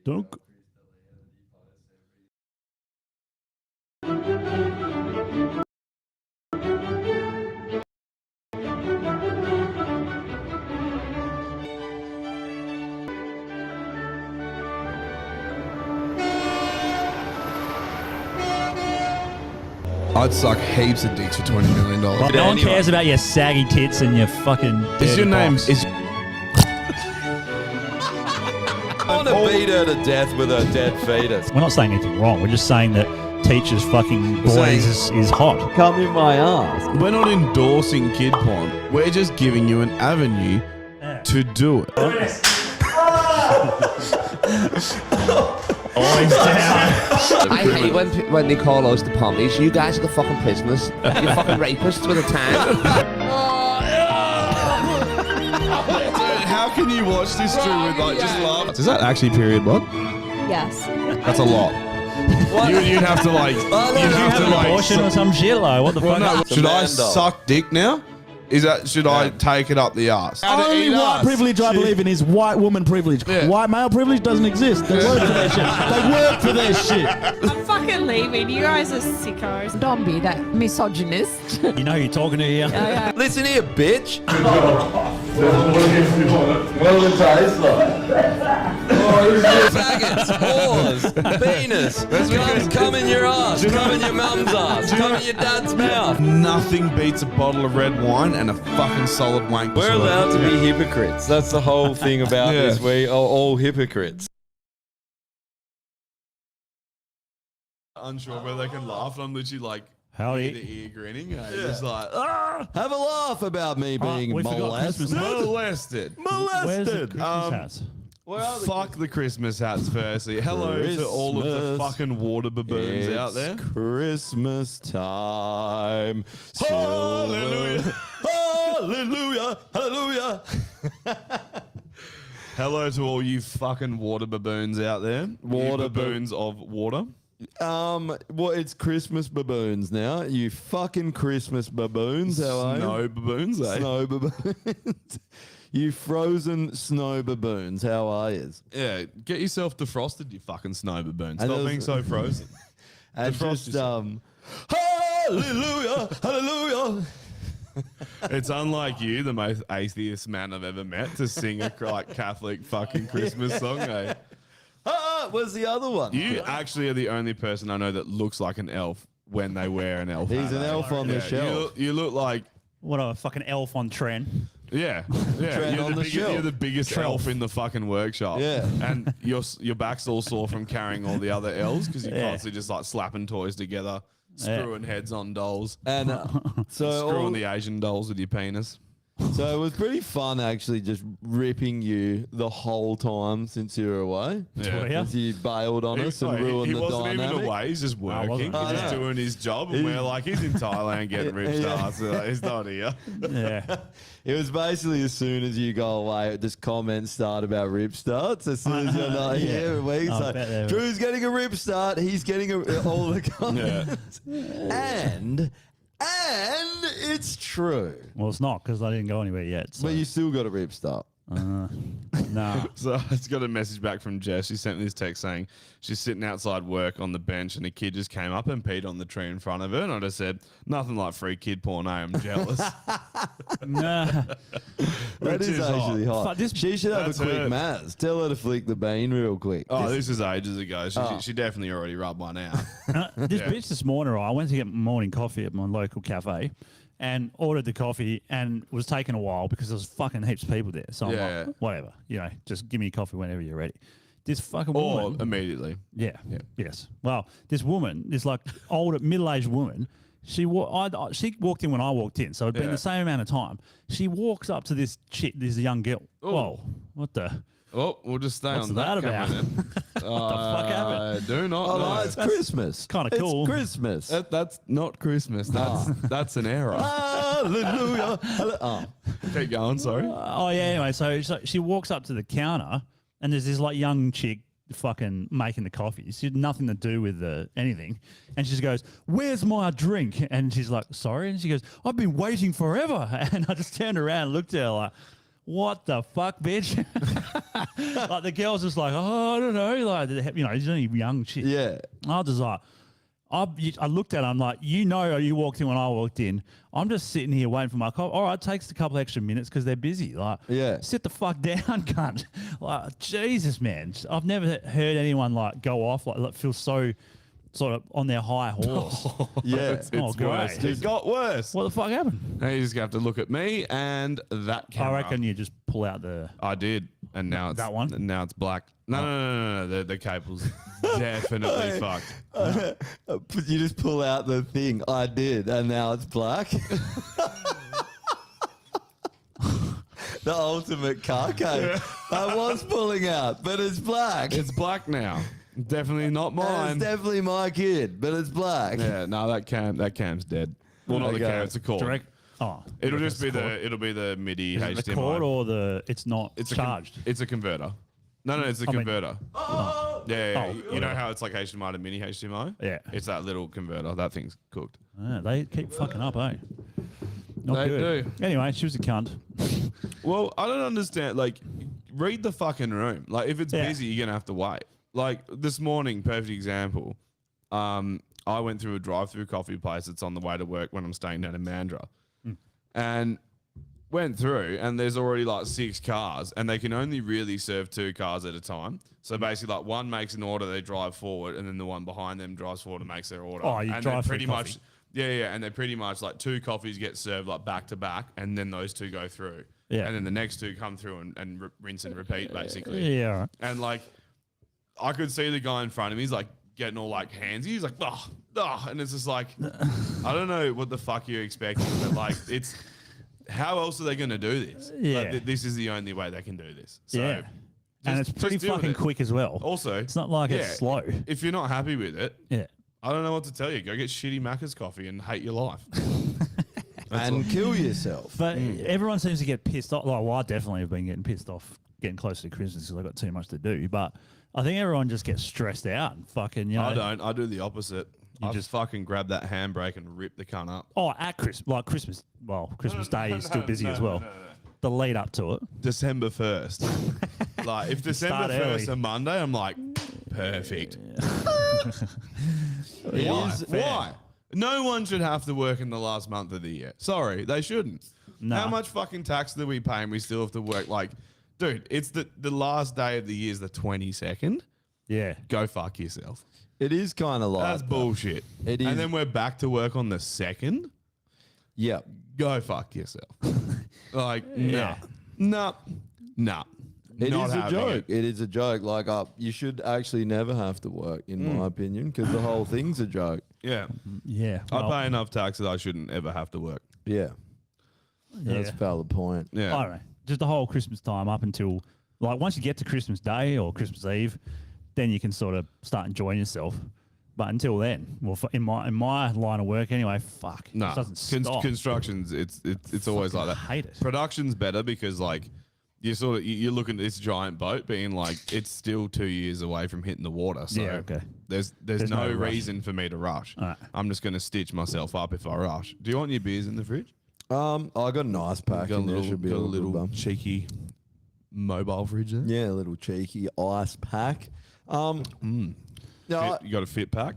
Don't. I'd suck heaps of dicks for $20 million. Well, no one cares about your saggy tits and your fucking. Is your name? Is I want to beat her to death with her dead fetus. We're not saying anything wrong. We're just saying that teachers fucking boys is hot. Come in my ass. we're not endorsing kid porn. We're just giving you an avenue to do it. Always down. I hate when they call us the pommies. You guys are the fucking prisoners. You're fucking rapists with a tan. How can you watch this through with like just laugh? Is that actually period blood? Yes. That's a lot. You'd have to like. Did you have an abortion or some shit? Like, what the fuck? No, should I Amanda. suck dick now? Should I take it up the ass? Only white privilege I believe in is white woman privilege. Yeah. White male privilege doesn't exist. They work for their shit. They work for their shit. I'm fucking leaving. You guys are sickos. Don't be that misogynist. You know who you're talking to here. Listen here, bitch. Faggots, whores, penis, come in your ass, come in your mum's ass, come in your dad's mouth. Nothing beats a bottle of red wine and a fucking solid wank. We're allowed to be hypocrites. That's the whole thing about Yeah. this. We are all hypocrites. Unsure whether they can laugh. I'm literally like Howdy. ear to ear grinning. Just like, Have a laugh about me being we forgot molested. Christmas. molested. Where's the Molested. Christmas hats? Fuck the Christmas hats, firstly. Hello to all of the Christmas. fucking water baboons out It's there. Christmas time. Hallelujah. Hallelujah. Hallelujah. Hello to all you fucking water baboons out there. Water You baboons of water. Well, it's Christmas baboons now. You fucking Christmas baboons. How are you? Snow baboons, eh? Snow baboons. You frozen snow baboons. How are you? Yeah, get yourself defrosted, you fucking snow baboon. And Stop there's- being so frozen. And Defrost just yourself. hallelujah, hallelujah. It's unlike you, the most atheist man I've ever met, to sing a like Catholic fucking Christmas song, eh? Where's the other one? You actually are the only person I know that looks like an elf when they wear an elf He's hat, an eh? elf on the shelf. You look like, What a fucking elf on trend. yeah. Trend You're on the shelf. you're the biggest elf in the fucking workshop. Yeah. And your back's all sore from carrying all the other elves because you're Yeah. constantly just like slapping toys together, screwing heads on dolls, And so screwing the Asian dolls with your penis. So it was pretty fun actually just ripping you the whole time since you were away. Yeah. Since you bailed on us and ruined he the wasn't dynamic. even away. He's just working. wasn't. He's just I know. doing his job. And we're like, he's in Thailand getting ripped Yeah. ass. So he's not here. Yeah. It was basically as soon as you go away, just comments start about rip starts. As soon as you're not here, weeks I like, bet they were. Drew's getting a rip start. He's getting all the comments. And it's true. Well, it's not because I didn't go anywhere yet. So. But you still got a rip start. Nah. So I just got a message back from Jess. She sent me this text saying she's sitting outside work on the bench and a kid just came up and peed on the tree in front of her. And I just said, nothing like free kid porn, eh? I'm jealous. Nah. That Which is is actually hot. Fuck, this- She should have a That's quick her. Maz. Tell her to flick the bean real quick. Oh, this is ages ago. She definitely already rubbed one out. This Yeah. bitch this morning, I went to get morning coffee at my local cafe and ordered the coffee and was taking a while because there was fucking heaps of people there. So I'm Yeah. like, whatever, just give me coffee whenever you're ready. This fucking Or woman. immediately. Yeah. Yes. Well, this woman, this like older, middle-aged woman, she walked in when I walked in, so it'd been Yeah. the same amount of time. She walks up to this chick, this young girl. Whoa, what the? Oh, we'll just stay What's on that that about? camera then. What the fuck happened? Do not Oh, know. no, it's Christmas. kinda cool. It's Christmas. That's not Christmas. That's an error. Hallelujah. Oh. Keep going, sorry. Oh yeah. Anyway, so she walks up to the counter, and there's this like young chick fucking making the coffee. She had nothing to do with anything, and she just goes, "Where's my drink?" And she's like, "Sorry," and she goes, "I've been waiting forever." And I just turned around and looked at her like, what the fuck, bitch? Like the girl's just like, oh, I don't know, like you know, she's only young shit. Yeah. I was just like, I looked at her, I'm like, you know, you walked in when I walked in. I'm just sitting here waiting for my call. All right, it takes a couple extra minutes because they're busy. Like, Yeah. sit the fuck down, cunt. Like, Jesus, man. I've never heard anyone like go off, like feel so sort of on their high horse. Yeah. It's Oh, great. worse. It got worse. What the fuck happened? Now you just have to look at me and that camera. I reckon you just pull out the. I did, and now it's That one? Now it's black. No. The cable's definitely fucked. You just pull out the thing. I did, and now it's black. The ultimate car code. I was pulling out, but it's black. It's black now. Definitely not And mine. it's definitely my kid, but it's black. Yeah, no, that cam's dead. Well, not the Okay. cam, it's a cord. Direct. Oh, It'll you just be reckon it's it'll be the MIDI cord? HDMI. Is it the cord or the? It's not It's charged. it's a converter. No, it's a I mean- converter. Yeah. You know whatever. how it's like HDMI to mini HDMI? Yeah. It's that little converter. That thing's cooked. Yeah, they keep fucking up, eh? Not They good. do. Anyway, she was a cunt. Well, I don't understand. Like, read the fucking room. Like, if it's Yeah. busy, you're gonna have to wait. Like this morning, perfect example. I went through a drive-through coffee place that's on the way to work when I'm staying down in Mandurah, and went through, and there's already like 6 cars, and they can only really serve 2 cars at a time. So basically, like one makes an order, they drive forward, and then the one behind them drives forward and makes their order. Oh, you and drive then through pretty coffee. much. Yeah, and they're pretty much like 2 coffees get served like back to back, and then those 2 go through. Yeah. And then the next 2 come through and rinse and repeat, basically. Yeah, all right. And like, I could see the guy in front of me, he's like getting all like handsy. He's like, and it's just like, I don't know what the fuck you're expecting, but like, it's, how else are they going to do this? Yeah. Like, this is the only way they can do this. So Yeah. And just- it's pretty just deal with fucking it. quick as well. Also, It's not like it's slow. If you're not happy with it, Yeah. I don't know what to tell you. Go get shitty Macca's coffee and hate your life. And kill yourself. But everyone seems to get pissed off. Like, well, I definitely have been getting pissed off getting closer to Christmas because I've got too much to do. But I think everyone just gets stressed out and fucking, you know. I don't. I do the opposite. I just- just fucking grab that handbrake and rip the cunt up. Oh, at Christmas, Christmas Day is still busy as well. The lead up to it. December 1st. Like, if December Start 1st early. a Monday, I'm like, perfect. It Why? is- Why? No one should have to work in the last month of the year. Sorry, they shouldn't. Nah. How much fucking tax do we pay and we still have to work? Like, dude, it's the last day of the year is the 22nd. Yeah. Go fuck yourself. It is kind of like That's that. bullshit. It is- And then we're back to work on the 2nd. Yeah. Go fuck yourself. Like, Yeah. nah. It Not is a having joke. it. It is a joke. Like, you should actually never have to work, in my opinion, because the whole thing's a joke. Yeah. Yeah. I Well, pay enough tax that I shouldn't ever have to work. Yeah. That's a yeah. valid point. Yeah. I don't know. Just the whole Christmas time up until, like, once you get to Christmas Day or Christmas Eve, then you can sort of start enjoying yourself. But until then, well, in my line of work anyway, fuck, No, it doesn't stop. construction's it's always like that. hate it. Production's better because like you're looking at this giant boat being like it's still 2 years away from hitting the water. So Yeah, okay. there's There's no, no rush. reason for me to rush. Alright. I'm just gonna stitch myself up if I rush. Do you want your beers in the fridge? I got an ice pack Got a in there. little, Should be got a all good, little bum. cheeky mobile fridge there. Yeah, a little cheeky ice pack. No, You got a fit pack?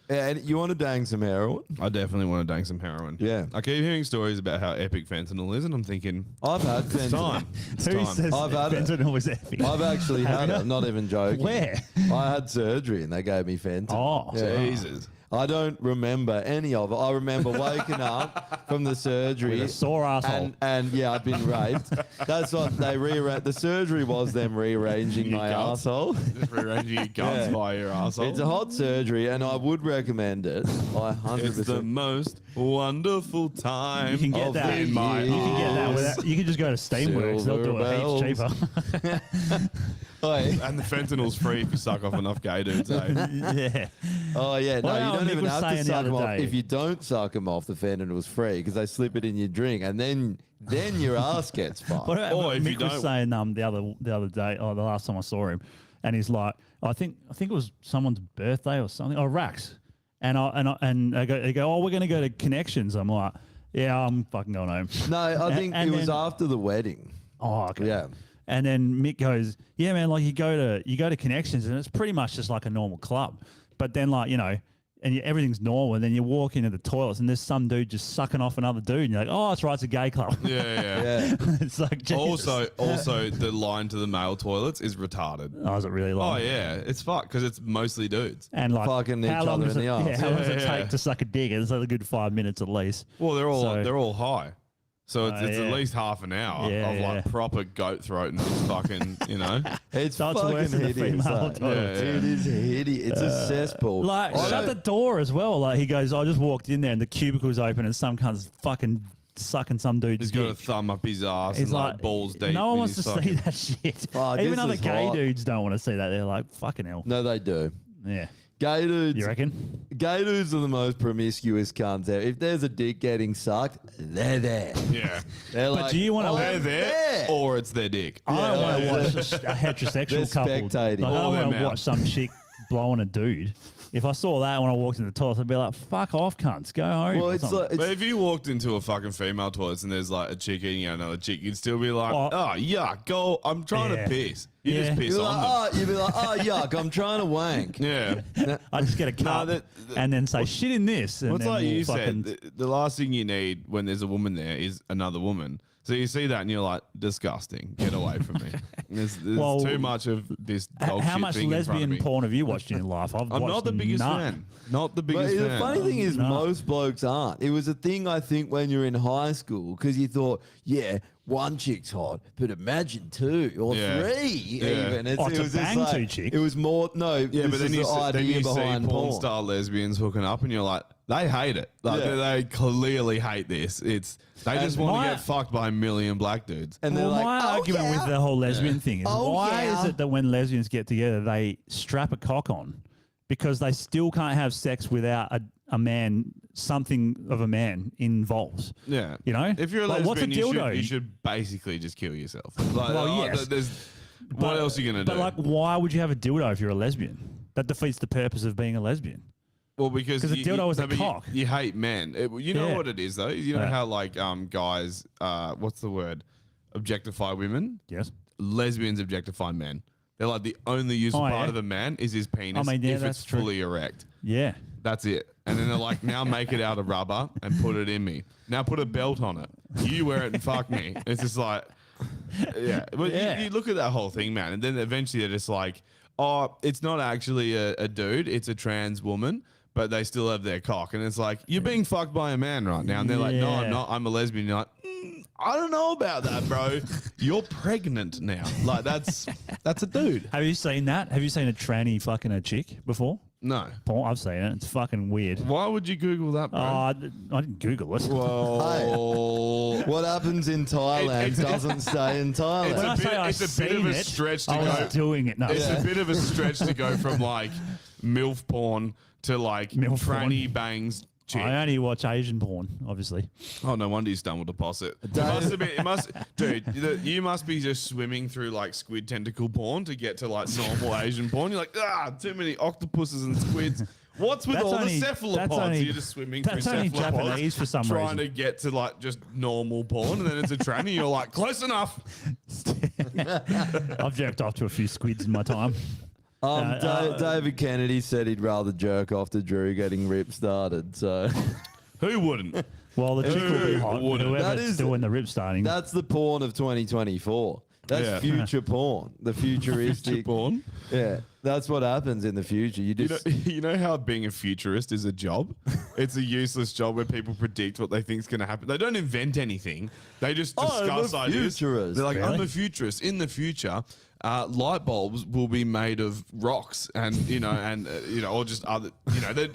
and you want to dang some heroin? I definitely want to dang some heroin. Yeah. I keep hearing stories about how epic fentanyl is, and I'm thinking, I've had it's fentanyl. time. It's Who time. says I've had it. fentanyl was epic? I've actually had it. I'm not even joking. Where? I had surgery and they gave me fentanyl. Oh, Jesus. I don't remember any of it. I remember waking up from the surgery. With a sore asshole. And yeah, I'd been raped. That's what they the surgery was them rearranging Your my guts. asshole. Just rearranging your guts Yeah. via your asshole. It's a hot surgery and I would recommend it. I 100%. It's the most wonderful time. You can get of that. the You can get that without. You can just go to Steamworks. They'll do it heaps cheaper. Oi. And the fentanyl's free if you suck off enough gay dudes. Eh? yeah. Oh yeah, no, Well, you don't Nick even was have to saying the suck other them off. day- If you don't suck them off, the fentanyl's free because they slip it in your drink, and then your ass gets fucked. What about, Or if Mick you was don't- saying the other day, or the last time I saw him, and he's like, I think it was someone's birthday or something, or Rax, and they go, oh, we're going to go to Connections. I'm like, yeah, I'm fucking going home. No, I think and it was then- after the wedding. Oh, okay. Yeah. And then Mick goes, yeah, man, like you go to Connections and it's pretty much just like a normal club. But then like, you know, and everything's normal, and then you walk into the toilets and there's some dude just sucking off another dude, and you're like, oh, that's right, it's a gay club. Yeah. Yeah. It's like, Jesus. Also, the line to the male toilets is retarded. Oh, is it really long? Oh yeah, it's fucked because it's mostly dudes. And like, Fucking each how long other does in it, the arse. yeah, how long does it Yeah. take to suck a dick? It's like a good 5 minutes at least. Well, they're So- all high, so it's yeah. at least half an hour Yeah, of like yeah. proper goat throat and just fucking, you know. It's So it's worse fucking than the hideous. female eh? toilet. Yeah, It is hideous. It's a cesspool. Like, I shut the don't- door as well. Like, he goes, I just walked in there and the cubicle's open and some cunt's fucking sucking some dude's He's got a dick. thumb up his ass He's and like balls deep. No one in wants to his see fucking- that shit. Oh, I Even guess other it's gay hot. dudes don't want to see that. They're like, fucking hell. No, they do. Yeah. Gay dudes. You reckon? Gay dudes are the most promiscuous cunts out. If there's a dick getting sucked, they're there. Yeah, They're But like, do you wanna- "Oh, they're I'm there, or it's their dick. I don't want to yeah. watch a heterosexual They're couple. spectating. Like, I All don't want them to out. watch some chick blowing a dude. If I saw that when I walked in the toilet, I'd be like, fuck off, cunts. Go home. Well, or it's something. like, But if you walked into a fucking female toilet and there's like a chick eating out another chick, you'd still be like, Oh. oh, yuck, go. I'm trying Yeah. to piss. You Yeah. just piss you're on like, them. you'd be like, oh, yuck, I'm trying to wank. Yeah. I just get a cup that- and then say shit in this. And What's then like we'll you fucking, said, the last thing you need when there's a woman there is another woman. So you see that and you're like, disgusting. Get away from me. There's Well, too much of this dog How shit much thing in front of lesbian me. porn have you watched in your life? I've I'm watched not the biggest none. fan. Not the But biggest the fan. funny thing is, No. most blokes aren't. It was a thing, I think, when you're in high school, because you thought, yeah, one chick's hot, but imagine two or Yeah. three Yeah. even. Oh, to was just bang two chicks? It was more, no, Yeah, this but then is you, the then idea you see behind porn porn. star lesbians hooking up and you're like, they hate it. Like, Yeah. they clearly hate this. They just want my- to get fucked by a million black dudes. And they're Well, like, my oh, argument yeah. with the whole lesbian thing is Oh, why yeah. is it that when lesbians get together, they strap a cock on? Because they still can't have sex without a man, something of a man involves. Yeah. You know? If you're a Like, what's a lesbian, dildo? you should basically just kill yourself. Like, Well, yes. What else are you going to But do? like, why would you have a dildo if you're a lesbian? That defeats the purpose of being a lesbian. Well, because 'Cause a dildo is a but cock. You hate men. You know Yeah. what it is, though? You know Yeah. how, like, guys, what's the word? Objectify women? Yes. Lesbians objectify men. They're like, the only useful Oh, part yeah. of a man is his penis yeah, if that's it's true. fully erect. Yeah. That's it. And then they're like, now make it out of rubber and put it in me. Now put a belt on it. You wear it and fuck me. It's just like, yeah. But Yeah. You look at that whole thing, man. And then eventually they're just like, oh, it's not actually a dude, it's a trans woman, but they still have their cock. And it's like, you're being fucked by a man right now. And they're like, no, I'm Yeah. not. I'm a lesbian. You're like, I don't know about that, bro. You're pregnant now. Like, that's a dude. Have you seen that? Have you seen a tranny fucking a chick before? No. Porn? I've seen it. It's fucking weird. Why would you Google that, bro? I didn't Google it. Whoa. What happens in Thailand It's- doesn't stay in Thailand. It's When a I bit- say I it's a bit of seen a it, stretch to I was go- doing it. No, It's a bit of a stretch to go from like MILF porn to like MILF tranny porn. bangs chick. I only watch Asian porn, obviously. Oh, no wonder you stumbled across it. It must have been, dude, you must be just swimming through like squid tentacle porn to get to like normal Asian porn. You're like, too many octopuses and squids. What's with That's all only- the that's cephalopods? only- You're just swimming through that's only cephalopods, Japanese for some trying reason. to get to like just normal porn, and then it's a tranny. You're like, close enough. I've jerked off to a few squids in my time. David Kennedy said he'd rather jerk off to Drew getting rip started. So Who wouldn't? Well, the chick will be hot. Wouldn't. That Whoever's is- doing the rip starting. that's the porn of 2024. That's Yeah. future porn. The futuristic porn. Yeah, that's what happens in the future. You You just know, you know how being a futurist is a job? It's a useless job where people predict what they think is going to happen. They don't invent anything. They just Oh, I'm discuss a ideas. futurist. They're like, I'm Really? a futurist. In the future, light bulbs will be made of rocks and, or just other,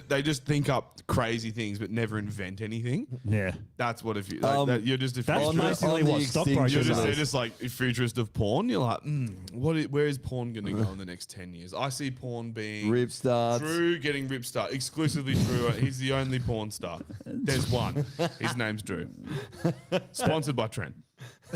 they just think up crazy things but never invent anything. yeah. That's what if you, you're just a That's futurist. basically on the what stockbrokers You're extinction just, are. they're just like a futurist of porn. You're like, where is porn going to go in the next 10 years? I see porn being rip starts. Drew getting rip star, exclusively Drew. He's the only porn star. There's one. His name's Drew. Sponsored by Trent.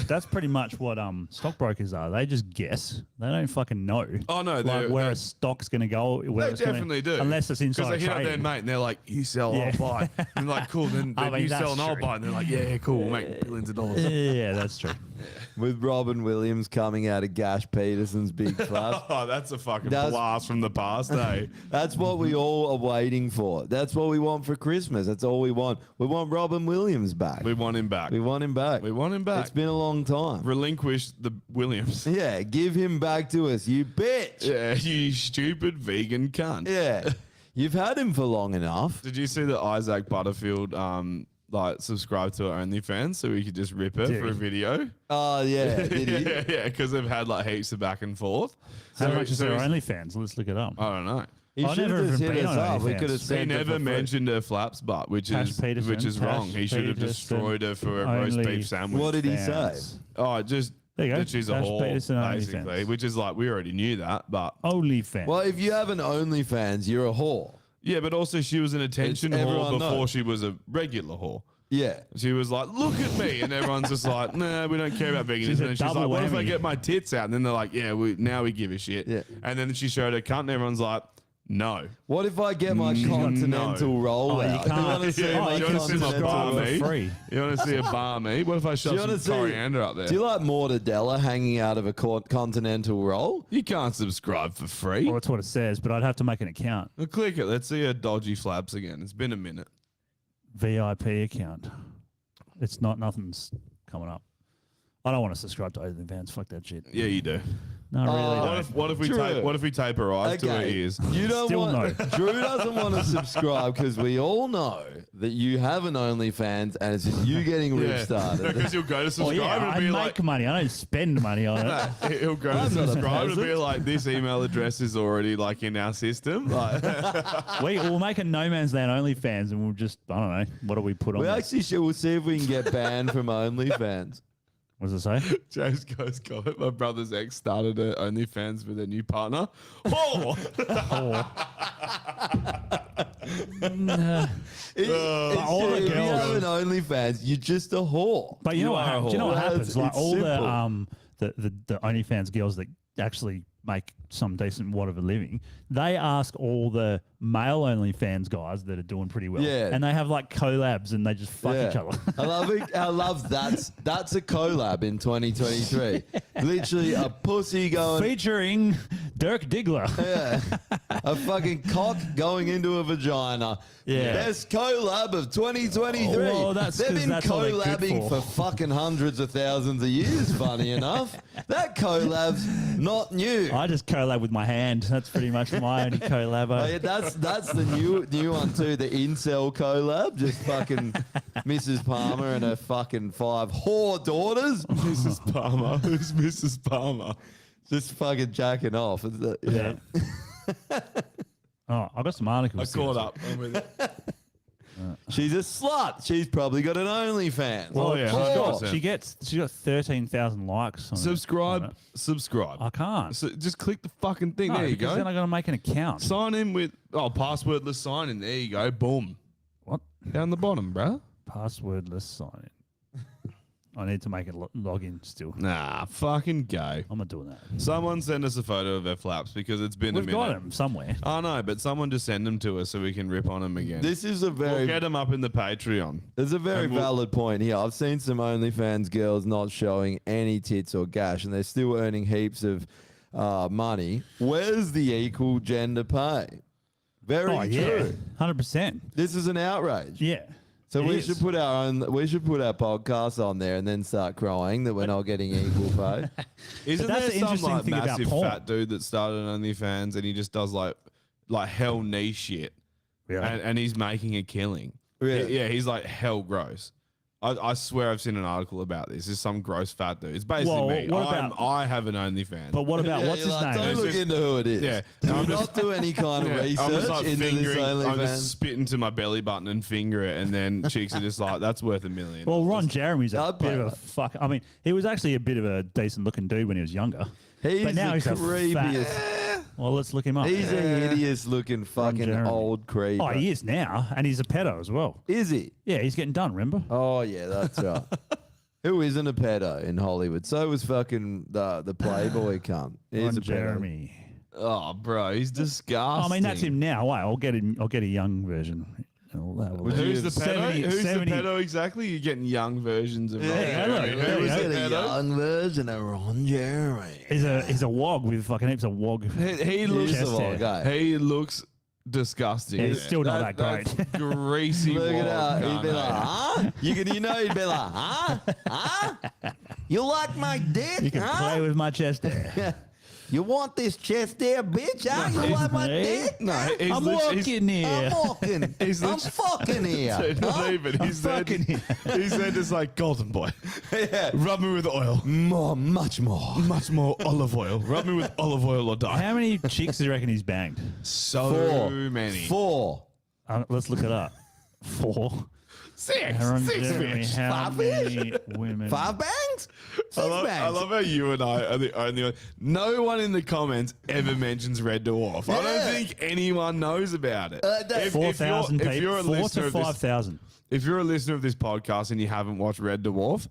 That's pretty much what stockbrokers are. They just guess. They don't fucking know. Oh, no, like they're- where they're- a stock's going to go. Where They it's gonna- definitely do. unless it's Because inside they hit up their trading. mate and they're like, you sell, Yeah. I'll buy. And they're like, cool, then I mean, you sell that's and I'll true. buy. And they're like, yeah, cool, we'll make billions of dollars. Yeah, that's true. with Robin Williams coming out of Gash Peterson's big flaps. Oh, that's a fucking That's- blast from the past, eh? That's what we all are waiting for. That's what we want for Christmas. That's all we want. We want Robin Williams back. We want him back. We want him back. We want him back. It's been a long time. Relinquish the Williams. Yeah, give him back to us, you bitch. Yeah, you stupid vegan cunt. Yeah. You've had him for long enough. Did you see that Isaac Butterfield like subscribed to our OnlyFans so we could just rip her Did for a he? video? Oh, yeah. Did he? yeah, because they've had like heaps of back and forth. How much is their he's- OnlyFans? Let's look it up. I don't know. He I should never have just even hit been us on up. We OnlyFans. could have He sent her never for free. mentioned her flaps butt, which Tash is Peterson, which is wrong. Tash He should have Peterson, destroyed her for a roast only- beef sandwich. What did he say? Fans. Oh, just There you go. that she's a Tash whore, Peterson, basically, OnlyFans. which is like we already knew that, but OnlyFans. Well, if you have an OnlyFans, you're a whore. yeah, but also she was an attention everyone whore before knows. she was a regular whore. Yeah. She was like, "Look at me," and everyone's just like, "Nah, we don't care about veganism." She's a And she's like, double "What if I whammy. get my tits out?" And then they're like, "Yeah, now we give a shit." Yeah. And then she showed her cunt, and everyone's like, "No." What if I get my No. continental roll Oh, you out? can't. You want to see Yeah, my you wanna see my continental bar, roll? mate? for free. You want to see a bar me? What if I Do shove you some want to see coriander up there? Do you like mortadella hanging out of a continental roll? You can't subscribe for free. Well, that's what it says, but I'd have to make an account. Well, click it. Let's see her dodgy flaps again. It's been a minute. VIP account. It's not, nothing's coming up. I don't want to subscribe to OnlyFans. Fuck that shit. Yeah, you do. No, I really Oh, don't. What if we True. tape her eyes to her Okay, ears? you don't Still want. no. Drew doesn't want to subscribe because we all know that you have an OnlyFans and it's just you getting rip started. Because he'll go to Oh, subscribe yeah, and I be make like, money. I don't spend money on it. he'll go to I'm not a subscribe and be peasant. like, this email address is already like in our system. Like, We'll make a No Man's Land OnlyFans and we'll just, I don't know, what do we put on We there? actually should. We'll see if we can get banned from OnlyFans. What does it say? James goes, comment. My brother's ex started her OnlyFans with a new partner. Oh, all the If you girls- have an OnlyFans, you're just a whore. But you know what? are a Do you know whore. what happens? It's Like all simple. the OnlyFans girls that actually make some decent wad of a living, they ask all the male OnlyFans guys that are doing pretty well, Yeah. and they have like collabs and they just fuck each other. I love it. I love that's a collab in 2023. Literally a pussy going, Featuring Dirk Diggler. yeah, a fucking cock going into a vagina. Yeah. Best collab of 2023. Well, that's They've 'cause been that's what they're good collabing for for. fucking hundreds of thousands of years. Funny enough, that collab's not new. I just collab with my hand. That's pretty much my only collab. Oh, yeah, that's the new one too. The incel collab, just fucking Mrs. Palmer and her fucking 5 whore daughters, Mrs. Palmer. Who's Mrs. Palmer? just fucking jacking off. Yeah. Oh, I got some articles. I here. caught up. I'm with it. She's a slut. She's probably got an OnlyFans. Oh, yeah, Whore. 100%. She got 13,000 likes. On Subscribe. on it. Subscribe. I can't. So just click the fucking thing. No, there you because go. then I got to make an account. Sign in with passwordless sign in. There you go. Boom. What? Down the bottom, bruh. Passwordless sign in. I need to make a login still. Nah, fucking go. I'm not doing that. Someone send us a photo of their flaps because it's been We've a minute. got them somewhere. I know, but someone just send them to us so we can rip on them again. This is a we'll very get them up in the Patreon. There's a very And we'll- valid point here. I've seen some OnlyFans girls not showing any tits or gash, and they're still earning heaps of money. Where's the equal gender pay? Very Oh, yeah. true. 100%. This is an outrage. Yeah. So it we is. should put our podcast on there and then start crying that we're not getting equal pay. Isn't that's there the some interesting like thing about massive porn. fat dude that started OnlyFans and he just does like hell knee shit Yeah. and he's making a killing? Really? Yeah, he's like hell gross. I swear I've seen an article about this. It's some gross fat dude. It's basically Well, me. what about- I have an OnlyFans. But what about, Yeah, what's you're his like, name? Don't look into who it is. Yeah. Do I'm not just- do any kind of Yeah, research I'm just like into this fingering, I'm OnlyFans. just spitting to my belly button and finger it, and then chicks are just like, "That's worth $1 million." Well, Ron Jeremy's a I'd bit pay of a that. fuck. I mean, he was actually a bit of a decent looking dude when he was younger. He's but now the he's a creepiest. fat. Well, let's look him up. He's a hideous looking fucking Jeremy. old creep. Oh, he is now, and he's a pedo as well. Is he? Yeah, he's getting done. Remember? Oh yeah, that's right. Who isn't a pedo in Hollywood? So was fucking the Playboy cunt. He's Ron a pedo. Jeremy. Oh, bro, he's disgusting. I mean, that's him now. Wait, I'll get a young version. Who's the pedo? 70 Who's 70 the pedo exactly? You're getting young versions of. Yeah, look, there you Who's go. the pedo? young version of Ron Jeremy. He's a wog with fucking heaps of wog. He looks. Chest hair. Okay. He looks disgusting. Yeah, he's still not that That's great. greasy. Look wog, at that. He'd be can't like, he? huh? He'd be like, huh? Huh? You like my dick? You can huh? play with my chest hair. You want this chest there, bitch? Huh? You like my Hey. dick? No, he's I'm lit- walking here. I'm walking. He's I'm lit- fucking here. Dude, not even. He's there. fucking He's there just like golden boy. Yeah. Rub me with oil. Much more. Much more olive oil. Rub me with olive oil or die. How many chicks do you reckon he's banged? So many. 4. Let's look it up. 4. Six. Aaron Six Jeremy, fish. how 5 many women? 5 bangs? 6 I bangs. love how you and I are the only one. No one in the comments ever mentions Red Dwarf. I Yeah. don't think anyone knows about it. that- 4,000 if you're people. a 4 listener to of this, 5,000. if you're a listener of this podcast and you haven't watched Red Dwarf,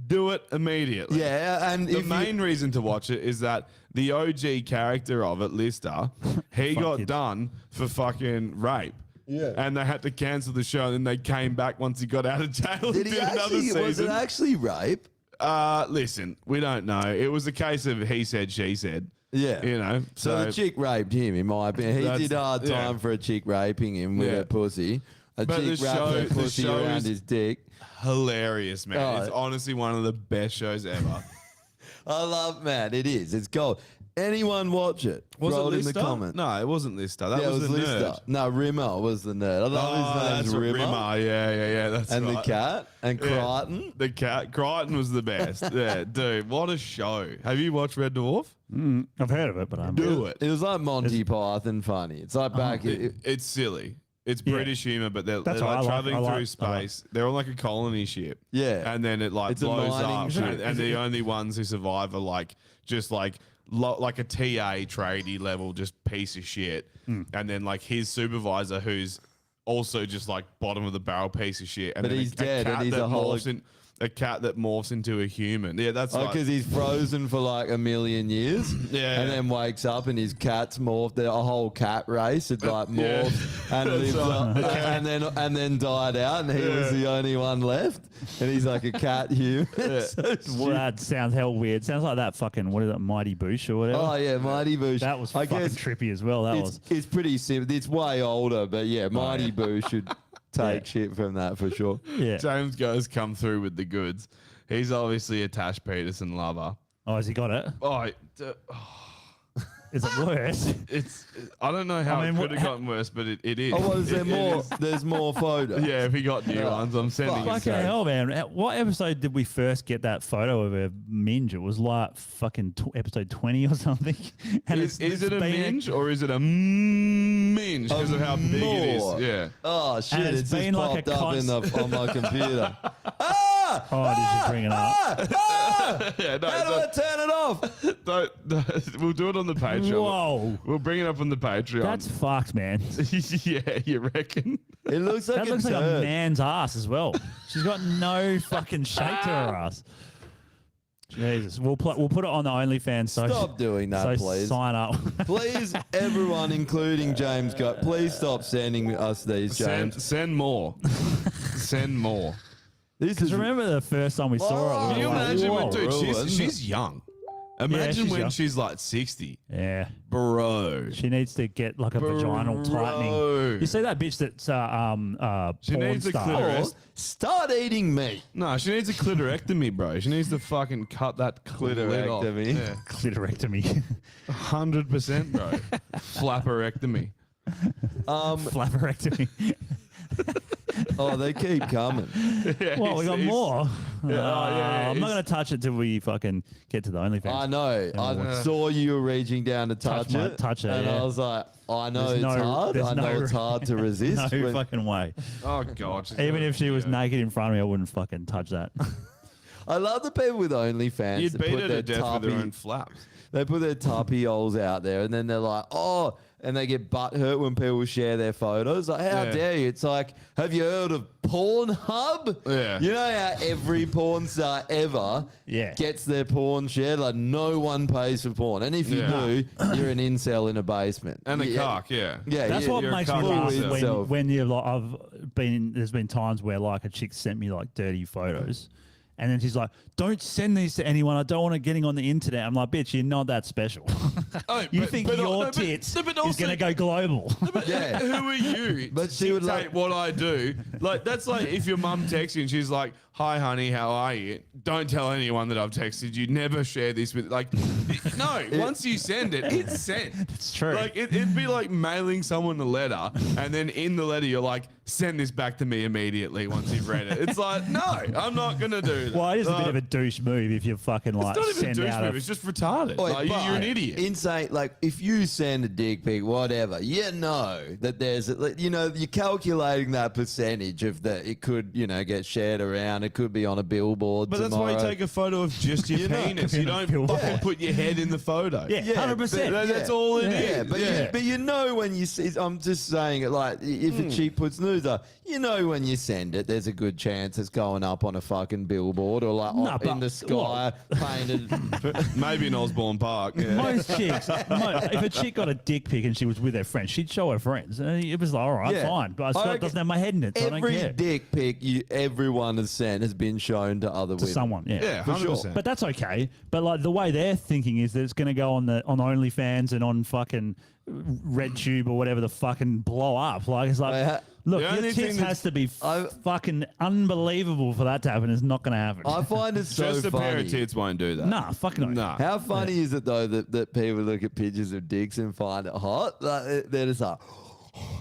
do it immediately. Yeah, and The if main reason to watch it is that the OG character of it, Lister, he got Fucking- done for fucking rape. Yeah. And they had to cancel the show, and then they came back once he got out of jail and did he did another actually, was it season. actually rape? Listen, we don't know. It was a case of he said, she said. Yeah. You know. So the chick raped him, in my opinion. He That's- did hard time yeah. for a chick raping him with Yeah. her pussy. A But chick the wrapped show- her the pussy show around is- his dick. hilarious, man. Oh. It's honestly one of the best shows ever. I love, man. It is. It's gold. Anyone watch it? Was Throw it it in the Lister? comments. No, it wasn't Lister. That yeah, was, it was the Lister. nerd. No, Rimmer was the nerd. I Oh, thought his that's name's Rimmer. Yeah. That's And right. the cat and Yeah. Crichton. The cat. Crichton was the best. Yeah, dude, what a show. Have you watched Red Dwarf? I've heard of it, but I'm Do it. It was like Monty Python funny. It's like back. It's silly. It's Yeah. British humor, but they're That's like what I like. traveling I like- through I like- space. They're on like a colony ship. Yeah. And then it like It's a blows mining up. ship. And the only ones who survive are like just like like a TA tradie level, just piece of shit. Hmm. And then like his supervisor, who's also just like bottom of the barrel piece of shit. And But then he's dead and cat he's that a holo- morphs in, a cat that morphs into a human. Yeah, that's Oh, like, because he's frozen for like a million years. Yeah. And then wakes up and his cat's morphed. A whole cat race had like Yeah. morphed and That's lived right. up, and then died out, and he was the only one left. And he's like a cat human. So Well, stupid. that sounds hell weird. Sounds like that fucking, what is it, Mighty Boosh or whatever? Oh yeah, Mighty Boosh. That was I fucking guess trippy as well. That it's, was. it's pretty simple. It's way older, but yeah, Mighty Boosh should take Yeah. shit from that for sure. Yeah. James goes come through with the goods. He's obviously a Tash Peterson lover. Oh, has he got it? Oh, Is it worse? it's. I don't know how I mean, it what- could have gotten worse, but it is. Oh, well, is there It more? is. There's more photos. Yeah, if he got new ones, I'm sending it. Fucking to hell, man. At what episode did we first get that photo of a minge? It was like fucking episode 20 or something. And Is it a been minge or is it a minge because of how big it more. is? Yeah. Oh shit! And It's it's just been like popped a up in const- on my computer. Oh, did you bring it up? Yeah, no, How do I turn it off? don't, we'll do it on the Patreon. Whoa. We'll bring it up on the Patreon. That's fucked, man. yeah, you reckon? It looks like That a looks like a turd. man's ass as well. She's got no fucking shape to her ass. Jesus, we'll put it on the OnlyFans. So Stop doing that, so please. sign up. Please, everyone, including James, please stop sending us these, James. Send more. Send more. This Because is remember the first time we saw Oh, it? Can you we were like, imagine when, whoa. dude, ruined. she's young. Imagine she's when young. she's like 60. Yeah. Bro. She needs to get like a vaginal tightening. Bro. You see that bitch that's She porn needs a star? clitoris. Oh, start eating meat. No, she needs a clitorectomy, bro. She needs to fucking cut that clit off. Clitorectomy. Yeah. Clitorectomy. 100%, bro. Flapperectomy. Flapperectomy. Oh, they keep coming. Well, we got he's- more. yeah, I'm not he's- going to touch it till we fucking get to the OnlyFans. I know. I saw you were reaching down to touch it. touch it, And yeah. I was like, I know There's it's no- hard. there's I know no- it's hard to resist. No when- fucking way. Oh, God. she's Even got if she was yeah. naked in front of me, I wouldn't fucking touch that. I love the people with OnlyFans You'd that beat put her their to death with her tubby. own flaps. they put their tuppy holes out there, and then they're like, oh, and they get butthurt when people share their photos. Like, how Yeah. dare you? It's like, have you heard of Pornhub? Yeah. You know how every porn star ever Yeah. gets their porn shared? Like, no one pays for porn. And if you Yeah. do, you're an incel in a basement. And a Yeah. cock, yeah. Yeah, That's you- what you're a makes me cunt laugh yourself. when you're like, there's been times where like a chick sent me like dirty photos. And then she's like, don't send these to anyone. I don't want it getting on the internet. I'm like, bitch, you're not that special. Oh, You but- think but- your no, but- tits no, but is also- going to go global. Yeah. Who are you But to she would dictate like- what I do? Like, that's like if your mum texts you and she's like, hi, honey, how are you? Don't tell anyone that I've texted you. Never share this with, like, no, once you send it, it's sent. It's true. Like, it'd be like mailing someone a letter and then in the letter, you're like, send this back to me immediately once you've read it. It's like, no, I'm not going to do that. Well, it is a bit of a douche move if you fucking like It's not even a send douche out move. a It's just retarded. Oi, Like, you're an but idiot. Insane. Like, if you send a dick pic, whatever, you know that there's, you're calculating that percentage of that it could, get shared around. It could be on a billboard. But that's why you tomorrow. take a photo of just your You know, penis. You don't Yeah. fucking put your head in the photo. Yeah, 100%. But that's all it is. Yeah, but Yeah. you know when you see. I'm just saying it. Like, if a chick puts nudes up, you know when you send it, there's a good chance it's going up on a fucking billboard or like No, up but- in the sky, painted. Maybe in Osborne Park. Yeah. Most chicks, if a chick got a dick pic and she was with her friends, she'd show her friends. And it was like, all right, Yeah. fine. But I it reckon doesn't have my head in it, so I don't Every care. dick pic everyone has sent has been shown to other To women. someone, yeah. Yeah, For sure. 100%. But that's okay. But like the way they're thinking is that it's going to go on OnlyFans and on fucking RedTube or whatever the fucking blow up. Like it's like, look, The your only thing tits that's- has to be fucking unbelievable for that to happen. It's not going to happen. I find it so Just a funny. pair of tits won't do that. Nah, fucking Nah. How funny is it though that people look at pictures of dicks and find it hot? Like, they're just like.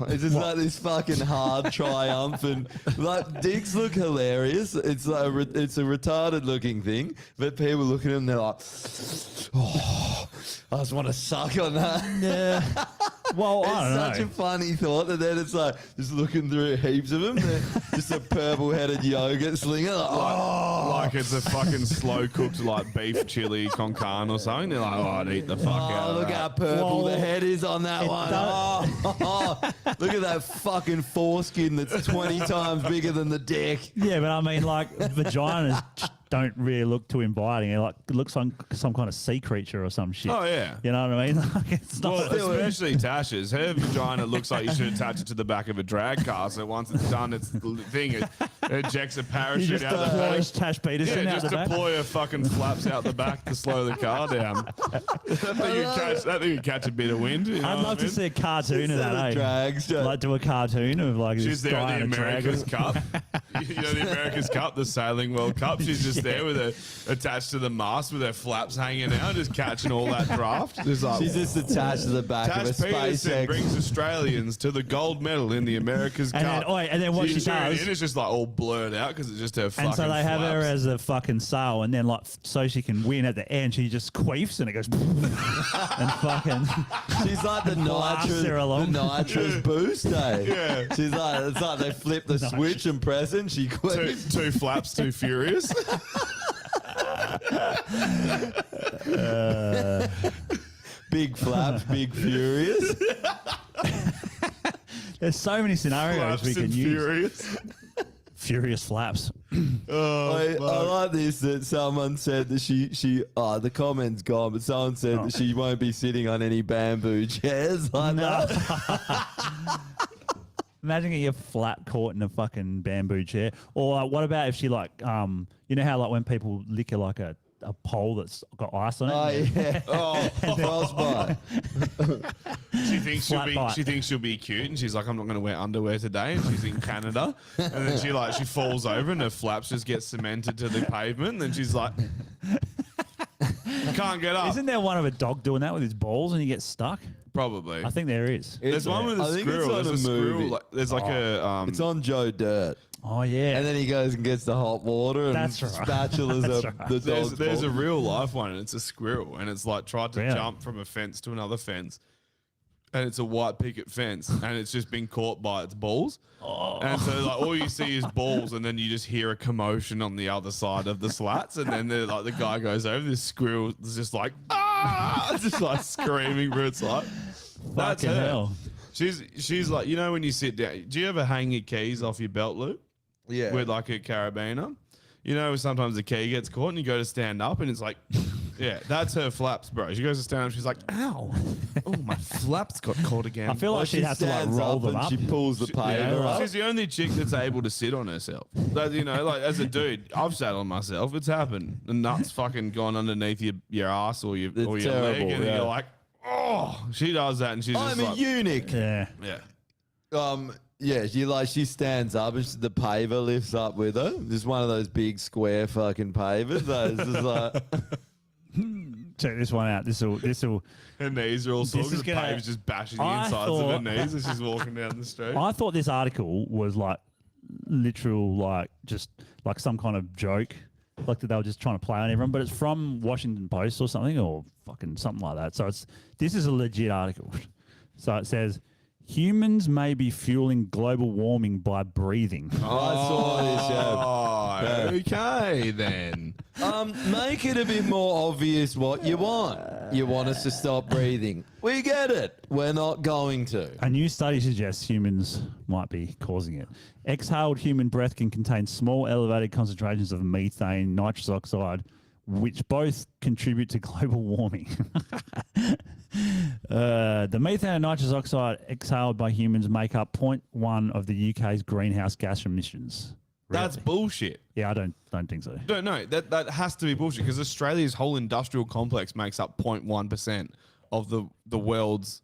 It's just like this fucking hard triumphant. Like, dicks look hilarious. It's like it's a retarded looking thing, but people look at them, they're like, oh, I just want to suck on that. Yeah. Well, I don't It's such know. a funny thought that then it's like just looking through heaps of them. They're just a purple-headed yogurt slinger. Like, oh, Like it's a fucking slow cooked like beef chili con carne or something. They're like, oh, I'd eat the fuck out oh, of look that. how purple the Well, head is on that it one. does- Oh, look at that fucking foreskin that's 20 times bigger than the dick. Yeah, but I mean, like, vaginas don't really look too inviting. It looks like some kind of sea creature or some shit. Oh, yeah. You know what I mean? Like, it's not. Well, especially Tasha's. Her vagina looks like you should attach it to the back of a drag car. So once it's done its thing, it ejects a you parachute just out the back. deploys Tash Peterson Yeah, out just the back. deploy her fucking flaps out the back to slow the car down. That thing would catch a bit of wind. You know I'd what love I to mean? see a cartoon of that, eh? Drags. Like do a cartoon of like She's this there guy at the in a America's dragon. Cup. You know, the America's Cup, the Sailing World Cup. She's just there with her attached to the mast with her flaps hanging out, just catching all that draft. Just like, She's just attached to the back Tash of a Peterson SpaceX. brings Australians to the gold medal in the America's And Cup. then what she She's doing does- it, it's just like all blurred out because it's just her fucking And so they have her flaps. as a fucking sail, and then like so she can win at the end, she just queefs and it goes and fucking. She's like the Blast her nitrous, along. boost, eh? Yeah. She's like, it's like they flip the switch and press it and she two, quits. two flaps, too furious. Big flaps, big furious. There's so many scenarios Flaps we can and use. furious. Furious flaps. I like this that someone said that she the comment's gone, but someone said that she won't be sitting on any bamboo chairs like that. Imagine getting your flat caught in a fucking bamboo chair. Or what about if she like, you know how like when people lick like a pole that's got ice on it? Oh yeah. Oh, Frostbite. she thinks she'll be cute, and she's like, I'm not going to wear underwear today. And she's in Canada, and then she falls over, and her flaps just get cemented to the pavement. And then she's like, can't get up. Isn't there one of a dog doing that with his balls and he gets stuck? Probably. I think there is. There's one with a I think it's squirrel. on There's a a movie. squirrel. There's like a. It's on Joe Dirt. Oh yeah. And then he goes and gets the hot water and That's right. spatulas That's up right. the There's dog's a balls. real life one, and it's a squirrel, and it's like tried to Really? jump from a fence to another fence, and it's a white picket fence, and it's just been caught by its balls. And so like all you see is balls, and then you just hear a commotion on the other side of the slats, and then the guy goes over. This squirrel is just like, ah! ah, just like screaming for its life. That's Fucking her. hell. She's like, you know, when you sit down, do you ever hang your keys off your belt loop Yeah. with like a carabiner? You know, sometimes the key gets caught and you go to stand up and it's like, yeah, that's her flaps, bro. She goes to stand up, she's like, ow, oh, my flaps got caught again. I feel like she'd have to like stands roll up them and up. she pulls the paver up. She's the only chick that's able to sit on herself. That, you know, like as a dude, I've sat on myself. It's happened. The nuts fucking gone underneath your ass or your leg, terrible, and yeah. you're like, oh, she does that, and she's just I'm a like, eunuch. Yeah. yeah. Yeah, she stands up and the paver lifts up with her. Just one of those big square fucking pavers. It's just like, Check this one out. This will. Her knees are all sore. This is The gonna- pave's just bashing the I insides of her thought- knees as she's walking down the street. I thought this article was like literal, like just like some kind of joke, like that they were just trying to play on everyone. But it's from Washington Post or something, or fucking something like that. So this is a legit article. So it says humans may be fueling global warming by breathing. I saw this, yeah. Oh, okay then. Make it a bit more obvious what you want. You want us to stop breathing. We get it. We're not going to. A new study suggests humans might be causing it. Exhaled human breath can contain small, elevated concentrations of methane, nitrous oxide, which both contribute to global warming. The methane and nitrous oxide exhaled by humans make up 0.1 of the UK's greenhouse gas emissions. That's Really? bullshit. Yeah, I don't think so. No, that has to be bullshit because Australia's whole industrial complex makes up 0.1% of the world's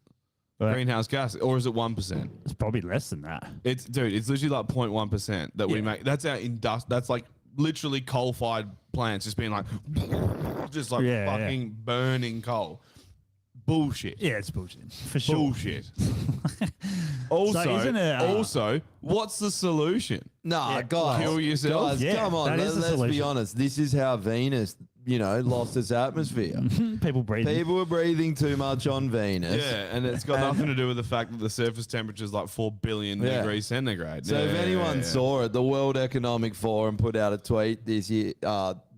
But greenhouse gas, or is it 1%? it's probably less than that. It's literally like 0.1% that we Yeah. make. That's our That's like literally coal-fired plants just being like, just like Yeah, fucking burning coal. Bullshit. Yeah, it's bullshit for sure. Bullshit. also, isn't it, also, what's the solution? Nah, guys. Kill yourself? Guys, Yeah, come on. that is the Let's be solution. honest. This is how Venus, lost its atmosphere. People breathing. People were breathing too much on Venus. Yeah, and it's got nothing to do with the fact that the surface temperature is like 4 billion Yeah. degrees centigrade. So Yeah, if yeah, anyone yeah. saw it, the World Economic Forum put out a tweet this year,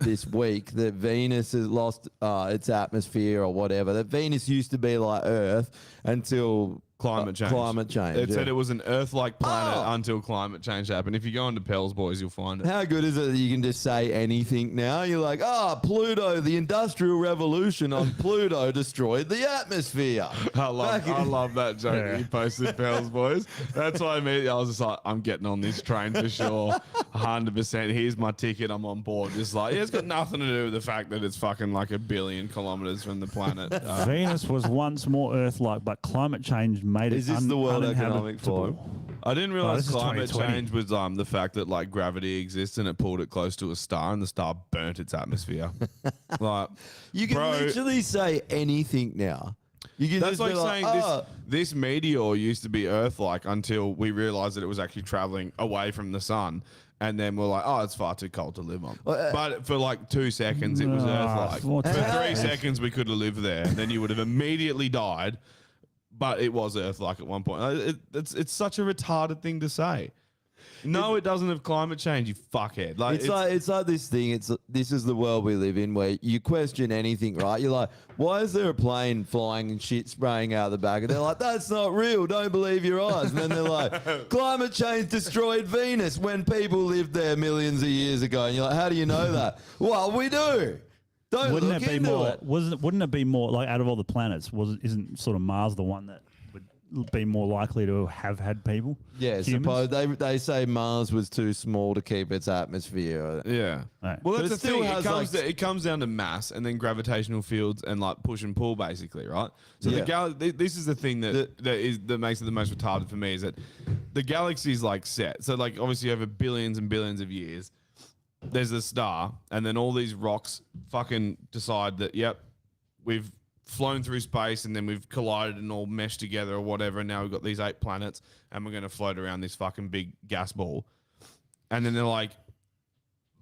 this week, that Venus has lost its atmosphere or whatever. That Venus used to be like Earth until Climate change. Climate change. It said yeah. it was an Earth-like planet Oh. until climate change happened. If you go into Pell's Boys, you'll find it. How good is it that you can just say anything now? You're like, Pluto, the Industrial Revolution on Pluto destroyed the atmosphere. I love that joke Yeah. that you posted, Pell's Boys. That's why I was just like, I'm getting on this train for sure. 100%. Here's my ticket. I'm on board. Just like, yeah, it's got nothing to do with the fact that it's fucking like 1 billion kilometers from the planet. Venus was once more Earth-like, but climate change made it Is this the World Economic uninhabitable. Forum? I didn't realize this is climate 2020. change was the fact that like gravity exists and it pulled it close to a star and the star burnt its atmosphere. Like, You can bro, literally say anything now. You can that's just be like saying "Oh, this meteor used to be Earth-like until we realized that it was actually traveling away from the sun. And then we're like, oh, it's far too cold to live on. But for like 2 seconds, it was Earth-like. what For the- 3 seconds, we could have lived there. And then you would have immediately died. But it was Earth-like at one point. It's such a retarded thing to say. No, it doesn't have climate change, you fuckhead. Like, It's like this thing. This is the world we live in where you question anything, right? You're like, why is there a plane flying and shit spraying out the back? And they're like, that's not real. Don't believe your eyes. And then they're like, climate change destroyed Venus when people lived there millions of years ago. And you're like, how do you know that? Well, we do. Don't Wouldn't look it be into more? it. Wouldn't it be more like out of all the planets? Isn't sort of Mars the one that would be more likely to have had people? Yeah, Humans? suppose they say Mars was too small to keep its atmosphere. yeah. Right. Well, But that's the it still thing. has, It comes down to mass and then gravitational fields and like push and pull, basically, right? So Yeah. this is the thing that makes it the most retarded for me is that the galaxy's like set. So like obviously over billions and billions of years, there's a star, and then all these rocks fucking decide that, yep, we've flown through space and then we've collided and all meshed together or whatever, and now we've got these 8 planets and we're going to float around this fucking big gas ball. And then they're like,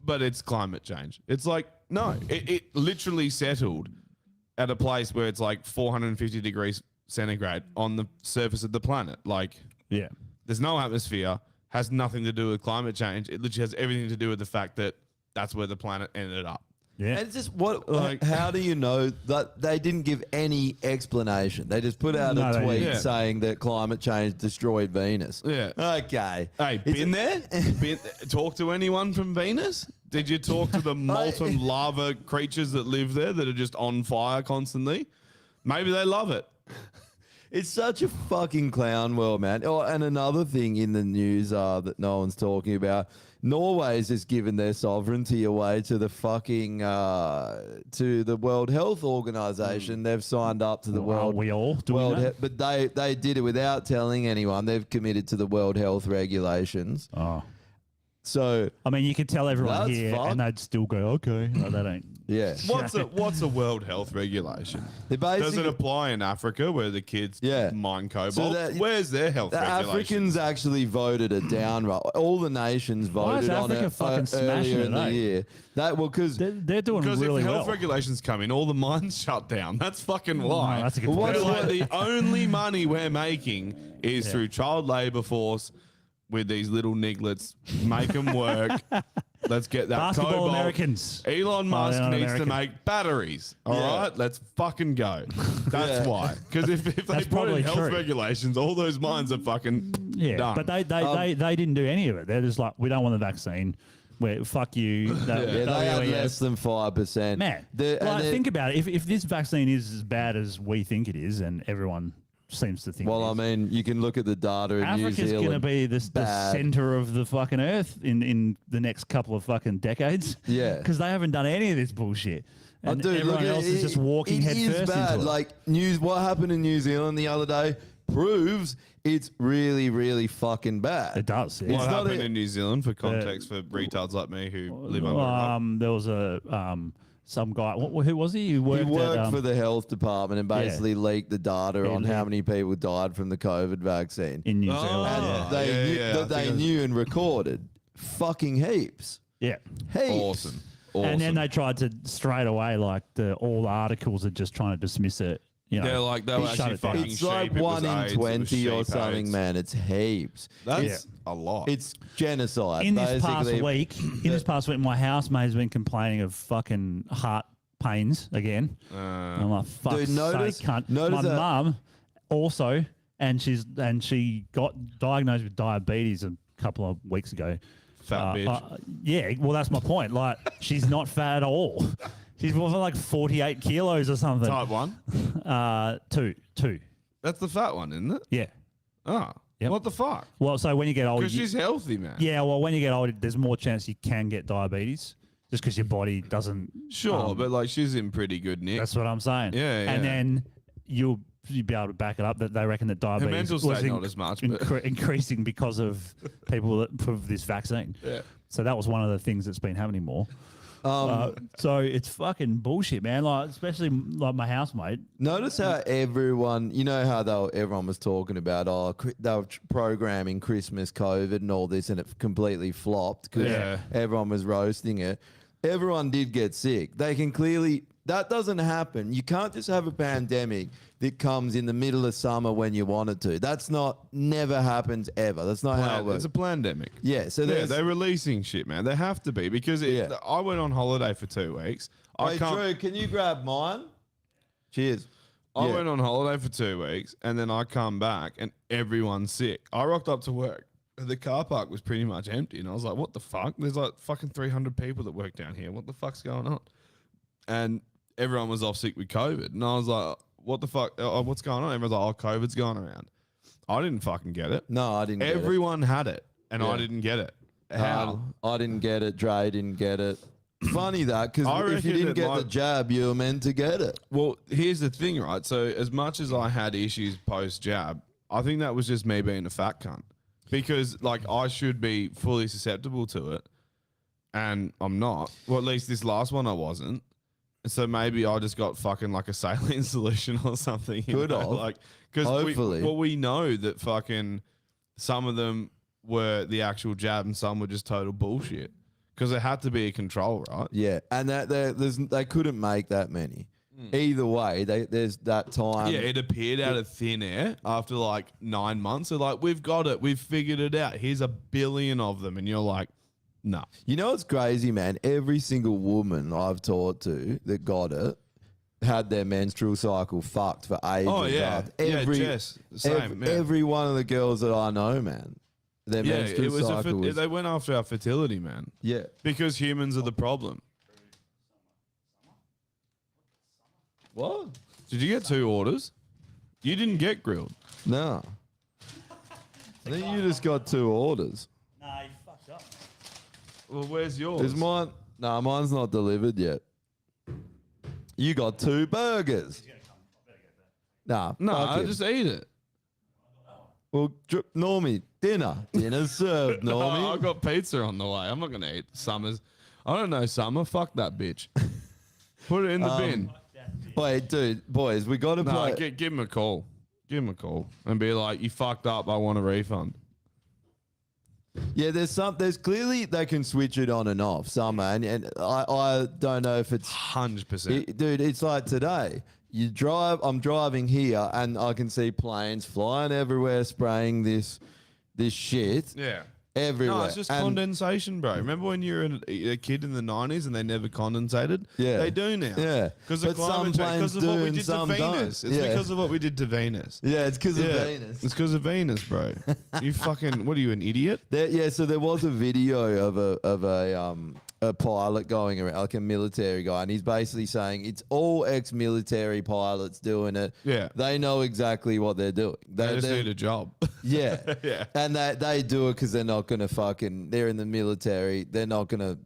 but it's climate change. It's like, no, it literally settled at a place where it's like 450 degrees centigrade on the surface of the planet. Like, Yeah. there's no atmosphere, has nothing to do with climate change. It literally has everything to do with the fact that that's where the planet ended up. Yeah. And it's just how do you know that they didn't give any explanation? They just put out No, a they tweet didn't. saying that climate change destroyed Venus. Yeah. Okay. Hey, been there? Talk to anyone from Venus? Did you talk to the molten lava creatures that live there that are just on fire constantly? Maybe they love it. It's such a fucking clown world, man. Oh, and another thing in the news that no one's talking about. Norway's just given their sovereignty away to the fucking to the World Health Organization. They've signed up to the Well, we all doing that? but they did it without telling anyone. They've committed to the World Health regulations. Oh. So I mean, you could tell everyone That's here, fucked. and they'd still go, okay. No, they don't. yeah, What's a World Health regulation? They Does it basically- apply in Africa where the kids Yeah. mine cobalt? So that- Where's their health the regulations? Africans actually voted it down. Right, all the nations Why is voted on Africa it fucking smashing earlier it, in the eh? year. That because They're doing Because really if health well. regulations come in, all the mines shut down. That's fucking why. No, that's a good They're point. like, the only money we're making is through child labour force with these little nigglets. Make them work. Let's get that Basketball cobalt. Americans. Elon Musk they're not needs American. to make batteries. All right, Yeah. let's fucking go. That's Yeah. why. Because if they That's put in probably health true. regulations, all those mines are fucking Yeah, done. but they didn't do any of it. They're just like, we don't want the vaccine. We're fuck you. yeah, they had WEF. less than 5%. Man, The- and like, the- think about it. If this vaccine is as bad as we think it is, and everyone seems to think Well, it I is, mean, you can look at the data in New Africa's Zealand. going to be the bad. center of the fucking earth in the next couple of fucking decades. Yeah. Because they haven't done any of this bullshit. And Dude, everyone look, else is just walking it head is first bad. into it. Like what happened in New Zealand the other day proves it's really, really fucking bad. It does. Yeah. what It's not happened a- in New Zealand for context for retards like me who live under a rock? There was some guy. Who was he? Who He worked, worked at, for the health department and basically leaked the data on how many people died from the COVID vaccine. in New Oh. Zealand. And Yeah. they yeah, knew, yeah, I that they think I- knew and recorded fucking heaps. Yeah. Heaps. Awesome. And then they tried to straight away, like all the articles are just trying to dismiss it. You know, They're like, they were shut actually it down. fucking It's like sheep. It was 1 AIDS, in it was 20 or sheep something, AIDS. man. It's heaps. That's a lot. It's genocide. in this past basically. week, my housemate has been complaining of fucking heart pains again. And I'm like, fuck's Dude, notice- sake, cunt. notice My that- mum also, and she got diagnosed with diabetes a couple of weeks ago. Fat bitch. Yeah, well, that's my point. Like, she's not fat at all. She's more like 48 kilos or something. Type 1. Two. That's the fat one, isn't it? Yeah. Oh. Yep. What the fuck? Well, so when you get older, Because she's healthy, man. yeah, well, when you get older, there's more chance you can get diabetes just because your body doesn't. Sure, but like she's in pretty good nick. That's what I'm saying. Yeah, yeah. And then you'll be able to back it up that they reckon that diabetes mental was state not as much, but- increasing because of people that for this vaccine. Yeah. So that was one of the things that's been happening more. So it's fucking bullshit, man. Like, especially like my housemate. Notice how everyone, you know how everyone was talking about, they were programming Christmas COVID and all this, and it completely flopped because Yeah. everyone was roasting it. Everyone did get sick. They can clearly, that doesn't happen. You can't just have a pandemic that comes in the middle of summer when you want it to. That's never happens ever. That's not how it It's works. a pandemic. Yeah, so Yeah, there's, they're releasing shit, man. They have to be because Yeah. I went on holiday for 2 weeks. Wait, Drew, can you grab mine? Cheers. I Yeah. went on holiday for 2 weeks and then I come back and everyone's sick. I rocked up to work. The car park was pretty much empty. And I was like, what the fuck? There's like fucking 300 people that work down here. What the fuck's going on? And everyone was off sick with COVID. And I was like, what the fuck? What's going on? Everyone's like, oh, COVID's going around. I didn't fucking get it. No, I didn't get it. Everyone had it and I Yeah. didn't get it. How? I didn't get it. Dre didn't get it. Funny that, I because if reckon you didn't that get the my- jab, you were meant to get it. Well, here's the thing, right? So as much as I had issues post jab, I think that was just me being a fat cunt. Because like I should be fully susceptible to it. And I'm not. Well, at least this last one I wasn't. So maybe I just got fucking like a saline solution or something. Could have. Like, because Hopefully. we know that fucking some of them were the actual jab and some were just total bullshit. Because it had to be a control, right? Yeah, and they couldn't make that many. Either way, there's that time. Yeah, it appeared out of thin air after like 9 months. They're like, we've got it. We've figured it out. Here's 1 billion of them. And you're like, No. You know what's crazy, man? Every single woman I've talked to that got it had their menstrual cycle fucked for ages. Oh, yeah. after. Yeah, Every, Jess, same, yeah. every one of the girls that I know, man, their Yeah, menstrual it was cycle was... they went after our fertility, man. Yeah. Because humans are the problem. What? Did you get 2 orders? You didn't get grilled. No. I think you just got 2 orders. Nah, you fucked up. Well, where's yours? Is mine? No, mine's not delivered yet. You got 2 burgers. Nah, No, fuck I it. just eat it. Well, Normie, dinner's served, No, Normie. I got pizza on the way. I'm not gonna eat Summers. I don't know Summer. Fuck that bitch. Put it in the bin. Wait, dude, boys, we got to No, play. give him a call. Give him a call and be like, "You fucked up. I want a refund." Yeah, there's clearly they can switch it on and off somehow, and I don't know if it's 100%. dude. It's like today. I'm driving here, and I can see planes flying everywhere, spraying this shit Yeah. everywhere. No, it's just And- condensation, bro. Remember when you were a kid in the 90s and they never condensated? Yeah. They do now. Yeah. Because But of some climate change. planes Because of what do we and did to some don't. Venus. It's Yeah. because of what we did to Venus. Yeah, it's because of Yeah. Venus. It's because of Venus, bro. You fucking, what are you, an idiot? So there was a video of a pilot going around, like a military guy, and he's basically saying it's all ex-military pilots doing it. Yeah. They know exactly what they're doing. They just they're- need a job. Yeah. Yeah. And they do it because they're not gonna they're in the military. They're not gonna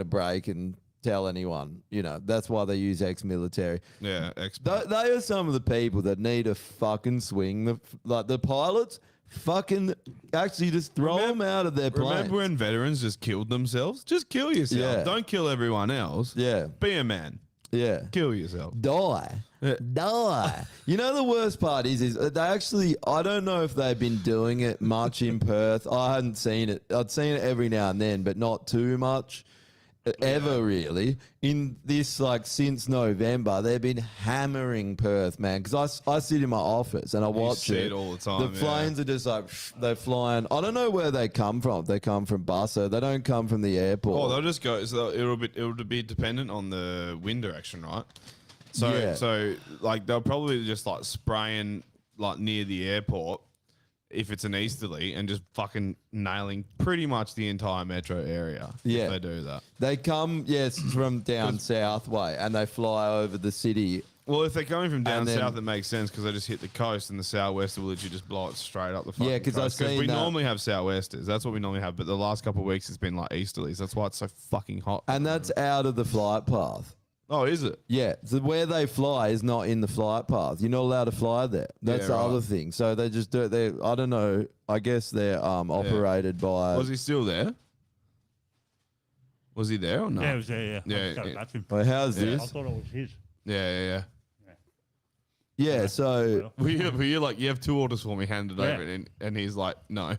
break and tell anyone. You know, that's why they use ex-military. Yeah, They are some of the people that need to fucking swing. The pilots, fucking actually just throw them out of their planes. Remember when veterans just killed themselves? Just kill yourself. Yeah. Don't kill everyone else. Yeah. Be a man. Yeah. Kill yourself. Die. Yeah. Die. You know, the worst part is they actually, I don't know if they've been doing it much in Perth. I hadn't seen it. I'd seen it every now and then, but not too much. Ever really. In this, like, since November, they've been hammering Perth, man. Because I sit in my office and I watch see it. it all the time, The yeah. planes are just like, they're flying. I don't know where they come from. They come from Bussa. They don't come from the airport. Oh, they'll just go. So it'll be dependent on the wind direction, right? So Yeah. so like they'll probably just like spraying like near the airport if it's an easterly and just fucking nailing pretty much the entire metro area. Yeah. if they do that. They come, yes, from down south way, and they fly over the city. Well, if they're coming from down And then- south, it makes sense because they just hit the coast, and the southwest will literally just blow it straight up the fucking Yeah, 'cause I've coast. Because seen we that. normally have southwesters. That's what we normally have. But the last couple of weeks, it's been like easterlies. That's why it's so fucking hot. And that's out of the flight path. Oh, is it? Yeah, so where they fly is not in the flight path. You're not allowed to fly there. That's Yeah, the right. other thing. So they just do it. They, I don't know. I guess they're operated by. Was he still there? Was he there or not? Yeah, it was there, yeah. Yeah, I just gotta yeah. touch him. Well, how's Yeah. I this? thought it was his. Yeah. Yeah, so Were you like, you have 2 orders for me, handed Yeah. over, and he's like, no.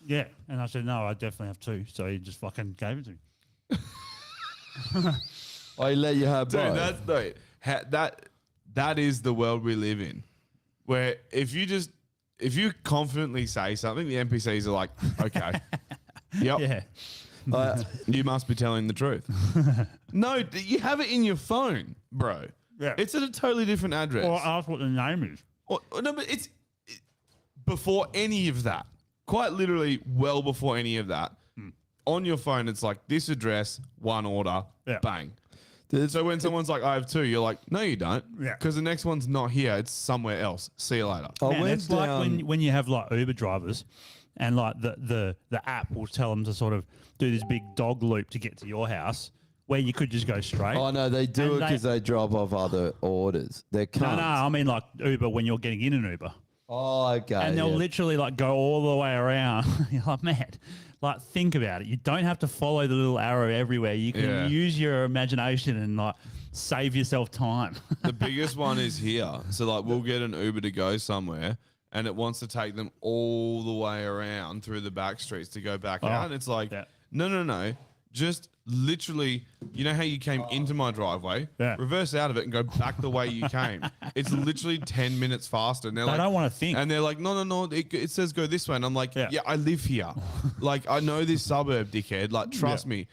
Yeah. And I said, no, I definitely have 2. So he just fucking gave it to me. I let you have Dude, both. that's no, that is the world we live in, where if you confidently say something, the NPCs are like, okay, yep, Yeah. you must be telling the truth. No, you have it in your phone, bro. Yeah. It's at a totally different address. Or ask what the name is. No, but before any of that. Quite literally, well before any of that. On your phone, it's like this address, 1 order, Yeah. bang. There's- So when someone's like, I have 2, you're like, no, you don't. Yeah. Because the next one's not here. It's somewhere else. See you later. I Man, went it's like down. when you have like Uber drivers and like the app will tell them to sort of do this big dog loop to get to your house where you could just go straight. Oh no, they do And it because they drop off other orders. They're No, cunts. I mean like Uber when you're getting in an Uber. Oh, okay. And they'll yeah. literally like go all the way around. You're like, man, like think about it. You don't have to follow the little arrow everywhere. You can Yeah. use your imagination and like save yourself time. The biggest one is here. So like we'll get an Uber to go somewhere and it wants to take them all the way around through the back streets to go back out. And it's like, yeah. no. just literally, you know how you came into my driveway, Yeah. reverse out of it and go back the way you came. It's literally 10 minutes faster. And they're They like, don't wanna think. And they're like, no, it says go this way. And I'm like, Yeah. yeah, I live here. Like, I know this suburb, dickhead. Like, trust me.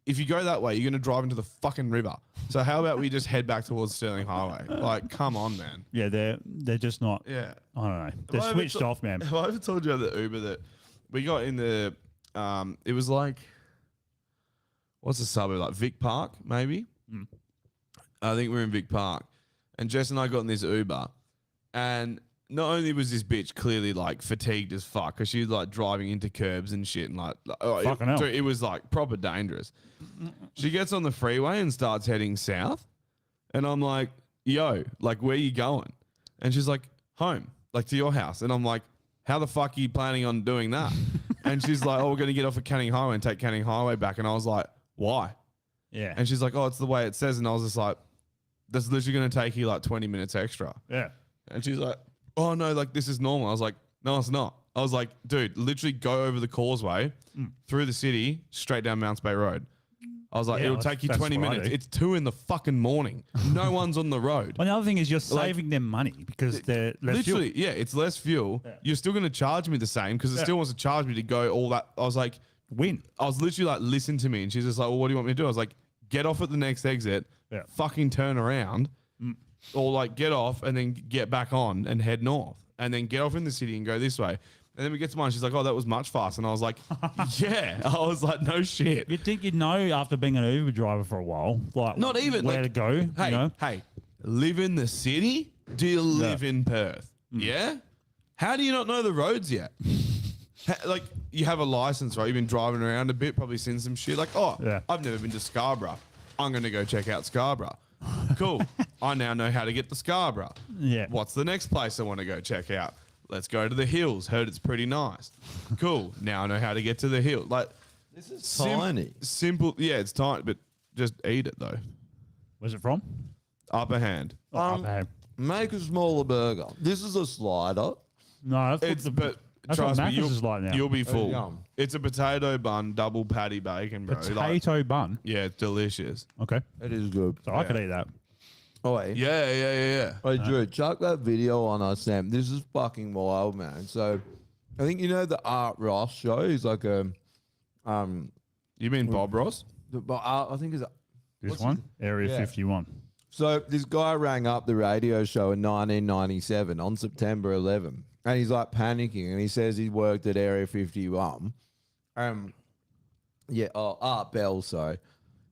If you go that way, you're going to drive into the fucking river. So how about we just head back towards Sterling Highway? Like, come on, man. Yeah, they're just not. Yeah. I don't know. They're Have I ever switched off, man. Have I ever told you about the Uber that we got in the, it was like, what's the suburb, like Vic Park, maybe? I think we were in Vic Park. And Jess and I got in this Uber. And not only was this bitch clearly like fatigued as fuck, because she was like driving into curbs and shit. And like, Fucking hell. it was like proper dangerous. She gets on the freeway and starts heading south. And I'm like, yo, like, where you going? And she's like, home, like to your house. And I'm like, how the fuck are you planning on doing that? And she's like, oh, we're going to get off at Canning Highway and take Canning Highway back. And I was like, why? Yeah. And she's like, oh, it's the way it says. And I was just like, that's literally going to take you like 20 minutes extra. Yeah. And she's like, oh, no, like this is normal. I was like, no, it's not. I was like, dude, literally go over the causeway, through the city, straight down Mounts Bay Road. I was like, Yeah, it'll that's- take you that's 20 what I minutes. do. It's 2 in the fucking morning. No one's on the road. Well, the other thing is you're Like- saving them money because they're less Literally, fuel. yeah, it's less fuel. Yeah. You're still going to charge me the same because it Yeah. still wants to charge me to go all that. I was like, Win. I was literally like, listen to me. And she's just like, well, what do you want me to do? I was like, get off at the next exit, Yeah. fucking turn around, or like get off and then get back on and head north. And then get off in the city and go this way. And then we get to mine. She's like, oh, that was much faster. And I was like, yeah. I was like, no shit. You'd think you'd know after being an Uber driver for a while, like Not even, where like, to go. Hey, you know? hey, live in the city? Do you live in Perth? Yeah? How do you not know the roads yet? Like, you have a license, right? You've been driving around a bit, probably seen some shit. Like, oh, Yeah. I've never been to Scarborough. I'm going to go check out Scarborough. Cool. I now know how to get to Scarborough. Yeah. What's the next place I want to go check out? Let's go to the hills. Heard it's pretty nice. Cool. Now I know how to get to the hill. Like, This is tiny. Simple. Yeah, it's tiny, but just eat it though. Where's it from? Upper hand. Okay. Make a smaller burger. This is a slider. No, that's It's but that's what trust me, Macca's is like now. you'll be full. go. It's a potato bun, double patty bacon, bro. Like, potato bun. yeah, it's delicious. Okay, It is good. so I could eat that. Oh, wait. Yeah. Hey, Drew, chuck that video on us, Sam. This is fucking wild, man. So, I think you know the Art Ross show. He's like a, You mean Bob Ross? I think it's. This one, Area Yeah. 51. So this guy rang up the radio show in 1997 on September 11, and he's like panicking, and he says he worked at Area 51. Art Bell, sorry.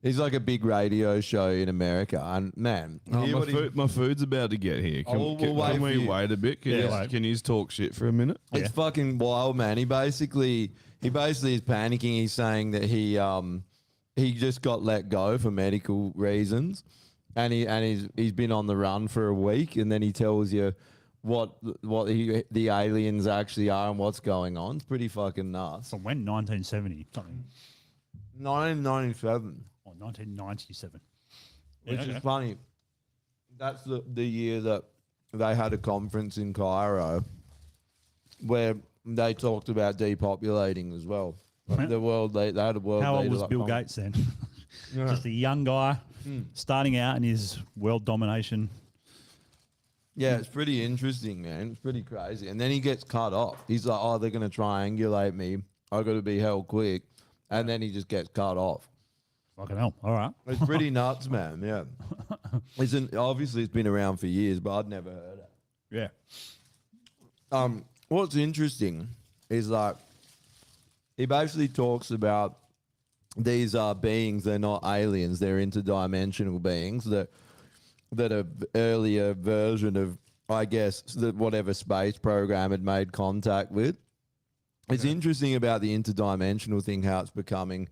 He's like a big radio show in America, and man, hear what he- my food's about to get here. Can, Oh, we'll wait for we you. wait a bit? Yeah. Can you talk shit for a minute? It's fucking wild, man. He basically is panicking. He's saying that he just got let go for medical reasons, and he's been on the run for a week, and then he tells you what the aliens actually are and what's going on. It's pretty fucking nuts. So when 1970 something 1997, or 1997. which Yeah, is okay. funny. That's the year that they had a conference in Cairo where they talked about depopulating as well. Like the world, they had a world. How old leader was like Bill conference. Gates then? Just a young guy starting out in his world domination. Yeah, it's pretty interesting, man. It's pretty crazy. And then he gets cut off. He's like, oh, they're going to triangulate me. I got to be held quick. And then he just gets cut off. Fucking hell. All right. It's pretty nuts, man. Yeah. Obviously, it's been around for years, but I'd never heard it. Yeah. What's interesting is like, he basically talks about these are beings, they're not aliens, they're interdimensional beings that a earlier version of, I guess, whatever space program had made contact with. It's interesting about the interdimensional thing, how it's becoming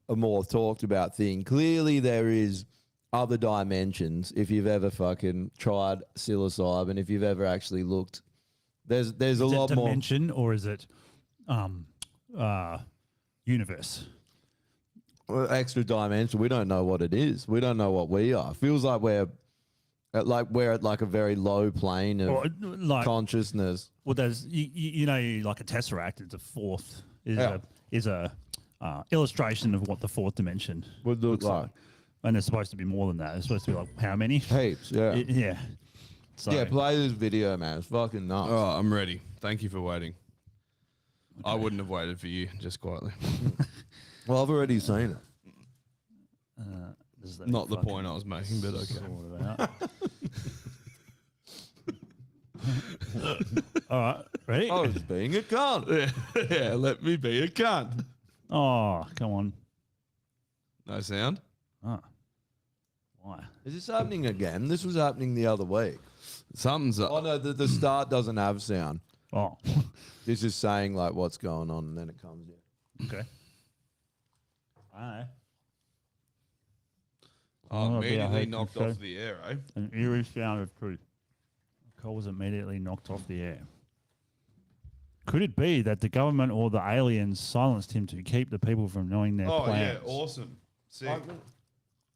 a more talked about thing. Clearly there is other dimensions. If you've ever fucking tried psilocybin, if you've ever actually looked, there's a Is lot it more. dimension or is it universe? Extra dimension. We don't know what it is. We don't know what we are. Feels like we're at a very low plane of Or like, consciousness. well, there's you know like a tesseract. It's a fourth. Yeah. Is a illustration of what the fourth dimension Would look looks like. And there's supposed to be more than that. It's supposed to be like how many? Heaps, yeah. Yeah. So, Yeah, play this video, man. It's fucking nuts. Oh, I'm ready. Thank you for waiting. I wouldn't have waited for you, just quietly. Well, I've already seen it. does that Not the fucking point I was making, but okay. sort it out. All right, ready? I was being a cunt. Yeah, let me be a cunt. Oh, come on. No sound? Oh. Why? Is this happening again? This was happening the other week. Something's up. Oh, no, the start doesn't have sound. Oh, This is saying, like, what's going on, and then it comes in. okay. All right. Oh, Oh, yeah, I immediately heard knocked you off say. the air, eh? An eerie sound of truth. Cole was immediately knocked off the air. Could it be that the government or the aliens silenced him to keep the people from knowing their plans? awesome. Sick.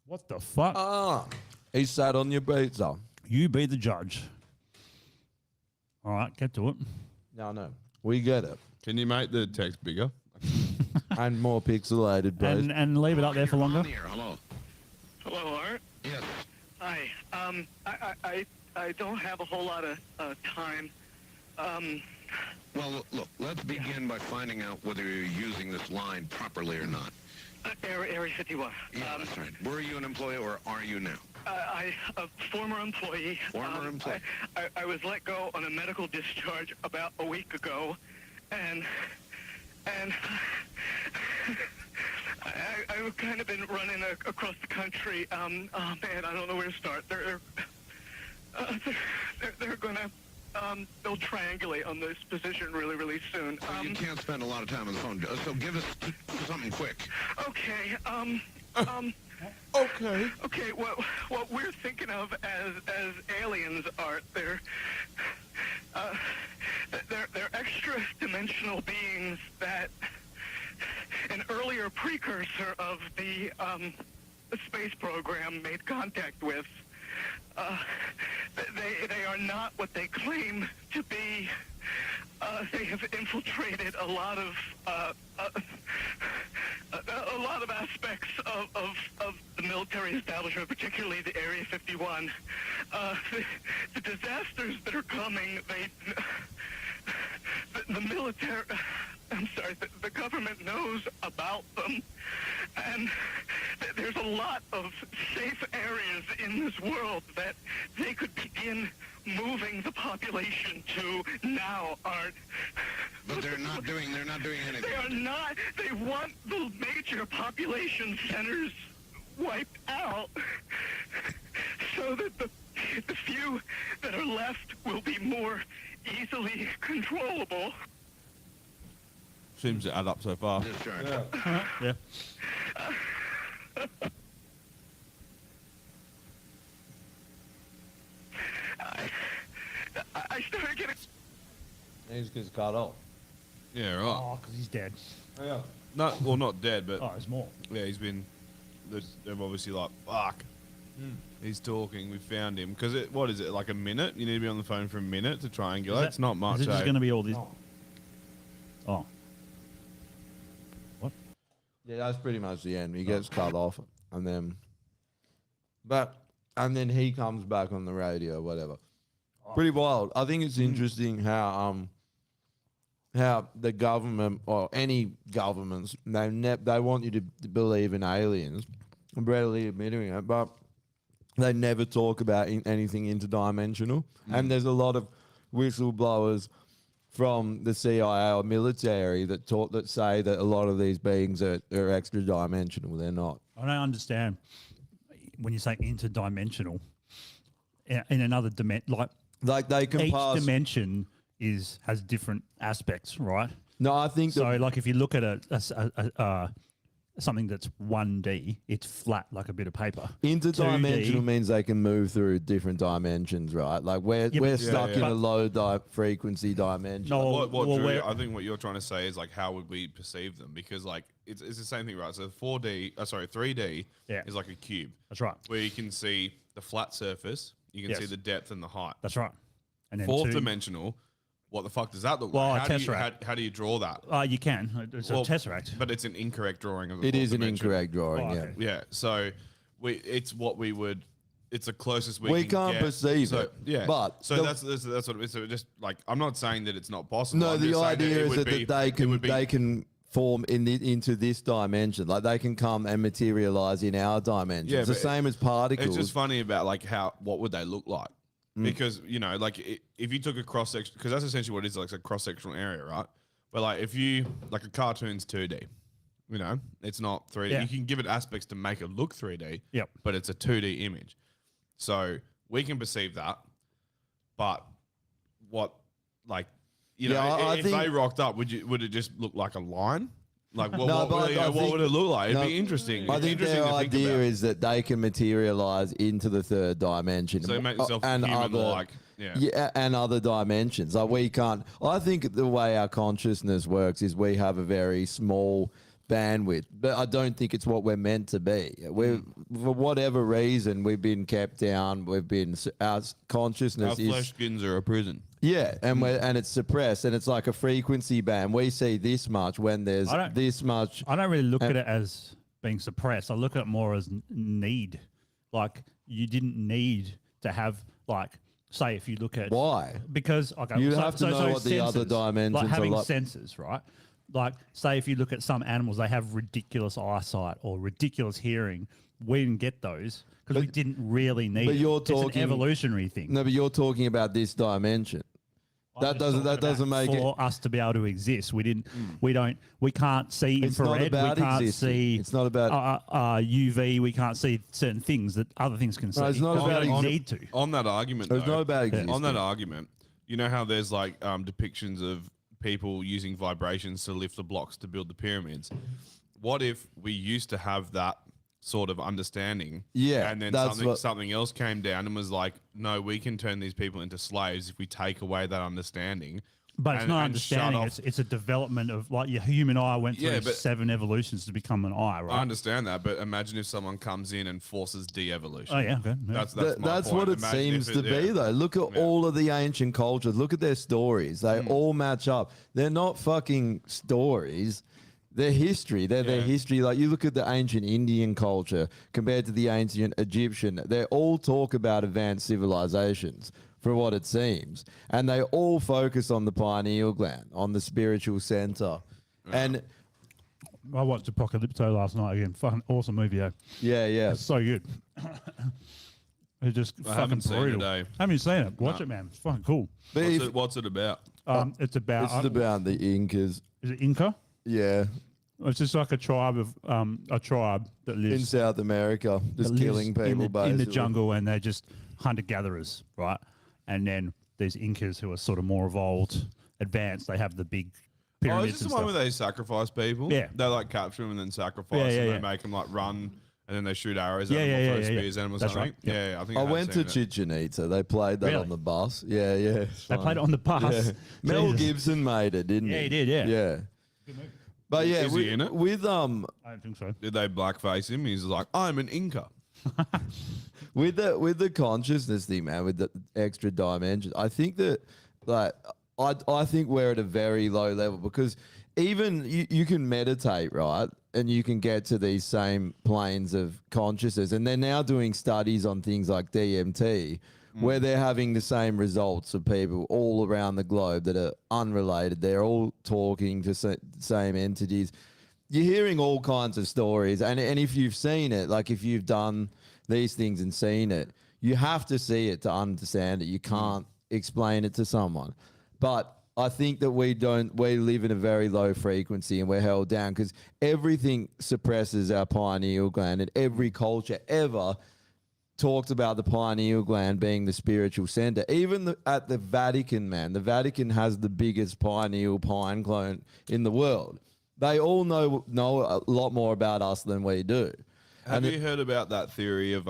What the fuck? Ah, he sat on your pizza. You be the judge. All right, get to it. No, we get it. Can you make the text bigger? And more pixelated, bro. And leave it up there for longer. Hello, Art. Yes. Hi. I don't have a whole lot of time. Well, look, let's begin by finding out whether you're using this line properly or not. Area 51. Yeah, that's right. Were you an employee or are you now? A former employee. Former employee. I was let go on a medical discharge about a week ago, and I've kind of been running across the country. Oh man, I don't know where to start. They're gonna they'll triangulate on this position really soon. Well, you can't spend a lot of time on the phone, so give us something quick. Okay. Okay. Okay. What we're thinking of as aliens are they're extra-dimensional beings that an earlier precursor of the space program made contact with. They are not what they claim to be. They have infiltrated a lot of aspects of the military establishment, particularly the Area 51. The disasters that are coming, the military. I'm sorry, the government knows about them, and there's a lot of safe areas in this world that they could begin moving the population to now, Art. But they're not doing anything. They are not. They want the major population centers wiped out so that the few that are left will be more easily controllable. Seems to add up so far. Discharge. Yeah. I started getting... He's just cut off. Yeah, right. Oh, because he's dead. Yeah. No, well, not dead, but Oh, there's more. yeah, he's been. They're obviously like, fuck. He's talking. We found him because what is it? Like a minute? You need to be on the phone for a minute to triangulate. It's not much. Is it just eh? going to be all this? Oh. What? Yeah, that's pretty much the end. He gets cut off, and then he comes back on the radio, whatever. Pretty wild. I think it's interesting how the government or any governments they want you to believe in aliens. I'm readily admitting it, but they never talk about anything interdimensional. And there's a lot of whistleblowers from the CIA or military that say that a lot of these beings are extra dimensional. They're not. I don't understand when you say interdimensional. In another dimension, Like they can each pass. dimension has different aspects, right? No, I think So, like, if you look at something that's 1D, it's flat like a bit of paper. interdimensional 2D means they can move through different dimensions, right? Like we're but- stuck in yeah. a low frequency dimension. No, What well, Drew, where- I think what you're trying to say is like, how would we perceive them? Because like it's the same thing, right? So 3D Yeah. is like a cube That's right. where you can see the flat surface, you can Yes. see the depth and the height. That's right. And then Fourth two- dimensional what the fuck does that look Well, like? a tesseract. How do you draw that? You can. It's Well, a tesseract. But it's an incorrect drawing of the It fourth is an dimension. incorrect drawing. Oh, Yeah. okay. Yeah, so it's what we would. It's the closest We can can't get. perceive so, it, Yeah, but so the- that's what it is. So just like I'm not saying that it's not possible. No, I'm the just saying idea it is would that, be- that they it can would be- they can form into this dimension. Like they can come and materialize in our dimension. Yeah, It's the but same as particles. It's just funny about like what would they look like? Because like if you took a cross section, because that's essentially what it is, like it's a cross sectional area, right? But like if you like a cartoon's 2D, it's not 3D. Yeah. You can give it aspects to make it look 3D. Yep. But it's a 2D image, so we can perceive that. But what like Yeah, I if think- they rocked up, would it just look like a line? Like what, No, what, but I what think- would it look like? It'd no, be interesting. I It'd be think interesting their to think idea about. is that they can materialize into the third dimension. So make yourself and human-like, yeah. Yeah, and other dimensions. Like we can't. I think the way our consciousness works is we have a very small bandwidth, but I don't think it's what we're meant to be. We're for whatever reason we've been kept down. Our consciousness Our is flesh skins are a prison. yeah, and and it's suppressed, and it's like a frequency band. We see this much when there's I don't- this much. I don't really look at it as being suppressed. I look at it more as need. Like you didn't need to have like, say, if you look at Why? because okay, You have to know what the other senses, dimensions like are having like. senses, right? Like say if you look at some animals, they have ridiculous eyesight or ridiculous hearing. We didn't get those because we didn't really need. but it. you're It's an talking- evolutionary thing. No, but you're talking about this dimension. I'm That just doesn't talking about make it. for us to be able to exist. We didn't. We can't see It's not infrared. about We can't existing. see. It's not about- UV. We can't see certain things that other things can see. it's not We about don't exi- need to. On that argument, It's though, not about existing. on that argument, you know how there's like depictions of people using vibrations to lift the blocks to build the pyramids. What if we used to have that sort of understanding? Yeah, and then that's what- something else came down and was like, no, we can turn these people into slaves if we take away that understanding. But it's and- not and shut understanding. off- It's a development of like your human eye went through Yeah, but- 7 evolutions to become an eye, I right? understand that, but imagine if someone comes in and forces de-evolution. Oh yeah, okay. Yeah. That's my That's point. what it Imagine seems if to be, yeah. though. Look at all of the ancient cultures. Look at their stories. They all match up. They're not fucking stories. They're history. They're their Yeah. history. Like you look at the ancient Indian culture compared to the ancient Egyptian. They all talk about advanced civilizations, for what it seems, and they all focus on the pineal gland, on the spiritual center, and I watched Apocalypto last night again. Fucking awesome movie, yeah. yeah. It's so good. It's just I fucking haven't seen it, brutal. eh? Haven't you seen it? Watch No. it, man. It's fucking cool. But if, What's it about? It's about. this is about the Incas. Is it Inca? Yeah, It's just like a tribe that in lives South America, just that killing lives people in the basically. jungle, and they're just hunter gatherers, right? And then there's Incas who are sort of more evolved, advanced. They have the big Oh, pyramids is this and the one stuff. where they sacrifice people? Yeah. They like capture them and then sacrifice Yeah, and yeah, they yeah. make them like run and then they shoot arrows Yeah, at them yeah, or yeah, throw yeah, yeah. spears at them or That's something. right. Yep. Yeah, I think I have went to seen it. Chichen Itza. They played that Really? on the bus. Yeah, yeah. it's They fun. played it on the bus. Yeah. Mel Jesus. Gibson made it, didn't he? Yeah, he did, yeah. Yeah. But yeah, Is he in it? with I don't think so. Did they blackface him? He's like, I'm an Inca. with the consciousness thing, man, with the extra dimensions, I think that like I think we're at a very low level because even you can meditate, right? And you can get to these same planes of consciousness. And they're now doing studies on things like DMT where they're having the same results of people all around the globe that are unrelated. They're all talking to same entities. You're hearing all kinds of stories. And if you've seen it, like if you've done these things and seen it, you have to see it to understand it. You can't explain it to someone. But I think that we live in a very low frequency and we're held down because everything suppresses our pineal gland, and every culture ever talked about the pineal gland being the spiritual center. Even at the Vatican, man, the Vatican has the biggest pineal pine gland in the world. They all know a lot more about us than we do. Have you heard about that theory of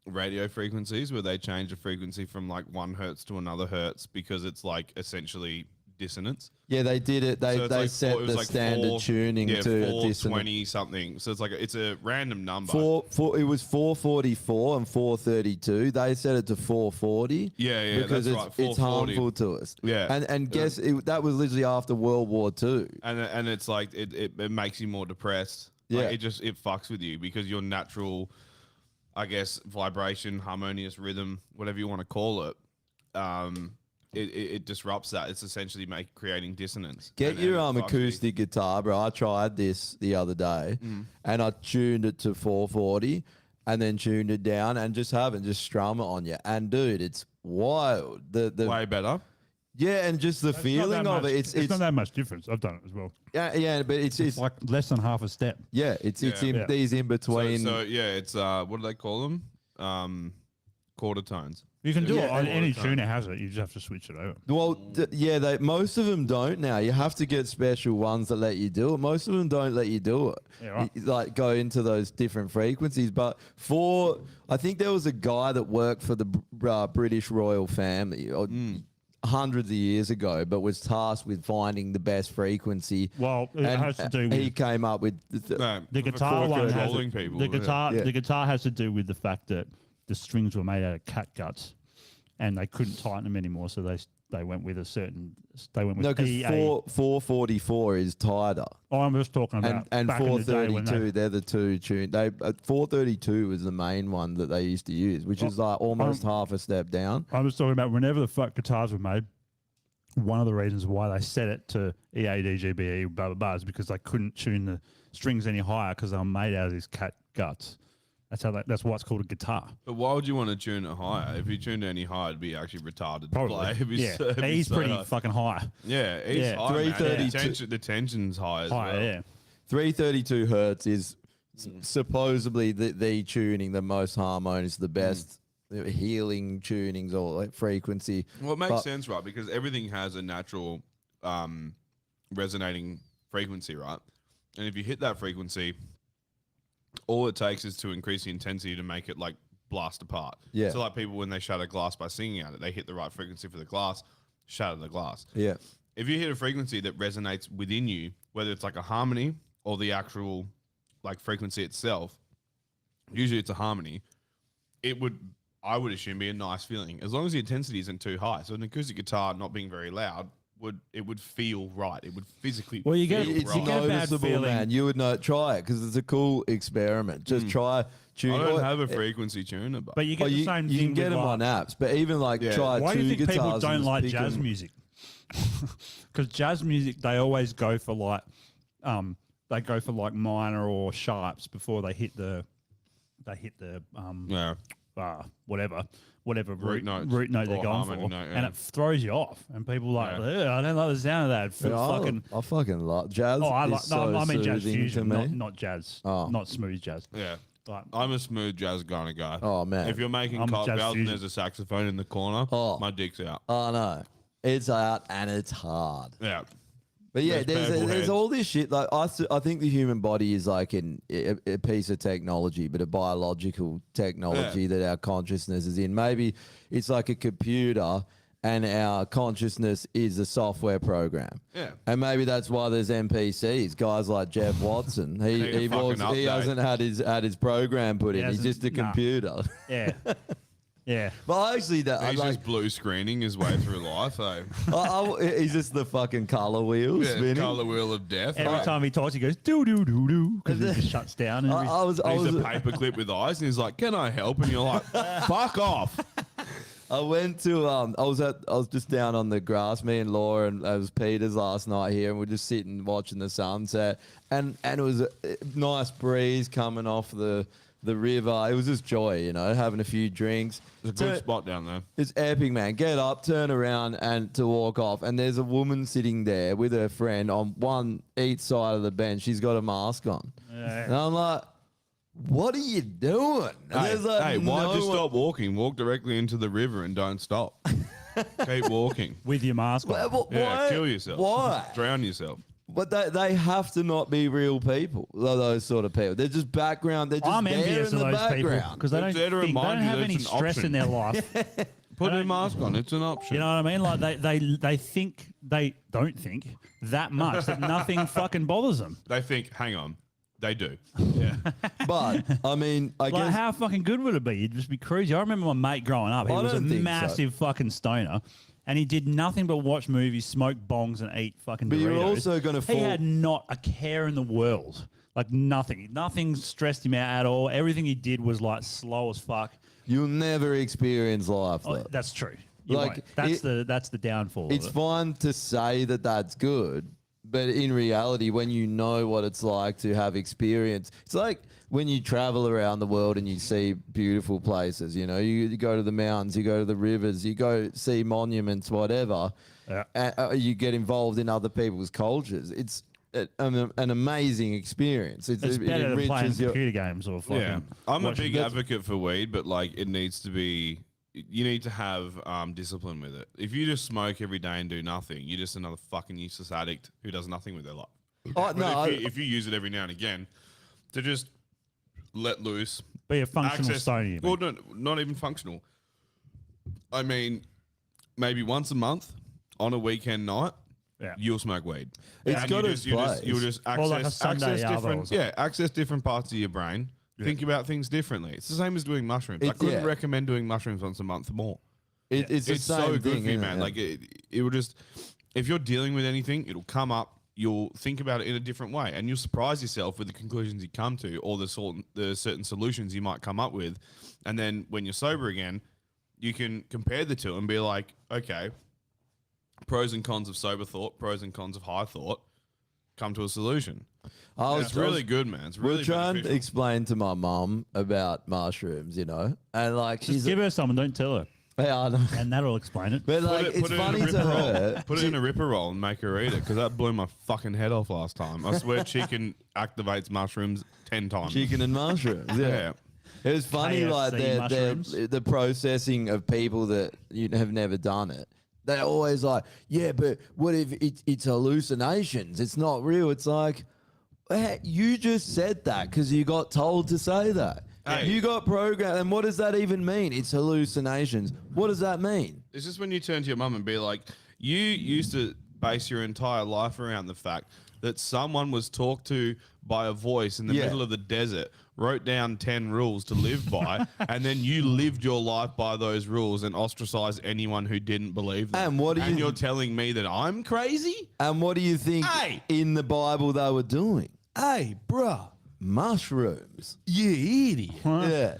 radio frequencies where they change the frequency from like 1 hertz to another hertz because it's like essentially dissonance. Yeah, they did it. They So it's they like set it was the like standard tuning to a dissonant. 420 something. So it's like it's a random number. It was 444 and 432. They set it to 440. Yeah, because that's it's, right, it's 440. harmful to us. Yeah. and guess that was literally after World War II. And it's like it makes you more depressed. Yeah. Like it fucks with you because your natural, I guess, vibration, harmonious rhythm, whatever you want to call it, it disrupts that. It's essentially creating dissonance. Get And your it fucks you. acoustic guitar, bro. I tried this the other day, and I tuned it to 440, and then tuned it down, and just strum it on you. And dude, it's wild. The Way better. yeah, and just the It's not feeling that of much- it. It's not that much difference. I've done it as well. yeah, but it's It's like less than half a step. yeah, it's in Yeah. these in between. So yeah, it's what do they call them? Quarter tones. You can do Yeah, it. On and- any tuner has it. You just have to switch it over. Well, yeah, most of them don't now. You have to get special ones that let you do it. Most of them don't let you do it. Yeah, right. Like go into those different frequencies. But I think there was a guy that worked for the British royal family hundreds of years ago, but was tasked with finding the best frequency. Well, it And has to do he with came up with No, the for guitar one. Has controlling it- people. the guitar. Yeah. The guitar has to do with the fact that the strings were made out of cat guts, and they couldn't tighten them anymore. So they went with a certain. They went with no, because EA. 444 is tighter. Oh, I'm just talking about And back in the day when 432, they're the two tune. 432 was the main one that they used to use, which is like almost half a step down. I was talking about whenever the fuck guitars were made. One of the reasons why they set it to EA, DGBE, blah blah blah, is because they couldn't tune the strings any higher because they were made out of these cat guts. That's why it's called a guitar. But why would you want to tune it higher? If you tuned it any higher, it'd be actually retarded to Probably. play. It'd be Yeah, so- it'd be he's so pretty high. fucking high. Yeah, he's Yeah. high, man. 332. The tension's high as High, well. yeah. 332 hertz is supposedly the tuning, the most harmonious, the best healing tunings or like frequency. Well, it makes But- sense, right? Because everything has a natural resonating frequency, right? And if you hit that frequency, all it takes is to increase the intensity to make it like blast apart. Yeah. So like people when they shatter glass by singing at it, they hit the right frequency for the glass, shatter the glass. Yeah. If you hit a frequency that resonates within you, whether it's like a harmony or the actual like frequency itself, usually it's a harmony, I would assume be a nice feeling as long as the intensity isn't too high. So an acoustic guitar not being very loud would feel right. It would physically Well, you get- feel It's right. get a bad noticeable, feeling. man. You would know. Try it because it's a cool experiment. Just try tune. I don't or- have a frequency tuner, But you get the you, same you thing. can get with them on like- apps, but even like Yeah. try Why two do you think guitars. people and don't just like pick jazz 'em. music? Because jazz music, they always go for like, minor or sharps before they hit the Yeah. whatever root notes note they're or going for, harmony note, and yeah. it throws you off. And people are like, Yeah. "Ugh, I don't like the sound of that. It feels Yeah, fucking. I fucking love jazz. Oh, I is like. so No, I mean jazz soothing fusion, to me. not jazz, Oh. not smooth jazz. Yeah. Like, I'm a smooth jazz kind of guy. Oh, man. If you're making I'm cartwheels jazz and fusion. there's a saxophone in the corner, Oh. my dick's out. Oh no, it's out and it's hard. Yeah. But yeah, There's purple there's heads. all this shit. Like I think the human body is like a piece of technology, but a biological technology that our consciousness is in. Maybe it's like a computer, and our consciousness is a software program. Yeah. And maybe that's why there's NPCs, guys like Jeff Watson. Need a He fucking update. hasn't had his program put in. He's hasn't- just a nah. computer. yeah, yeah. But actually, that He's like, just blue screening his way through life, eh? he's just the fucking color wheel Yeah, spinning. color wheel of death. Every eh? time he talks, he goes doo doo doo doo because he just shuts down. And I was He's a paperclip with eyes, and he's like, "Can I help?" And you're like, "Fuck off!" I went to I was just down on the grass, me and Laura, and it was Peter's last night here, and we're just sitting watching the sunset, and it was a nice breeze coming off the river. It was just joy, having a few drinks. It's a good spot down there. It's epic, man. Get up, turn around, and to walk off, and there's a woman sitting there with her friend on each side of the bench. She's got a mask on, and I'm like, what are you doing? And Hey, there's like why'd no you one- stop walking? Walk directly into the river and don't stop. Keep walking. with your mask on. Why- Yeah, kill yourself. Why? Drown yourself. But they have to not be real people. Those sort of people. They're just background. They're just I'm there envious in of the those people background. because they They're don't, there to think, they remind don't you have that any it's an stress option. in their life. Put Put a mask on. It's an option. You know what I mean? Like they think they don't think that much that nothing fucking bothers them. They think, hang on, they do. But I mean, I Like guess how fucking good would it be? You'd just be cruising. I remember my mate growing up. He I was a don't think so. massive fucking stoner. And he did nothing but watch movies, smoke bongs, and eat fucking But Doritos. you're also gonna He fall- had not a care in the world. Like nothing. Nothing stressed him out at all. Everything he did was like slow as fuck. you'll never experience life. Oh, though. that's true. You're Like, right. That's it- that's the downfall. It's of it. fine to say that that's good, but in reality, when you know what it's like to have experience, it's like when you travel around the world and you see beautiful places. You know, you go to the mountains, you go to the rivers, you go see monuments, whatever. Yeah. You get involved in other people's cultures. It's an amazing experience. It's better than playing enriches your. computer games or fucking. Yeah, I'm a watching- big advocate for weed, but like it needs to be. You need to have discipline with it. If you just smoke every day and do nothing, you're just another fucking useless addict who does nothing with their life. Oh, But no, if you use it every now and again, to just let loose, Be a functional stoner. you Well, mean. no, not even functional. I mean, maybe once a month on a weekend night, Yeah. you'll smoke weed. It's And got you its just, place. you'll just Or like a access, Sunday access Arvo or different, something. access different parts of your brain. Think about things differently. It's the same as doing mushrooms. I It- couldn't yeah. recommend doing mushrooms once a month more. It's the It's same so good thing, for you, isn't man. it? Like it will just, if you're dealing with anything, it'll come up. You'll think about it in a different way, and you'll surprise yourself with the conclusions you come to, or the certain solutions you might come up with. And then when you're sober again, you can compare the two and be like, okay, pros and cons of sober thought, pros and cons of high thought, come to a solution. It's really good, man. It's We really were trying to beneficial. explain to my mum about mushrooms, you know, and like Just she's give her some and don't tell her, yeah, I know. and that'll explain it. But like, it's in a funny to Ripper roll. her. Put it in a Ripper roll and make her eat it, because that blew my fucking head off last time. I swear chicken activates mushrooms 10 times. Chicken and mushrooms. Yeah. Yeah. It was funny, KFC like mushrooms. the processing of people that you have never done it. They're always like, yeah, but what if it's hallucinations? It's not real. It's like, you just said that because you got told to say that. Hey. You got programmed. And what does that even mean? It's hallucinations. What does that mean? It's just when you turn to your mum and be like, you used to base your entire life around the fact that someone was talked to by a voice in the Yeah. middle of the desert, wrote down 10 rules to live by, and then you lived your life by those rules and ostracized anyone who didn't believe them. And what do you- you're telling me that I'm crazy? And what do you think Hey. in the Bible they were doing? Hey, bruh. Mushrooms. You idiot. Yeah.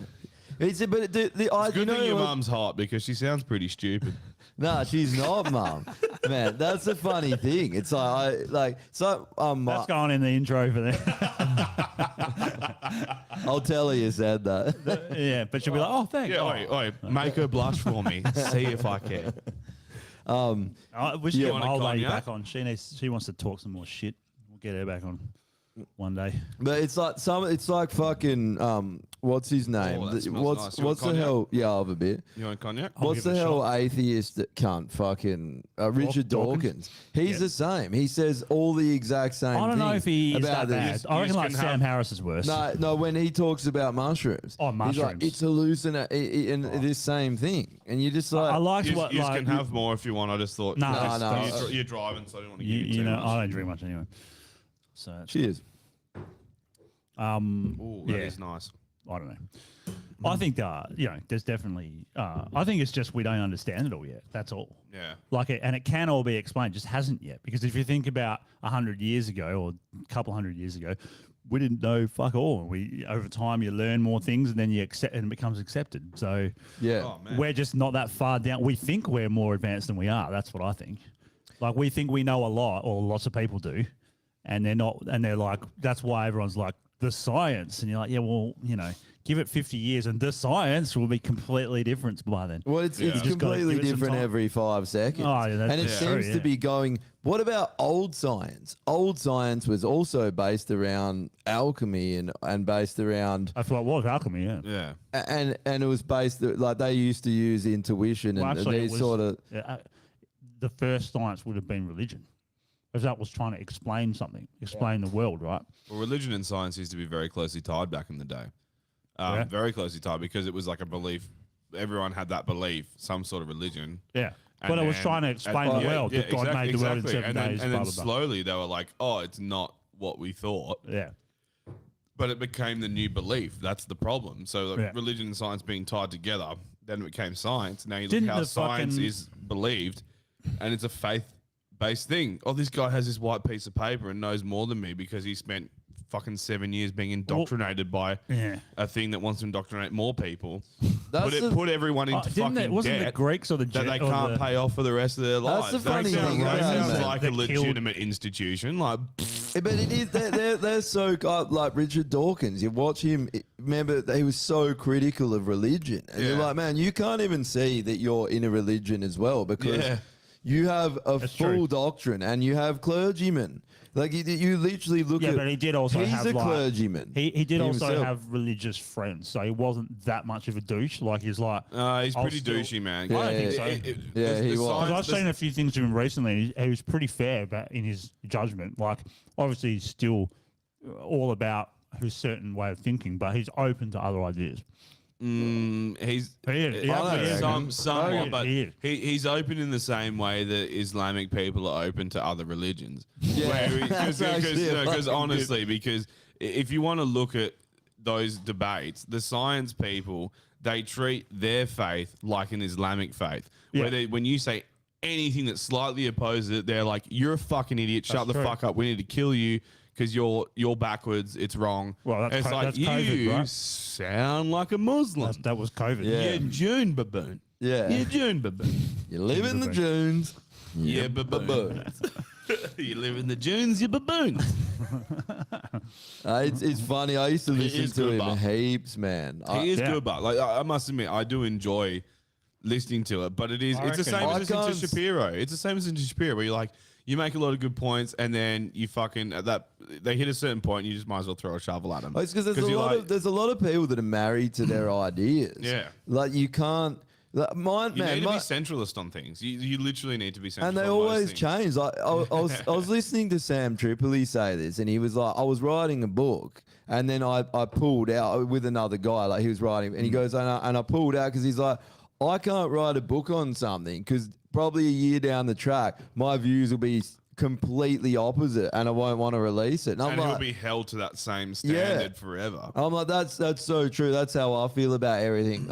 It's but I Good you thing your know, mum's hot, because she sounds pretty stupid. No, she's not, Mum. Man, that's a funny thing. It's like That's going in the intro for that. I'll tell her you said that. Yeah, but she'll be like, oh, thanks. Yeah, Oh. oi, make her blush for me. See if I can. We should get want my a old lady cognac? back on. She wants to talk some more shit. We'll get her back on one day. But it's like fucking what's his name? Oh, that smells nice. You want What's the cognac? hell? Yeah, I'll have a bit. You want cognac? What's give the it a hell shot. atheist that cunt fucking Richard Dawkins? Dawkins? He's the same. He says all the exact same. I don't know thing if he is about that bad. this. I reckon just like can Sam have- Harris is worse. No, when he talks about mushrooms. Oh, He's like, mushrooms. it's hallucinating, and this same thing. And you just like, I liked You, what you like can have more if you want. I just thought. No, no. You're driving, so I don't want to give you, you you too know much. I don't drink much anyway. So cheers. Ooh, that yeah. is nice. I don't know. I think there's definitely. I think it's just we don't understand it all yet. That's all. Yeah. Like and it can all be explained, just hasn't yet. Because if you think about 100 years ago or a couple hundred years ago, we didn't know fuck all. We over time you learn more things and then you accept and it becomes accepted. So Yeah. Oh, man. we're just not that far down. We think we're more advanced than we are. That's what I think. Like we think we know a lot, or lots of people do, and they're not. And they're like, that's why everyone's like the science, and you're like, yeah, well, give it 50 years, and the science will be completely different by then. Well, it's just gotta completely give it some different time. every 5 seconds. Oh, yeah, that's and it true, seems yeah. to be going, what about old science? Old science was also based around alchemy and based around, That's what it was, alchemy. Yeah. Yeah. and it was based, like they used to use intuition Well, and actually, it these was- sort of, the first science would have been religion, because that was trying to explain something, explain the world, right? Well, religion and science used to be very closely tied back in the day. Yeah. Very closely tied, because it was like a belief everyone had that belief, some sort of religion. Yeah. And But it was then- trying to explain and- the world that God made the world in 7 And then, days. and blah, then blah, blah. slowly they were like, oh, it's not what we thought. Yeah. But it became the new belief. That's the problem. So like, Yeah. religion and science being tied together, then it became science. Now you look Didn't how the science fucking- is believed, and it's a faith-based thing. Oh, this guy has this white piece of paper and knows more than me because he spent fucking 7 years being indoctrinated by Yeah. a thing that wants to indoctrinate more people. That's the- Put everyone into Didn't fucking it, wasn't the debt Greeks or the that they or can't the- pay off for the rest of their lives. the funny that thing sounds, about sounds that. like a That killed- legitimate institution. Like, But it is they're so like Richard Dawkins. You watch him. Remember, he was so critical of religion, and you're Yeah. like, man, you can't even see that you're in a religion as well because Yeah. you have a That's full true. doctrine and you have clergymen. Like you literally look Yeah, at. but he did also he's have a like, clergyman. He did also himself. have religious friends, so he wasn't that much of a douche. Like he's like, he's I'll pretty still- douchey, man. I don't think so. Yeah, he was. Because I've the- seen a few things of him recently. He was pretty fair about in his judgment. Like, obviously, he's still all about his certain way of thinking, but he's open to other ideas. He's He is. He absolutely is. somewhat, but He is. he's open in the same way that Islamic people are open to other religions. Yeah, that's actually a Because fucking honestly, because if you want to look at those debates, the science people, they treat their faith like an Islamic faith. Yeah. Where when you say anything that slightly opposes it, they're like, "You're a fucking idiot. Shut the true. fuck up. We need to kill you." Because you're backwards, it's wrong. Well, that's it's co- like that's you COVID, right? sound like a Muslim. That was COVID. Yeah. You're June baboon. Yeah. You're June baboon. You live in the dunes. Yeah, baboon. You live in the dunes, you baboon. It's funny. I used to listen is to good, him but- heaps, man. He is Yeah. good, but like I must admit, I do enjoy listening to it. But it's the reckon- same I as listening to can't- Shapiro. It's the same as listening to Shapiro, where you're like, you make a lot of good points, and then you fucking at that they hit a certain point, you just might as well throw a shovel at them. Oh, it's because there's a lot of people that are married to their ideas. Yeah. like you can't. Like, mine, You man, need to my- be centralist on things. You literally need to be centralist. and they on most always things. change. Like I was listening to Sam Tripoli say this, and he was like, I was writing a book, and then I pulled out with another guy. Like he was writing, and he goes, and I pulled out because he's like, I can't write a book on something because probably a year down the track, my views will be completely opposite, and I won't want to release it. And I'm And he'll like, be held to that same Yeah. standard forever. I'm like, that's so true. That's how I feel about everything.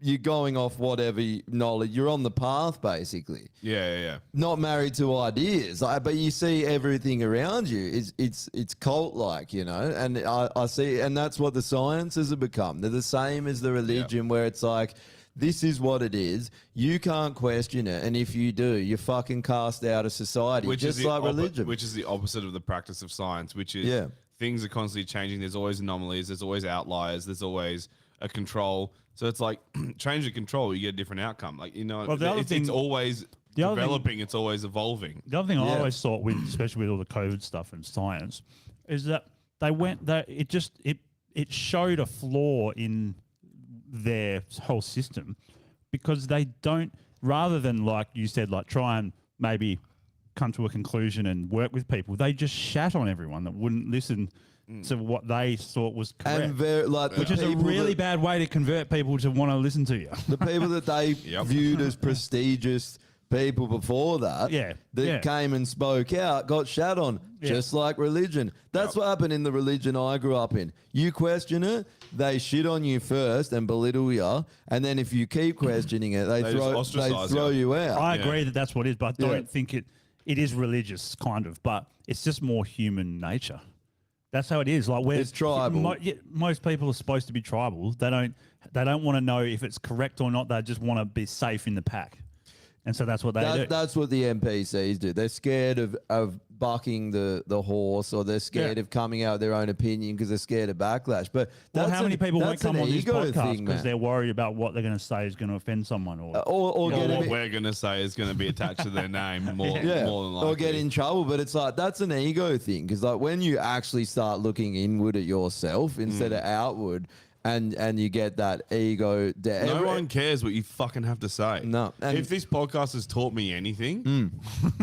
You're going off whatever knowledge. You're on the path, basically. Yeah. Not married to ideas, but you see everything around you. It's cult like, you know. And I see, and that's what the sciences have become. They're the same as the religion, where it's like, this is what it is. You can't question it, and if you do, you're fucking cast out of society. Just like religion. Which is the opposite of the practice of science, which is Yeah. things are constantly changing. There's always anomalies. There's always outliers. There's always a control. So it's like change the control, you get a different outcome. Like, you know, Well, the other it's thing- always the other thing- developing. It's always evolving. The other thing I Yeah. always thought with, especially with all the COVID stuff and science, is that it showed a flaw in their whole system because they don't, rather than like you said, like try and maybe come to a conclusion and work with people, they just shat on everyone that wouldn't listen to what they thought was correct. and which is a really bad way to convert people to want to listen to you. the people that they Yep. viewed as prestigious people before that, Yeah, that yeah. came and spoke out, got shat on, Yeah. just like religion. That's what happened in the religion I grew up in. You question it, they shit on you first and belittle you, and then if you keep questioning it, they They just throw ostracize you out. I agree that that's what it is, but I Yeah. don't think it is religious, kind of, but it's just more human nature. That's how it is. Like It's tribal. Most people are supposed to be tribal. They don't want to know if it's correct or not. They just want to be safe in the pack, and so that's what they do. That's what the NPCs do. They're scared of bucking the horse, or they're scared Yeah. of coming out with their own opinion because they're scared of backlash. But Well, that's how many people won't that's come an on this ego podcast thing, because man. they're worried about what they're going to say is going to offend someone, or or Or get what a- we're going to say is going to be attached to their name more than likely. or get in trouble. But it's like that's an ego thing, because like when you actually start looking inward at yourself instead of outward, and you get that ego. No one cares what you fucking have to say. No, and- if this podcast has taught me anything,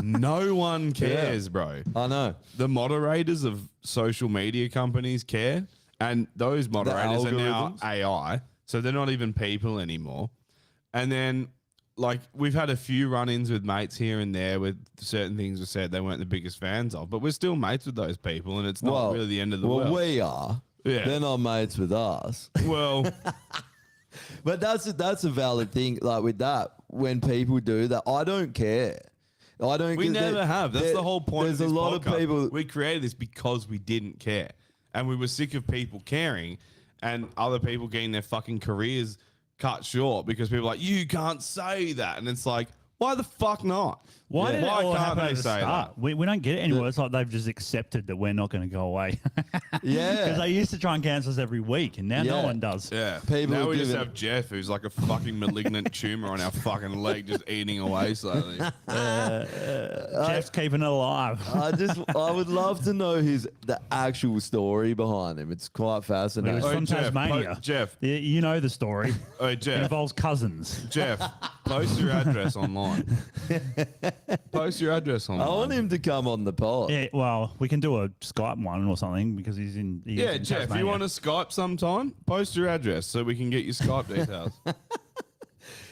no one cares, bro. I know. The moderators of social media companies care, and those moderators are now algorithms? AI. So they're not even people anymore. And then, like, we've had a few run-ins with mates here and there with certain things we said they weren't the biggest fans of, but we're still mates with those people, and it's not really the end of the world. We are. Yeah. They're not mates with us. Well, But that's a valid thing. Like with that, when people do that, I don't care. I don't. we 'cause never have. That's the whole point There's of this a lot podcast. of people. We created this because we didn't care. And we were sick of people caring and other people getting their fucking careers cut short because people are like, you can't say that. And it's like, why the fuck not? Why did it all can't happen they at the say start? that? We don't get it anymore. It's like they've just accepted that we're not going to go away. Yeah. Because they used to try and cancel us every week, and now no Yeah. one does. Yeah. People now are we just giving- have Jeff, who's like a fucking malignant tumor on our fucking leg, just eating away slowly. Jeff's keeping it alive. I would love to know the actual story behind him. It's quite He fascinating. was Oh, from Jeff, Tasmania. Jeff. You know the story. Oh, It Jeff. involves cousins. Jeff, post your address online. Post your address online. I want him to come on the pod. Yeah, well, we can do a Skype one or something because he's in. Yeah, Jeff, you want to Skype sometime? Post your address so we can get your Skype details.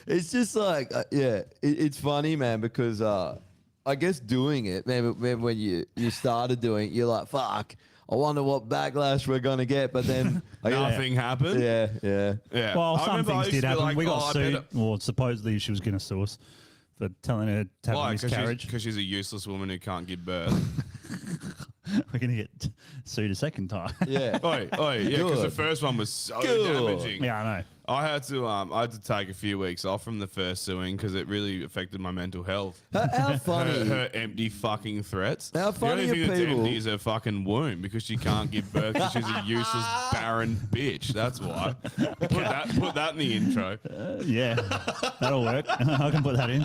It's just like, it's funny, man, because I guess doing it, man, when you started doing it, you're like, fuck, I wonder what backlash we're going to get. But then Nothing happened. Yeah. Yeah. Well, I some remember I things used did to be happen. like, We got "Oh, I sued. better-" Well, supposedly she was going to sue us for telling her to have Why? a miscarriage. Because she's a useless woman who can't give birth. We're going to get sued a second time. Yeah. yeah, because the Good. first one was so Good. damaging. Yeah, I know. I had to take a few weeks off from the first suing because it really affected my mental health. How funny. Her empty fucking threats. How funny the only are thing that's people- empty is her fucking womb because she can't give birth because she's a useless barren bitch. That's why. Put that in the intro. Yeah, that'll work. I can put that in.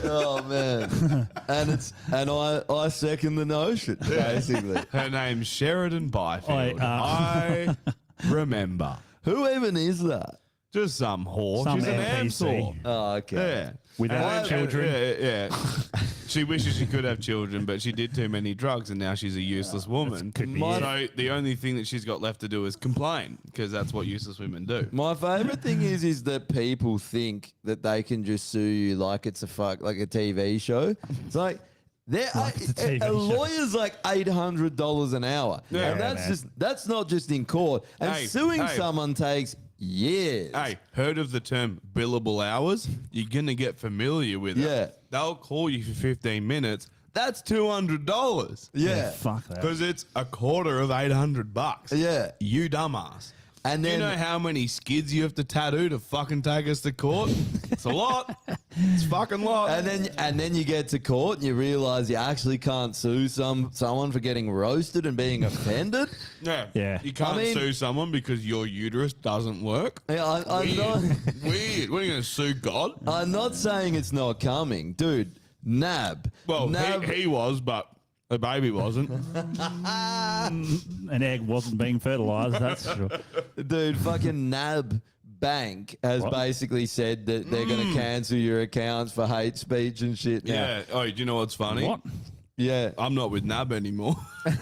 Oh man, and I second the notion basically. Her name's Sheridan Byfield. I, I remember. Who even is that? Just some whore. Some She's an NPC. amsor. Oh, okay. Yeah. Without And- children. Yeah. She wishes she could have children, but she did too many drugs, and now she's a useless woman. could be So the only thing that she's got left to do is complain, because that's what useless women do. My favorite thing is that people think that they can just sue you like it's like a TV show. It's like it's a TV a show. lawyer's like $800 an hour, Yeah. and Yeah, that's not just in court. And Hey, suing hey. someone takes years. Hey, heard of the term billable hours? You're going to get familiar with it. Yeah. They'll call you for 15 minutes. That's $200. Yeah. Fuck that. Because it's a quarter of $800. Yeah. You dumbass. And Do you then know how many skids you have to tattoo to fucking take us to court? It's a lot. It's fucking lot. and then you get to court and you realize you actually can't sue someone for getting roasted and being offended. Yeah. You can't I mean- sue someone because your uterus doesn't work. Yeah, I'm Weird. not. Weird. What are you going to sue God? I'm not saying it's not coming, dude. Nab. Well, Nab. he was, but the baby wasn't. An egg wasn't being fertilized, that's for sure. Dude, fucking Nab Bank has What? basically said that they're going to cancel your accounts for hate speech and shit now. Yeah. Oh, do you know what's funny? What? Yeah. I'm not with NAB anymore.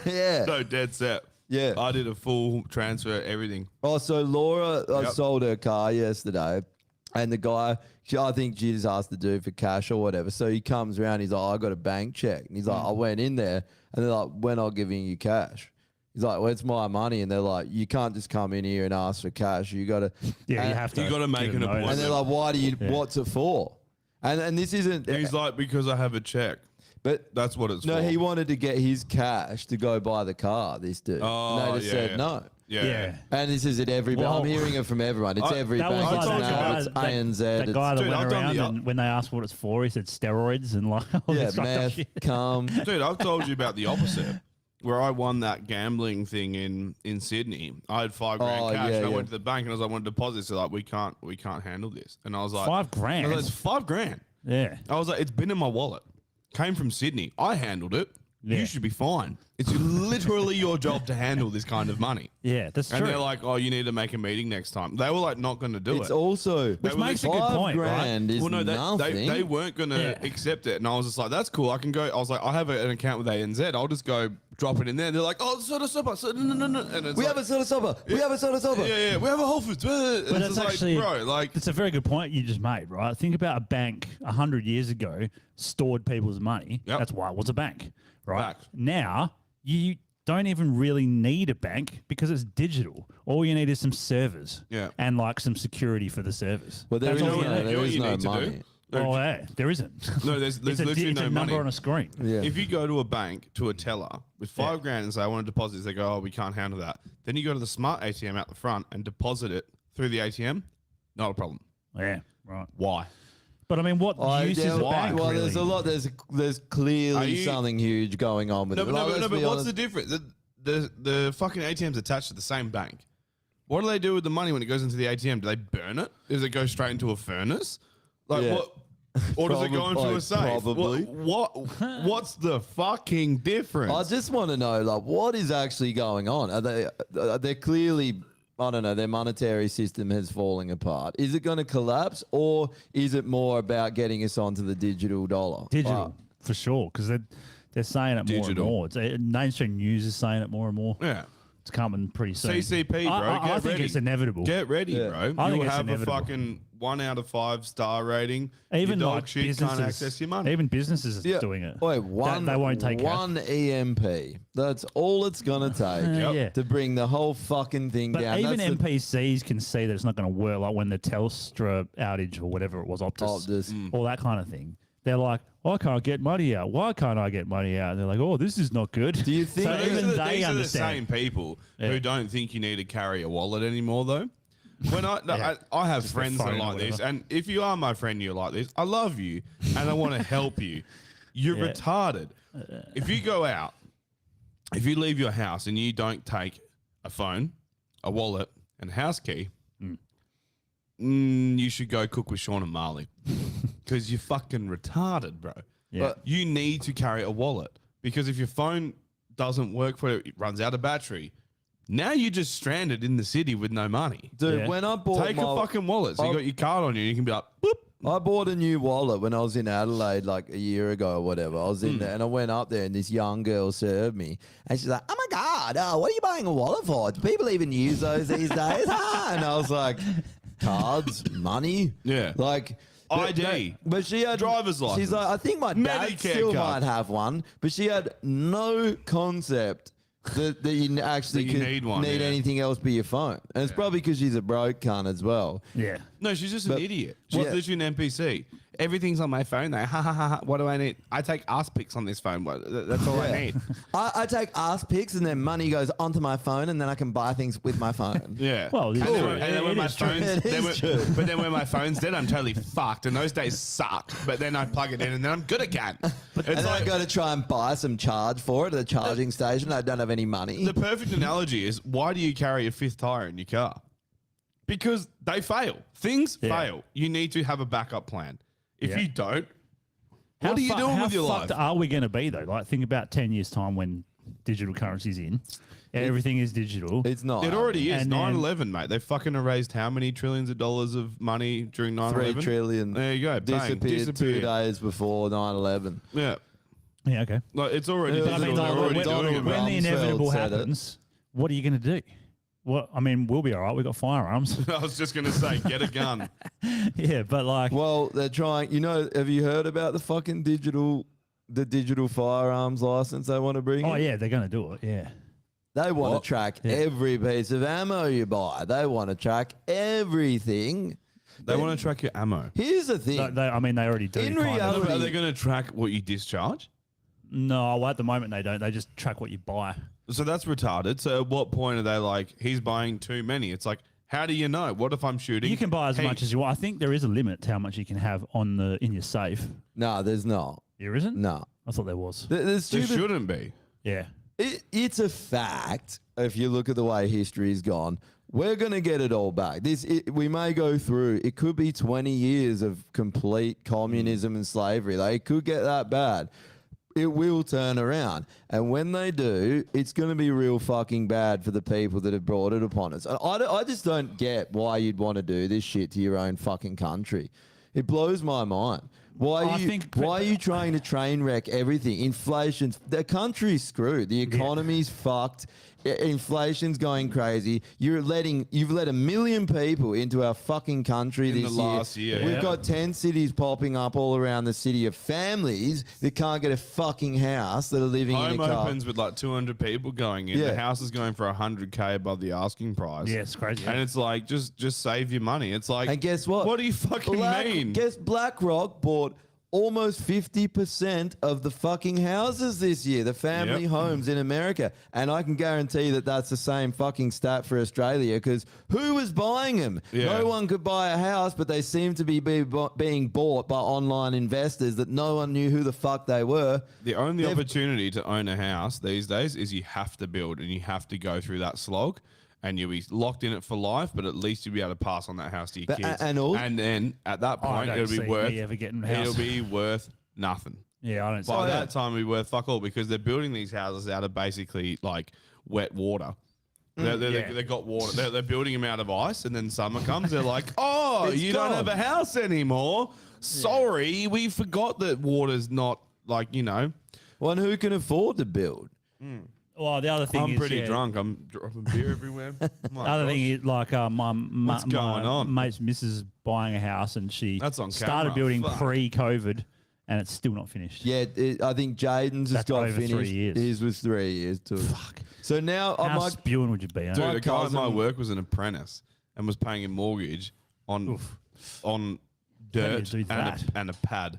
Yeah. No, dead set. Yeah. I did a full transfer, everything. Oh, so Laura Yep. sold her car yesterday, and the guy, I think she just asked the dude for cash or whatever. So he comes around, he's like, I got a bank check. And he's like, I went in there, and they're like, we're not giving you cash. He's like, well, it's my money. And they're like, you can't just come in here and ask for cash. You got to. Yeah, you have to. You gotta make give an them notice. And they're like, why do you, Yeah. what's it for? And this isn't. And he's like, because I have a check. But That's what it's no, for. he wanted to get his cash to go buy the car, this dude. Oh, and they just yeah, said yeah. no. Yeah. Yeah. And this is at every bank. Well, I'm hearing it from everyone. It's every That was bank. It's like told you NAB, that it's guy, ANZ. that guy that Dude, went I've done around the and when they asked what it's for, he said steroids and like all yeah, this fucked up meth, shit. cum. Dude, I've told you about the opposite. Where I won that gambling thing in Sydney. I had $5 grand Oh, cash yeah, and I yeah. went to the bank and I was like, I want to deposit. So like, we can't handle this. And I was like, $5 grand? I was like, it's $5 grand. Yeah. I was like, it's been in my wallet. Came from Sydney. I handled it. Yeah. You should be fine. It's literally your job to handle this kind of money. Yeah, that's And true. they're like, oh, you need to make a meeting next time. They were like not going to do It's it. also Which makes a good $5 point, right? grand is Well, no, nothing. they weren't going to Yeah. accept it. And I was just like, that's cool. I can go. I was like, I have an account with ANZ. I'll just go drop it in there. They're like, oh, soda supper. No. And it's we like, have a soda supper. We have a soda supper. yeah. We have a Whole Foods. It's But that's just actually, like, bro, like, it's a very good point you just made, right? Think about a bank 100 years ago stored people's money. Yep. That's why it was a bank, right? Fact. Now you don't even really need a bank because it's digital. All you need is some servers, Yeah. and like some security for the servers. But there That's is all you no, need. there what is you no need to do? money. Oh, yeah, there isn't. No, there's it's a, literally it's no a number money. on a screen. Yeah. If you go to a bank to a teller with $5 grand and say I want to deposit, they go, oh, we can't handle that. Then you go to the smart ATM out the front and deposit it through the ATM. Not a problem. Yeah, right. Why? But I mean, what use is a why? bank? Well, really? there's a lot. There's Are clearly you- something huge going on with No, it. but, Like, let's but be what's honest. the difference? The fucking ATM's attached to the same bank. What do they do with the money when it goes into the ATM? Do they burn it? Does it go straight into a furnace? Like Yeah. what? Or does it go into Probably- a safe? probably. What's the fucking difference? I just want to know, like, what is actually going on? They're clearly, I don't know, their monetary system is falling apart. Is it going to collapse, or is it more about getting us onto the digital dollar? digital for sure, because they're saying it more and Digital. more. It's, mainstream news is saying it more and more. yeah. It's coming pretty soon. CCP, bro. I get think ready. it's inevitable. Get ready, Yeah. bro. I think You'll it's have inevitable. a fucking 1 out of 5 star rating. Even Your dog like shit businesses, can't access your money. even businesses are doing it. Wait, one, they won't take cash. one EMP. That's all it's going to take Yep. Yeah. to bring the whole fucking thing But down. even That's the- NPCs can see that it's not going to work. Like when the Telstra outage or whatever it was, Optus, all that kind of thing. They're like, I can't get money out. Why can't I get money out? And they're like, oh, this is not good. Do you think so these even these they are the understand? same people Yeah. who don't think you need to carry a wallet anymore, though. When I have Just their friends that phone are or like this, whatever. and if you are my friend, you're like this. I love you, and I want to help you. You're Yeah. retarded. If you go out, if you leave your house and you don't take a phone, a wallet, and a house key, you should go cook with Sean and Marley because you're fucking retarded, bro. Yeah. But- You need to carry a wallet because if your phone doesn't work for it, it runs out of battery. Now you're just stranded in the city with no money. Dude, Yeah. when I bought Take my, a fucking wallet. So you I'll- got your card on you. You can be like, boop. I bought a new wallet when I was in Adelaide like a year ago or whatever. I was in there and I went up there and this young girl served me. And she's like, oh my God, what are you buying a wallet for? Do people even use those these days? And I was like, cards, money. Yeah. Like, ID. But she had Driver's She's license. like, I think my dad Medicare still card. might have one, but she had no concept that you actually That you could need one, yeah. anything else but your phone. And it's probably because she's a broke cunt as well. Yeah. No, she's just an But- idiot. Yeah. She's literally an NPC. Everything's on my phone though. Ha ha ha. ha. What do I need? I take ass pics on this phone. That's all I need. I take ass pics and then money goes onto my phone and then I can buy things with my phone. Yeah. Well, it's and then, true. and then It when my is true. phone's, It then is when- true. but then when my phone's dead, I'm totally fucked. And those days suck. But then I plug it in and then I'm good again. And It's then I like go to try and buy some charge for it at a charging station. I don't have any money. the perfect analogy is why do you carry a fifth tire in your car? Because they fail. Things Yeah. fail. You need to have a backup plan. If Yeah. you don't, what are you doing how with your life? fucked are we going to be though? Like, think about 10 years time when digital currency's in. Everything is digital. It's not. It already is. And then- 9/11, mate. They fucking erased how many trillions of dollars of money during 9/11? 3 trillion. There you go. Bang. Disappeared 2 days before 9/11. Yeah. Yeah, okay. Like, it's already But But I digital. mean, They're like, already when, doing it. when the Rumsfeld inevitable said it. happens, what are you going to do? Well, I mean, we'll be all right. We've got firearms. I was just going to say, get a gun. Yeah, but like, Well, they're trying. You know, have you heard about the fucking digital firearms license they want to bring oh in? yeah, they're going to do it. Yeah. They want What? to track Yeah. every piece of ammo you buy. They want to track everything. They want to track your ammo. Here's the thing. I mean, they already do. In kind of. reality- Are they going to track what you discharge? No, well, at the moment they don't. They just track what you buy. So that's retarded. So at what point are they like, he's buying too many? It's like, how do you know? What if I'm shooting? You can buy as Hey, much as you want. I think there is a limit to how much you can have in your safe. No, there's not. There isn't? No. I thought there was. There's There stupid. shouldn't be. Yeah. It's a fact. If you look at the way history's gone, we're going to get it all back. We may go through. It could be 20 years of complete communism and slavery. Like, it could get that bad. it will turn around. And when they do, it's going to be real fucking bad for the people that have brought it upon us. I just don't get why you'd want to do this shit to your own fucking country. It blows my mind. Why are you trying to train wreck everything? Inflation's the country's screwed. The economy's fucked. Inflation's going crazy. You've let 1 million people into our fucking country In this the last year. We've Yeah. got 10 cities popping up all around the city of families that can't get a fucking house that are living in Home a car. opens with like 200 people going in. Yeah. The house is going for 100K above the asking price. Yeah, it's crazy. And it's like, just save your money. It's like, And guess what? What do you fucking mean? Guess BlackRock bought almost 50% of the fucking houses this year, the family Yep. homes in America. And I can guarantee that that's the same fucking stat for Australia because who was buying them? Yeah. No one could buy a house, but they seem to be being bought by online investors that no one knew who the fuck they were. The only opportunity to own a house these days is you have to build and you have to go through that slog. And you'll be locked in it for life, but at least you'll be able to pass on that house to your But- kids. and then at that I point, don't it'll see be worth. me ever getting a house. It'll be worth nothing. Yeah, I don't see By that. that time, it'll be worth fuck all because they're building these houses out of basically like wet water. They got water. They're building them out of ice, and then summer comes. They're like, "Oh, It's you gone. don't have a house anymore. Sorry, we forgot that water's not like Well, and who can afford to build? Well, the other thing I'm is, pretty yeah, drunk. I'm dropping beer everywhere. My The other gosh. thing is, like, my What's going on? mate's missus buying a house, and she That's on started camera. building Fuck. pre-COVID, and it's still not finished. Yeah, I think Jaden's has That's got over 3 finished. years. His was 3 years too. Fuck. So now I How might. spewing would you be? Huh? Dude, My a guy at my cousin- work was an apprentice and was paying a mortgage on dirt do and that? and a pad.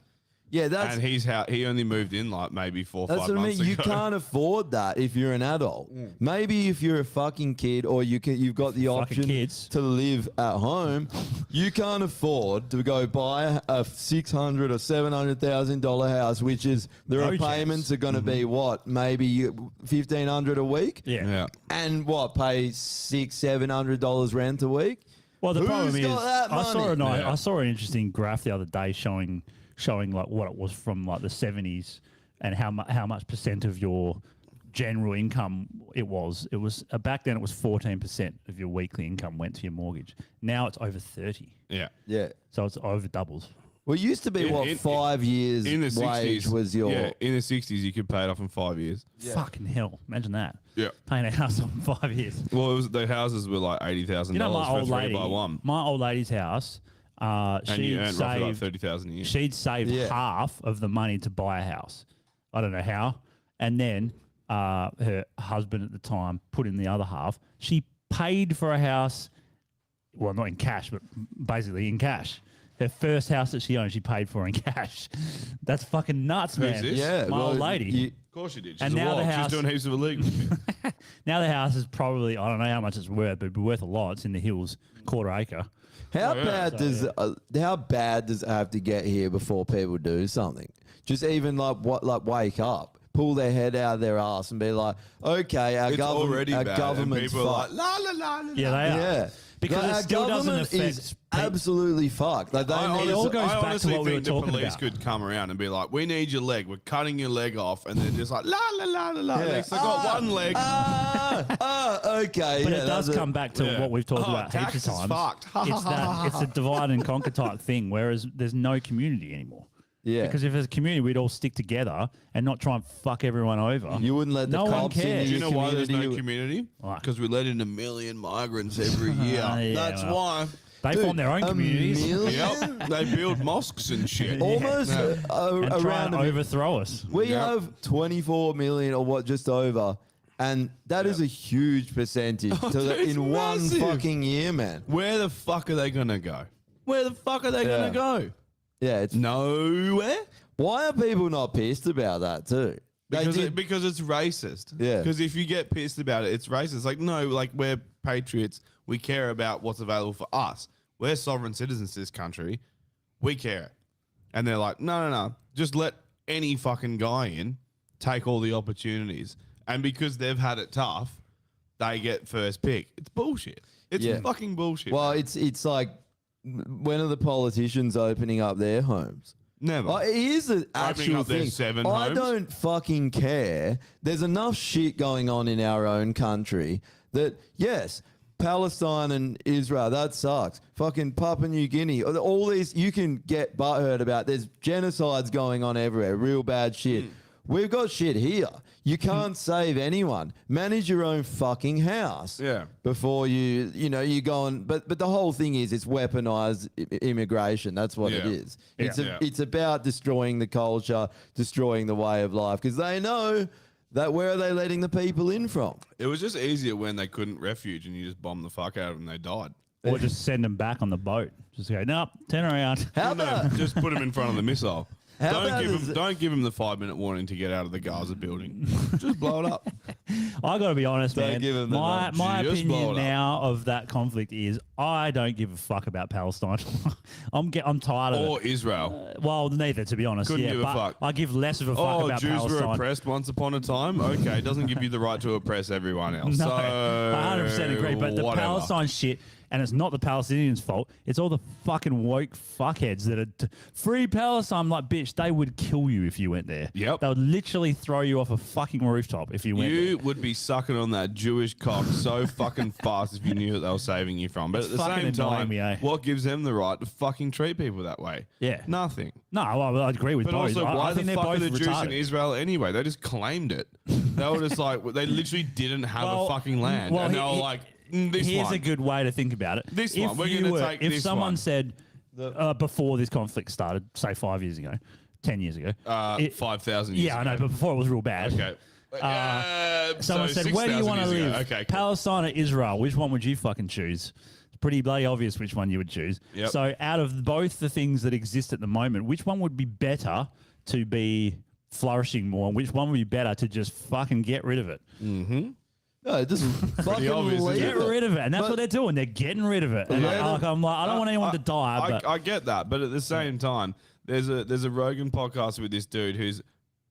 Yeah, that's And he only moved in like maybe 4 or 5 That's what I months mean. You ago. can't afford that if you're an adult. Maybe if you're a fucking kid or you've got the Fucking option kids. to live at home, you can't afford to go buy a $600,000 or $700,000 house, which is the No repayments chance. are going to be what, maybe $1,500 a week, Yeah. Yeah. and what, pay $600-700 rent a week. Well, the Who's problem is, got that money? I saw an interesting graph the other day showing like what it was from like the 70s and how much percent of your general income it was. It was back then it was 14% of your weekly income went to your mortgage. Now it's over 30. Yeah. Yeah. So it's over doubles. Well, it used to be, In- 5 years In the wage 60s was your... yeah, in the 60s you could pay it off in 5 years. Fucking hell. Imagine that. Yeah. Paying a house on 5 years. Well, the houses were like $80,000 You know, my for old 3 lady, by 1. my old lady's house, And you she'd earned roughly like saved, $30,000 a year. she'd saved Yeah. half of the money to buy a house. I don't know how. And then her husband at the time put in the other half. She paid for a house, well, not in cash, but basically in cash. Her first house that she owned, she paid for in cash. That's fucking nuts, Who's man. this? Yeah, My old well, lady. Of course you did. She's And a now the wild. house- She's doing heaps of illegal shit. Now the house is probably, I don't know how much it's worth, but it'd be worth a lot. It's in the hills, quarter acre. How yeah. bad does it have to get here before people do something? Just even like wake up, pull their head out of their ass, and be like, okay, our It's already our bad. And government's people are fucked. like, la, la, la, la, Yeah, la. they are. Yeah, Because Like, it still doesn't government affect is people. absolutely fucked. Like they I need all honestly, goes I back to honestly what we think were the talking police about. could come around and be like, "We need your leg. We're cutting your leg off," and they're just like, "La la la la la." Yeah. Next, they got one leg. Okay, But yeah, it does that's come back to Yeah. what we've talked Oh, about heaps tax of is times. fucked. It's a divide and conquer type thing, whereas there's no community anymore. Yeah, Because if there's a community, we'd all stick together and not try and fuck everyone over. you wouldn't let the No one cops into cares. Do you your know why there's no community. community? Why? Because we let in 1 million migrants every year. Yeah, That's well. why. They Dude, form their own a communities million? Yep, they build mosques and shit. Almost and try around and a overthrow us. We Yep. have 24 million or what, just over. And that is a huge percentage It's in one massive. fucking year, man. Where the fuck are they gonna go? Where the fuck are they Yeah. gonna go? Yeah, it's Nowhere. why are people not pissed about that too? They did- Because it's racist. Yeah. Because if you get pissed about it, it's racist. Like, no, like we're patriots. We care about what's available for us. We're sovereign citizens to this country. We care. And they're like, no. Just let any fucking guy in, take all the opportunities. And because they've had it tough, they get first pick. It's bullshit. It's Yeah. fucking bullshit. well, it's like when are the politicians opening up their homes? Never. Here's the actual up their thing. 7 I homes. don't fucking care. There's enough shit going on in our own country that, yes, Palestine and Israel, that sucks. Fucking Papua New Guinea, all these you can get butthurt about. There's genocides going on everywhere, real bad shit. We've got shit here. You can't save anyone. Manage your own fucking house. Yeah. Before you go on. But the whole thing is it's weaponized immigration. That's what it Yeah. is. Yeah. It's about destroying the culture, destroying the way of life, because they know that where are they letting the people in from? It was just easier when they couldn't refuge and you just bombed the fuck out of them and they died. Or just send them back on the boat. Just go, nope, turn around. How about Just put them in front of the missile. How about Don't give them the 5-minute warning to get out of the Gaza building. Just blow it up. I got to be honest, Don't man. give 'em the My nudge. Just blow opinion it up. now of that conflict is I don't give a fuck about Palestine. I'm tired of Or it. Israel. Well, neither, to be honest. Couldn't yeah, give a but fuck. I give less of a fuck Oh, about Jews were Palestine. oppressed once upon a time? Okay, it doesn't give you the right to oppress everyone else. No, So, I 100% agree. But the whatever. Palestine shit, and it's not the Palestinians' fault. It's all the fucking woke fuckheads that are free Palestine. I'm like, bitch, they would kill you if you went there. Yep. They would literally throw you off a fucking rooftop if you went there. You would be sucking on that Jewish cock so fucking fast if you knew that they were saving you from. But It's at the fucking same annoying time, me, eh? what gives them the right to fucking treat people that way? Yeah. Nothing. No, I agree with But both. also, I why think the they're fuck both are the Jews in retarded. Israel anyway? They just claimed it. They were just like, they literally didn't have a fucking land. well, and they were like, this Here's one. a good way to think about it. This if one, we're you gonna were- take If this someone one. said before this conflict started, say 5 years ago, 10 years ago, 5,000 years yeah, I know, ago. but before it was real bad. Okay. Someone so said, "Where do you 6,000 want to years ago. live? Okay, cool. Palestine or Israel? Which one would you fucking choose?" It's pretty bloody obvious which one you would choose. Yep. So, out of both the things that exist at the moment, which one would be better to be flourishing more? And which one would be better to just fucking get rid of it? No, just fucking obvious, isn't leave Get it. rid of it, and that's But- what they're doing. They're getting rid of it. And Yeah. I'm like, I don't want anyone to die, but I get that, but at the same time, there's a Rogan podcast with this dude who's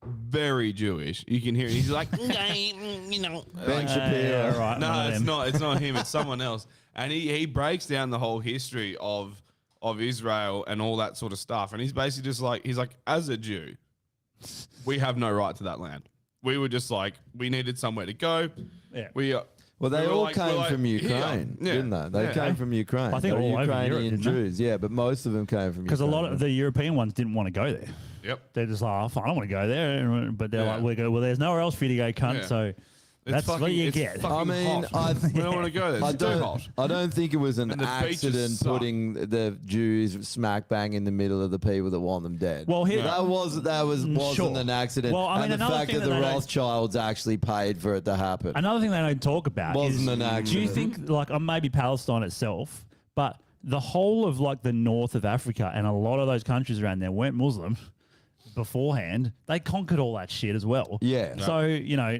very Jewish. You can hear it. He's like, Ben Shapiro. yeah, right, one no, of it's them. not. It's not him. It's someone else. And he breaks down the whole history of Israel and all that sort of stuff. And he's basically just like, as a Jew, we have no right to that land. We were just like, we needed somewhere to go. Yeah. We Well, they we were all like- came we're like, from here. Ukraine, Yeah. didn't they? They Yeah. came from Ukraine. I think They were all over Europe, Ukrainian didn't they? Jews. Yeah, but most of them came from because a Ukraine. lot of the European ones didn't want to go there. Yep. They're just like, oh, fine, I don't want to go there. But they're Yeah. like, well, there's nowhere else for you to go, cunt. Yeah. So that's what you get. I mean, we don't want to go there. It's too hot. I don't think it was an And the beaches accident suck. putting the Jews smack bang in the middle of the people that want them dead. Well, here- that wasn't Sure. an accident. Well, I mean, and the another fact thing that that the they don't- Rothschilds actually paid for it to happen. Another thing they don't talk about Wasn't is, an do you accident. think, like, maybe Palestine itself, but the whole of, like, the north of Africa and a lot of those countries around there weren't Muslim beforehand. They conquered all that shit as well. Yeah. So, you know,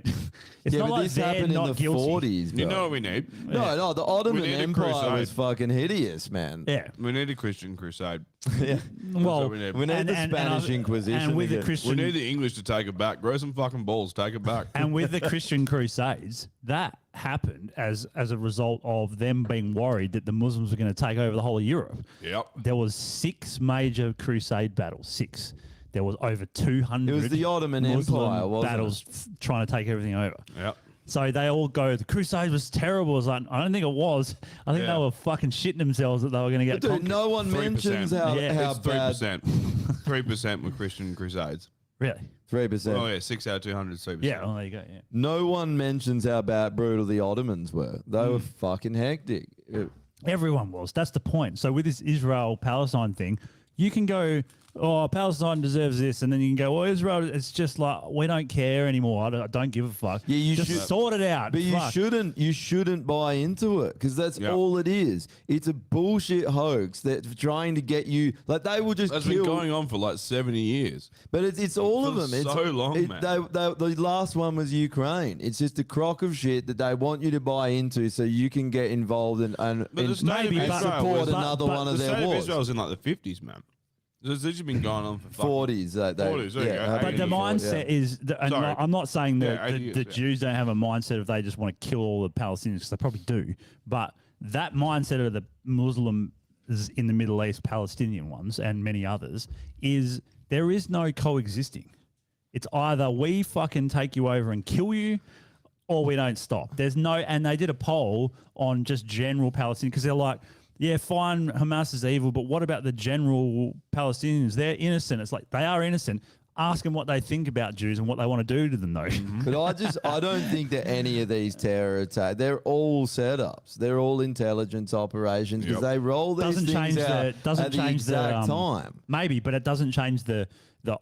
it's yeah, not but like this they're happened in not the guilty. 40s. You bro. know what we need? No, the Ottoman We need a Empire crusade. was fucking hideous, man. Yeah. We need a Christian crusade. Yeah. Well, we need. We need the and Spanish other- Inquisition. And with the again. We Christian need the English to take it back. Grow some fucking balls. Take it back. and with the Christian Crusades, that happened as a result of them being worried that the Muslims were going to take over the whole of Europe. Yep. There was 6 major crusade battles. 6. There was over 200. It was the Ottoman Muslim Empire, wasn't it? battles trying to take everything over. Yep. So they all go, the Crusade was terrible. It's like, I don't think it was. I think Yeah. they were fucking shitting themselves that they were going to get But dude, conquered. no one 3%. mentions how, Yeah. how It's bad. 3%. 3% were Christian crusades. Really? 3%. Oh yeah, 6 out of 200 is 3%. Yeah, well, there you go. Yeah. No one mentions how bad brutal the Ottomans were. They were fucking hectic. Everyone was. That's the point. So with this Israel-Palestine thing, you can go, oh, Palestine deserves this, and then you can go, well, Israel, it's just like, we don't care anymore. I don't give a fuck. Yeah, you just should- sort it out. But Fuck. you shouldn't buy into it because that's Yeah. all it is. It's a bullshit hoax that's trying to get you. Like they will just That's kill. been going on for like 70 years. But it's all of For them. It's so long, man. the last one was Ukraine. It's just a crock of shit that they want you to buy into so you can get involved and But the state maybe, of but- Israel support was, another but one the of state their of wars. Israel's in like the 50s, man. This has been going on for fucking 40s. They, 40s, there you go. happened But the before, mindset yeah. is, and Sorry. I'm not saying that Yeah, 80 the years, yeah. Jews don't have a mindset of they just want to kill all the Palestinians, because they probably do. But that mindset of the Muslims in the Middle East, Palestinian ones, and many others, is There is no coexisting. It's either we fucking take you over and kill you, or we don't stop. There's no, and they did a poll on just general Palestinians because they're like, yeah, fine, Hamas is evil, but what about the general Palestinians? They're innocent. It's like they are innocent. Ask them what they think about Jews and what they want to do to them, though. But I don't think that any of these terror attacks, they're all setups. They're all intelligence operations because they roll these things out at the exact time. Maybe, but it doesn't change the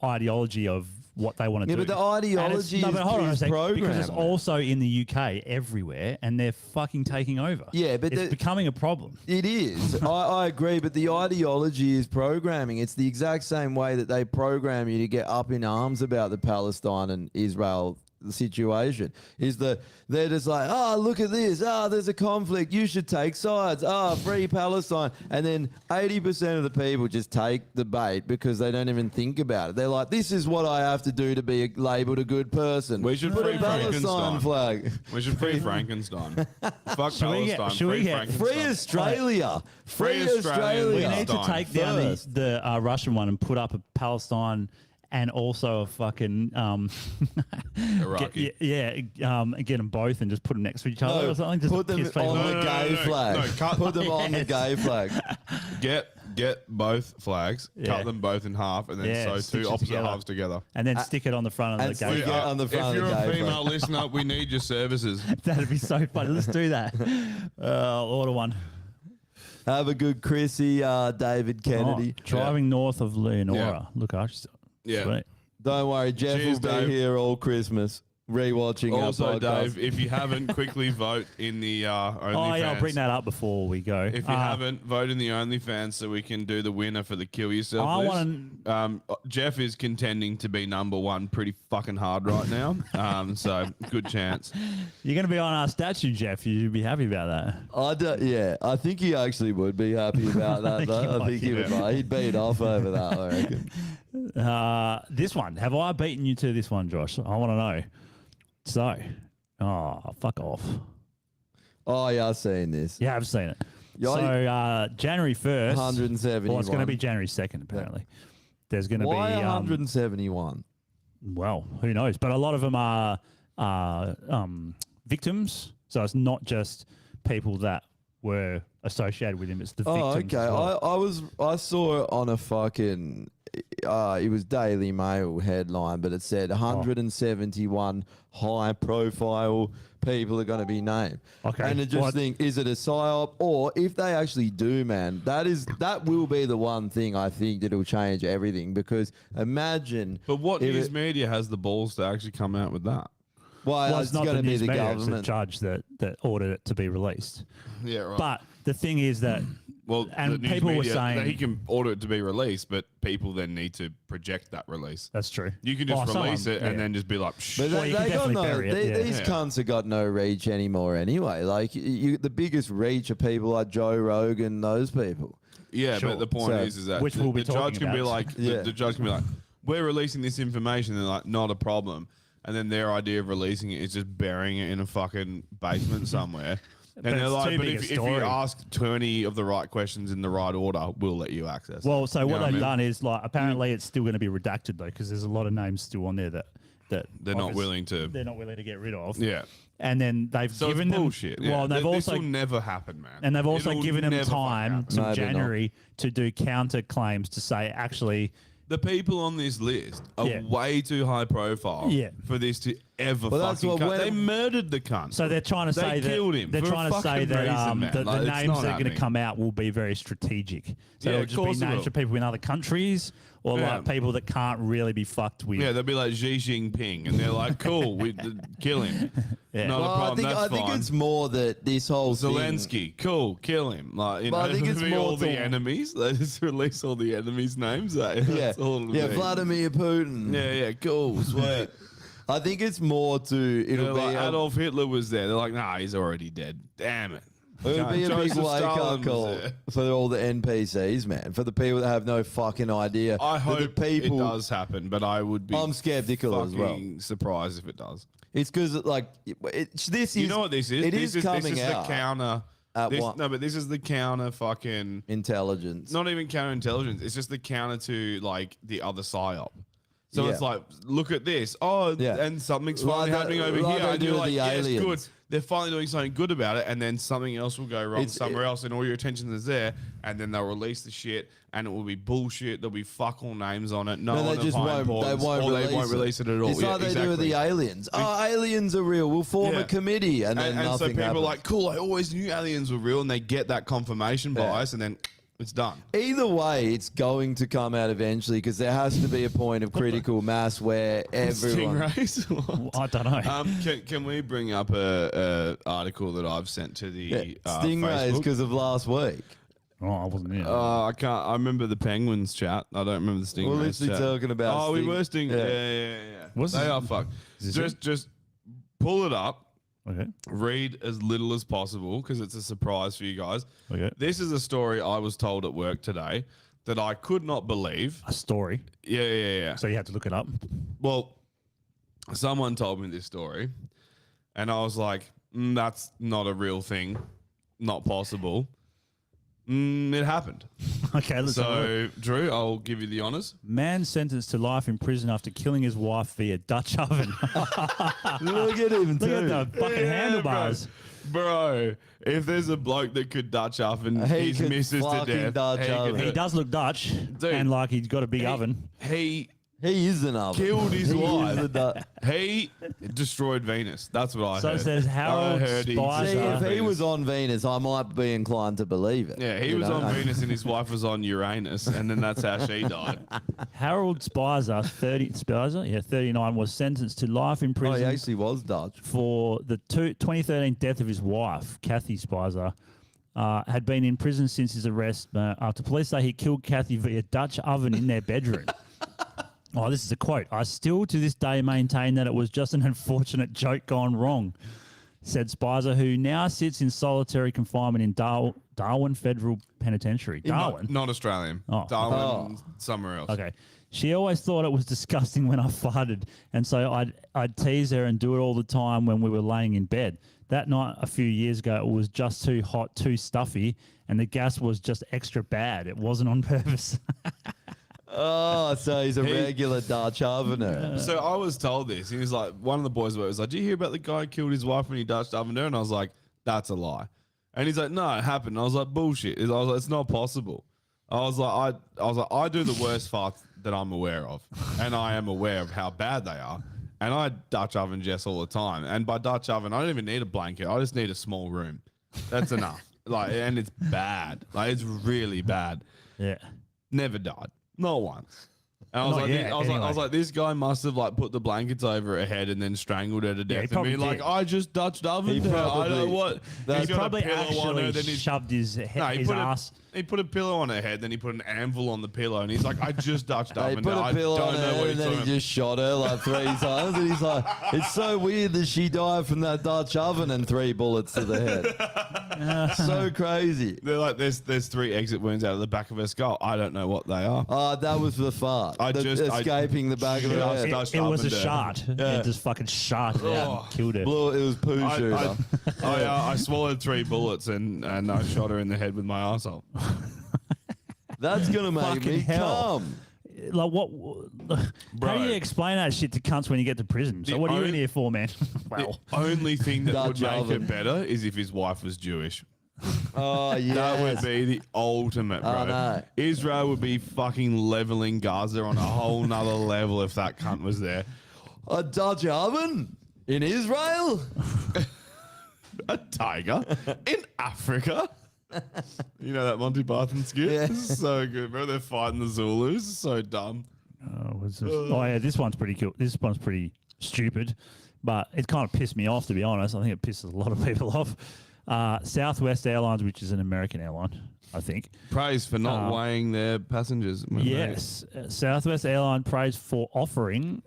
ideology of what they want to do. Yeah, but the ideology but hold on a is sec, because it's programming. also in the UK everywhere, and they're fucking taking over. Yeah, but it's becoming a problem. It is. I agree, but the ideology is programming. It's the exact same way that they program you to get up in arms about the Palestine and Israel situation. They're just like, look at this. There's a conflict. You should take sides. Free Palestine. And then 80% of the people just take the bait because they don't even think about it. They're like, this is what I have to do to be labeled a good person. We should put free a Palestine Frankenstein. flag. We should free Frankenstein. Fuck Palestine. Free Frankenstein. Free Australia. Free Australia. We need to take down First. the Russian one and put up a Palestine and also a fucking Iraqi. get them both and just put them next to each other or something. Just Put them piss people on off. the gay flag. Put them on the Yes. gay flag. Get both flags, Yeah. cut them both in half, and then Yeah, sew stitch two it opposite together. halves together. And then stick it on the front of And the gay stick it flag. on the front If of you're the a gay female flag. listener, we need your services. That'd be so funny. Let's do that. I'll order one. Have a good Chrissy, David Kennedy. Oh, driving north of Leonora. Yeah. Look, I just Yeah. sweet. Don't worry, Jeff Cheers, will be Dave. here all Christmas, rewatching Also, our podcast. Dave, if you haven't, quickly vote in the OnlyFans. Oh yeah, I'll bring that up before we go. If you haven't, vote in the OnlyFans so we can do the winner for the Kill Yourself I list. Jeff is contending to be number one pretty fucking hard right now. So good chance. You're going to be on our statue, Jeff. You'd be happy about that. I think he actually would be happy about that, think he though. I might think he be. would. He'd beat off over that, I reckon. This one. Have I beaten you to this one, Josh? I want to know. So, fuck off. Oh, yeah, I've seen this. Yeah, I've seen it. Yeah, So, January 1st. 171. Well, it's going to be January 2nd, apparently. There's going to be. Why 171? Well, who knows? But a lot of them are victims. So it's not just people that were associated with him. It's the victims. Oh, okay. as well. I saw it on a fucking. It was Daily Mail headline, but it said 171 high-profile people are going to be named. Okay. And I just think, is it a psyop? Or if they actually do, man, that will be the one thing I think that'll change everything. Because imagine. But what if news media has the balls to actually come out with that? Well, it's it's not going the to be news the media, it's the government. judge that ordered it to be released. Yeah, right. But the thing is that, Well, and the news people were media, saying he can order it to be released, but people then need to project that release. that's true. You can just Oh, release someone- it and yeah. then just be like, shh. But Well, they you can got definitely no. bury it, yeah. These Yeah. cunts have got no reach anymore. Anyway, like the biggest reach are people like Joe Rogan, those people. Yeah, Sure. but the point So- is that Which we'll be the judge talking can be about. like, Yeah. the judge can be like, we're releasing this information. They're like, not a problem. And then their idea of releasing it is just burying it in a fucking basement somewhere. And But they're it's like, too but big a if you story. ask 20 of the right questions in the right order, we'll let you access. Well, so You what know they've I mean? done is like apparently it's still going to be redacted though because there's a lot of names still on there that They're not willing to. they're not willing to get rid of. Yeah. And then they've So given it's them bullshit. Yeah. Well, and they've This also will never happen, man. and they've also It'll given them never fucking time happen. till Maybe not. January to do counter claims to say actually The people on this list are Yeah. way too high profile Yeah. for this to ever Well, that's fucking what cut. when- They murdered the cunt. so they're trying to They say that killed him they're for a trying to say fucking that reason, man. the Like, it's names not that are going happening. to come out will be very strategic. So Yeah, it'll of just course be it names will. for people in other countries or Yeah. like people that can't really be fucked with. Yeah, they'll be like Xi Jinping, and they're like, "Cool, we kill him. Yeah. Not a Well, problem. I That's think fine." it's more that this whole thing. Zelensky, cool, kill him. Like, you Well, I know, think it's be more all the to- enemies. They just release all the enemies' names. Yeah, That's all it'll yeah, be. Vladimir Putin. Yeah, cool, sweet. I think it's more to They're it'll be like, a, Adolf Hitler was there. They're like, nah, he's already dead. Damn it. it'll be a big Joseph wake Stalin up was call there. for all the NPCs, man. For the people that have no fucking idea. I that hope the people, it does happen, but I would be. I'm skeptical as well. fucking surprised if it does. It's because like this is. You know what this is? It this is coming this is out. the counter At This, what? no, but this is the counter fucking. Intelligence. Not even counterintelligence. It's just the counter to like the other psyop. So Yeah. it's like, look at this. Oh, Yeah. and something's Like finally that- happening over like here. they And do you're with like, the yes, aliens. good. They're finally doing something good about it, and then something else will go wrong It's- somewhere else, and all your attention is there, and then they'll release the shit, and it will be bullshit. There'll be fuck all names on it. No, No, one they of just high won't. They importance, won't or release they won't release it at all. It's Yeah, like they do with the aliens. Oh, aliens are real. We'll form Yeah. a committee, and then and so nothing people happens. are like, cool, I always knew aliens were real, and they get that confirmation bias, and then it's done. Either way, it's going to come out eventually because there has to be a point of critical mass where everyone. Stingrays? What? I don't know. Can we bring up a article that I've sent to the Stingrays Facebook? because of last week. Oh, I wasn't here. I can't. I remember the Penguins chat. I don't remember the Stingrays. We're literally chat. talking about Oh, we Sting- were Sting. Yeah. Yeah. What's They this- are fucked. is this Just pull it up. okay. Read as little as possible because it's a surprise for you guys. Okay. This is a story I was told at work today that I could not believe. A story. Yeah. So you had to look it up. Well, someone told me this story, and I was like, that's not a real thing, not possible. It happened. Okay. Let's have a look. So, Drew, I'll give you the honors. Man sentenced to life in prison after killing his wife via Dutch oven. Look at him Look too. at the fucking handlebars. Bro, if there's a bloke that could Dutch oven He his could missus to fucking death, Dutch he could oven. do He it. does look Dutch, Dude. and like he's got a big oven. He He is an oven. killed his He is wife. the du- He destroyed Venus. That's what I So it heard. says I Harold heard he Spicer. See, destroyed if he Venus. was on Venus, I might be inclined to believe it. Yeah, he You was know? on Venus and his wife was on Uranus, and then that's how she died. Harold Spicer, 39, was sentenced to life in Oh, prison he actually was Dutch. for the 2013 death of his wife, Kathy Spicer. Had been in prison since his arrest after police say he killed Kathy via Dutch oven in their bedroom. Oh, this is a quote. I still to this day maintain that it was just an unfortunate joke gone wrong, said Spicer, who now sits in solitary confinement in Darwin Federal Penitentiary. Darwin? Not Australian. Oh. Darwin, somewhere else. Okay. She always thought it was disgusting when I farted, and so I'd tease her and do it all the time when we were laying in bed. That night a few years ago, it was just too hot, too stuffy, and the gas was just extra bad. It wasn't on purpose. Oh, so he's a regular Dutch ovener. So I was told this. He was like, one of the boys was like, "Did you hear about the guy who killed his wife when he Dutch ovened her?" And I was like, "That's a lie." And he's like, "No, it happened." And I was like, "Bullshit." I was like, "It's not possible." I was like, I do the worst farts that I'm aware of, and I am aware of how bad they are. And I Dutch oven Jess all the time. And by Dutch oven, I don't even need a blanket. I just need a small room. That's enough. Like, and it's bad. Like, it's really bad. Yeah. Never died. Not once. And I was Not like, yet, I was anyway. like, this guy must have like put the blankets over her head and then strangled her to Yeah, he death. And be probably like, did. I just Dutch ovened her. I probably- know what. That's He's got a Probably pillow on her, actually then he shoved his, his ass. He put a pillow on her head, then he put an anvil on the pillow, and he's like, I just Dutch They ovened put her. a I pillow don't on know her what and he's then talking he just shot her like 3 times. And he's like, it's so weird that she died from that Dutch oven and 3 bullets to the head. So crazy. They're like, there's 3 exit wounds out of the back of her skull. I don't know what they are. Oh, that was the fart. I just- escaping the back of her just- head. Dutch It was a ovened her. shot. It just fucking shot it out Oh. and killed her. Blue, it was poo shooter. I swallowed 3 bullets and I shot her in the head with my arsehole. That's gonna make Fucking me hell. come. Like what? How Bro. do you explain that shit to cunts when you get to prison? So The what are you in only- here for, man? Well, The only thing that would Dutch make oven. it better is if his wife was Jewish. Oh yeah. That would be the ultimate, bro. I know. Israel would be fucking leveling Gaza on a whole nother level if that cunt was there. A Dutch oven in Israel. A tiger in Africa. You know that Monty Python skit? Yeah. This is so good, bro. They're fighting the Zulus. So dumb. oh yeah, this one's pretty cool. This one's pretty stupid, but it kind of pissed me off, to be honest. I think it pisses a lot of people off. Southwest Airlines, which is an American airline, I think. Praise for not weighing their passengers. when they- Yes, Southwest Airline praised for offering.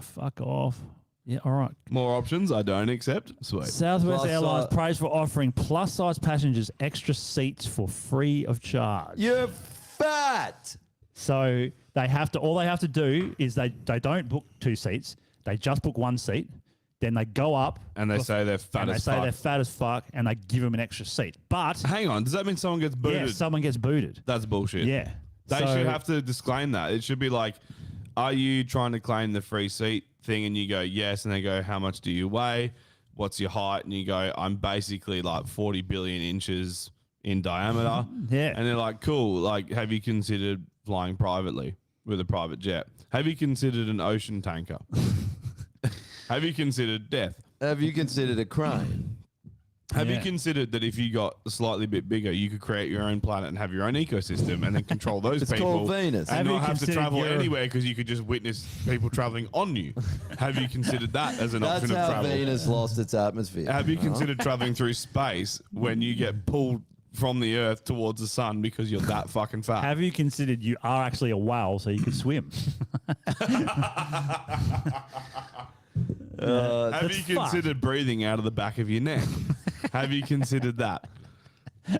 Fuck off. Yeah, all right. More options I don't accept. Sweet. Southwest Plus, Airlines praised for offering plus-size passengers extra seats for free of charge. You're fat. So they have to. All they have to do is they don't book 2 seats. They just book 1 seat. Then they go up And they say they're fat and they as say fuck. they're fat as fuck, and they give them an extra seat. But Hang on, does that mean someone gets booted? yeah, someone gets booted. That's bullshit. Yeah, They So- should have to disclaim that. It should be like, are you trying to claim the free seat thing? And you go, yes. And they go, how much do you weigh? What's your height? And you go, I'm basically like 40 billion inches in diameter. Yeah. And they're like, cool. Like, have you considered flying privately with a private jet? Have you considered an ocean tanker? Have you considered death? Have you considered a crane? Have you Yeah. considered that if you got a slightly bit bigger, you could create your own planet and have your own ecosystem and then control those It's people? called Venus. And Have you not have to considered travel your- anywhere because you could just witness people traveling on you. Have you considered that as an That's option of how travel? Venus lost its atmosphere. Have you considered traveling through space when you get pulled from the Earth towards the sun because you're that fucking fat? Have you considered you are actually a whale, so you could swim? Have That's you fucked. considered breathing out of the back of your neck? Have you considered that?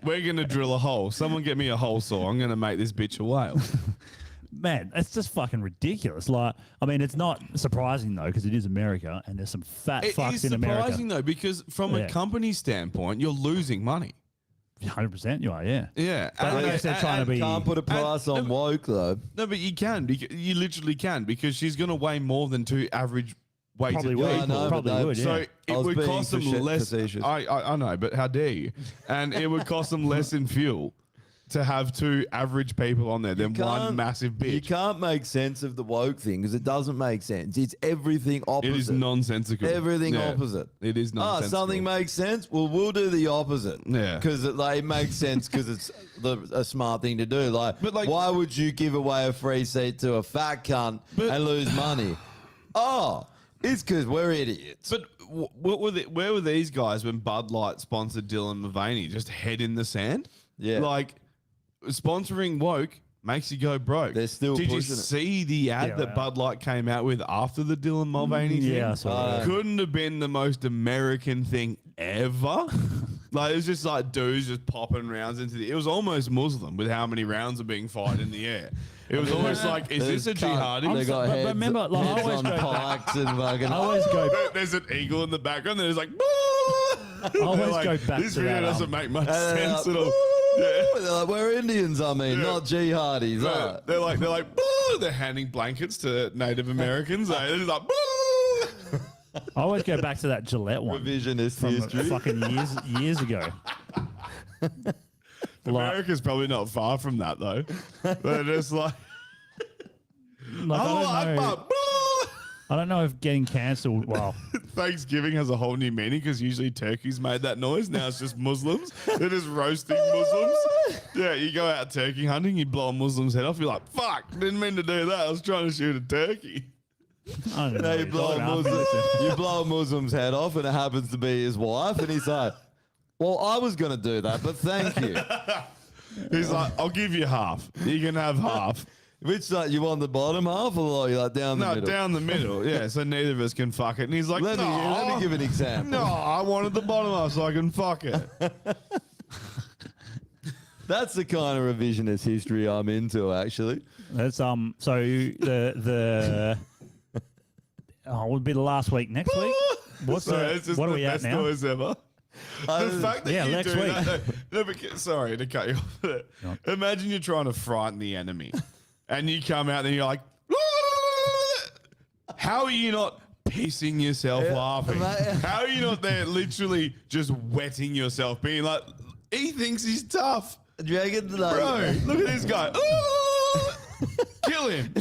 We're going to drill a hole. Someone get me a hole saw. I'm going to make this bitch a whale. Man, it's just fucking ridiculous. Like, I mean, it's not surprising though, because it is America, and there's some fat It fucks is in America. surprising though, because from Yeah. a company standpoint, you're losing money. 100%, you are, yeah. Yeah. But I guess they're trying to be. Can't put a price on woke though. No, but you can. You literally can, because she's going to weigh more than two average weighted Probably people. would. I know, Probably but they- would, yeah. So I it was would being cost them less. facetious. I know, but how dare you? And it would cost them less in fuel to have two average people on there than one Can't- massive You bitch. can't make sense of the woke thing because it doesn't make sense. It's everything opposite. It is nonsensical. Everything Yeah. opposite. It is nonsensical. Something makes sense. Well, we'll do the opposite. Yeah. because it makes sense because it's a smart thing to do. But, like- why would you give away a free seat to a fat cunt But- and lose money? Oh, it's because we're idiots. But where were these guys when Bud Light sponsored Dylan Mulvaney? Just head in the sand? Yeah. Like, sponsoring woke makes you go broke. They're still Did you pushing it. see the ad Yeah, that yeah. Bud Light came out with after the Dylan Mulvaney thing? Yeah, I saw that. Couldn't have been the most American thing ever. Like, it was just like dudes just popping rounds into the... It was almost Muslim with how many rounds are being fired in the air. It was almost like, is this a jihadi? They got but heads, remember, like, I heads always on go back- pikes and fucking. I always go. There's an eagle in the background. There's like, always Like, go back this to video that, doesn't make much And they're sense like, at all. "Woo!" Yeah. They're like, we're Indians, I mean, Yeah. not jihadis. So they're like, "Boo!" They're handing blankets to Native Americans. They're just like, "Boo!" I always go back to that Gillette one Revisionist from history. fucking years ago. Like, America's probably not far from that though. They're just like, like, "Oh, I don't know. Akbar, boo!" I don't know if getting cancelled. Well, Thanksgiving has a whole new meaning because usually turkeys made that noise. Now it's just Muslims. They're just roasting Muslims. Yeah, you go out turkey hunting, you blow a Muslim's head off. You're like, fuck, didn't mean to do that. I was trying to shoot a turkey. I don't know. No, what you he's blow, a talking about. Muslim, you blow a Muslim's head off, and it happens to be his wife, and he's like, "Well, I was going to do that, but thank you." He's like, I'll give you half. You can have half. Which side you want, the bottom half, or you like down the No, middle? down the middle. Yeah, so neither of us can fuck it. And he's like, Let me give an example. No, I wanted the bottom half so I can fuck it. That's the kind of revisionist history I'm into, actually. That's So the it would be the last week. Next week. What's Sorry, the? it's just What are the we at best now? noise ever. The fact that yeah, you next do week. that. No, but, sorry to cut you off. Imagine you're trying to frighten the enemy, and you come out and you're like, how are you not pissing yourself laughing? How are you not there literally just wetting yourself, being like, he thinks he's tough. Do you reckon, like, Bro, look at this guy. Kill him.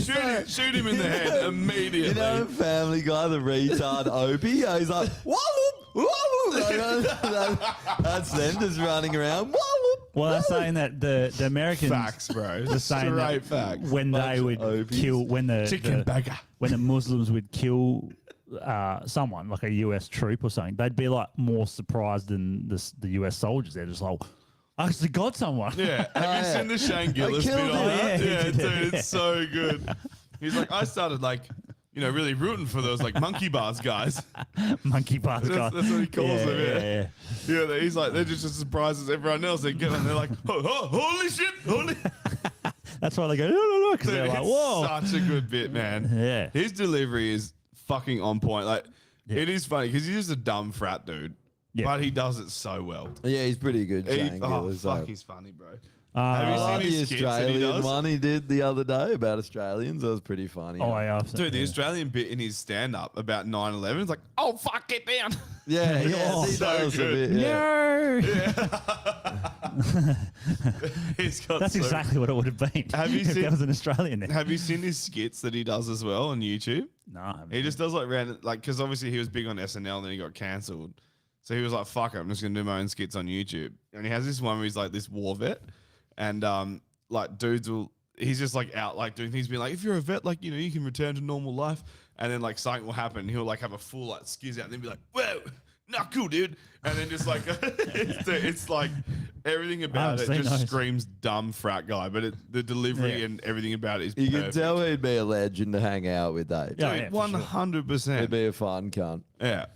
Shoot him in the head immediately. You know, Family Guy, the retard Opie? He's like, whoop, whoop, whoop. That's them just running around. Whoop, whoop. Well, they're saying that the Americans Facts, bro. They're saying that Straight facts. when they would of opies. kill Chicken bagger. when the Muslims would kill someone like a US troop or something, they'd be like more surprised than the US soldiers. They're just like, I actually got someone. Yeah. Have you seen the Shane Gillis bit killed on him. that? Yeah, Yeah, he did. dude, it's so good. He's like, I started like, really rooting for those like monkey bars guys. Monkey bars guy. That's what he calls yeah, them. Yeah. yeah, yeah. He's like, they're just as surprised as everyone else. They get them, they're like, oh, holy shit, holy. That's why they go, no, because Dude, they're like, it's whoa. such a good bit, man. Yeah. His delivery is fucking on point. Like, It is funny because he's just a dumb frat dude, Yeah. but he does it so well. Yeah, he's pretty good. Shane Gillis, Fuck, so. he's funny, bro. I Have like you seen the his skits that he Australian does? one he did the other day about Australians. That was pretty funny. Oh, yeah. Dude, the Australian bit in his stand-up about 9/11 is like, oh, fuck, get down. Yeah, yeah, Oh, he so does a good. bit, yeah. No. He's got That's so- exactly what it would have been. Have you if seen- there was an Australian there? Have you seen his skits that he does as well on YouTube? No, I haven't He just does like random, like, because obviously he was big on SNL and then he got cancelled. So he was like, fuck it, I'm just going to do my own skits on YouTube. And he has this one where he's like this war vet and like dudes will, he's just like out like doing things, being like, if you're a vet, like, you know, you can return to normal life. And then like something will happen. He'll like have a full like skizz out and then be like, whoa, not cool, dude. And then just like, it's like everything about it haven't just seen those. screams dumb frat guy. But the delivery Yeah. and everything about it is You perfect. can tell he'd be a legend to hang out with, Dave. Yeah, Dude, yeah, for sure. 100%. He'd be a fun cunt. Yeah.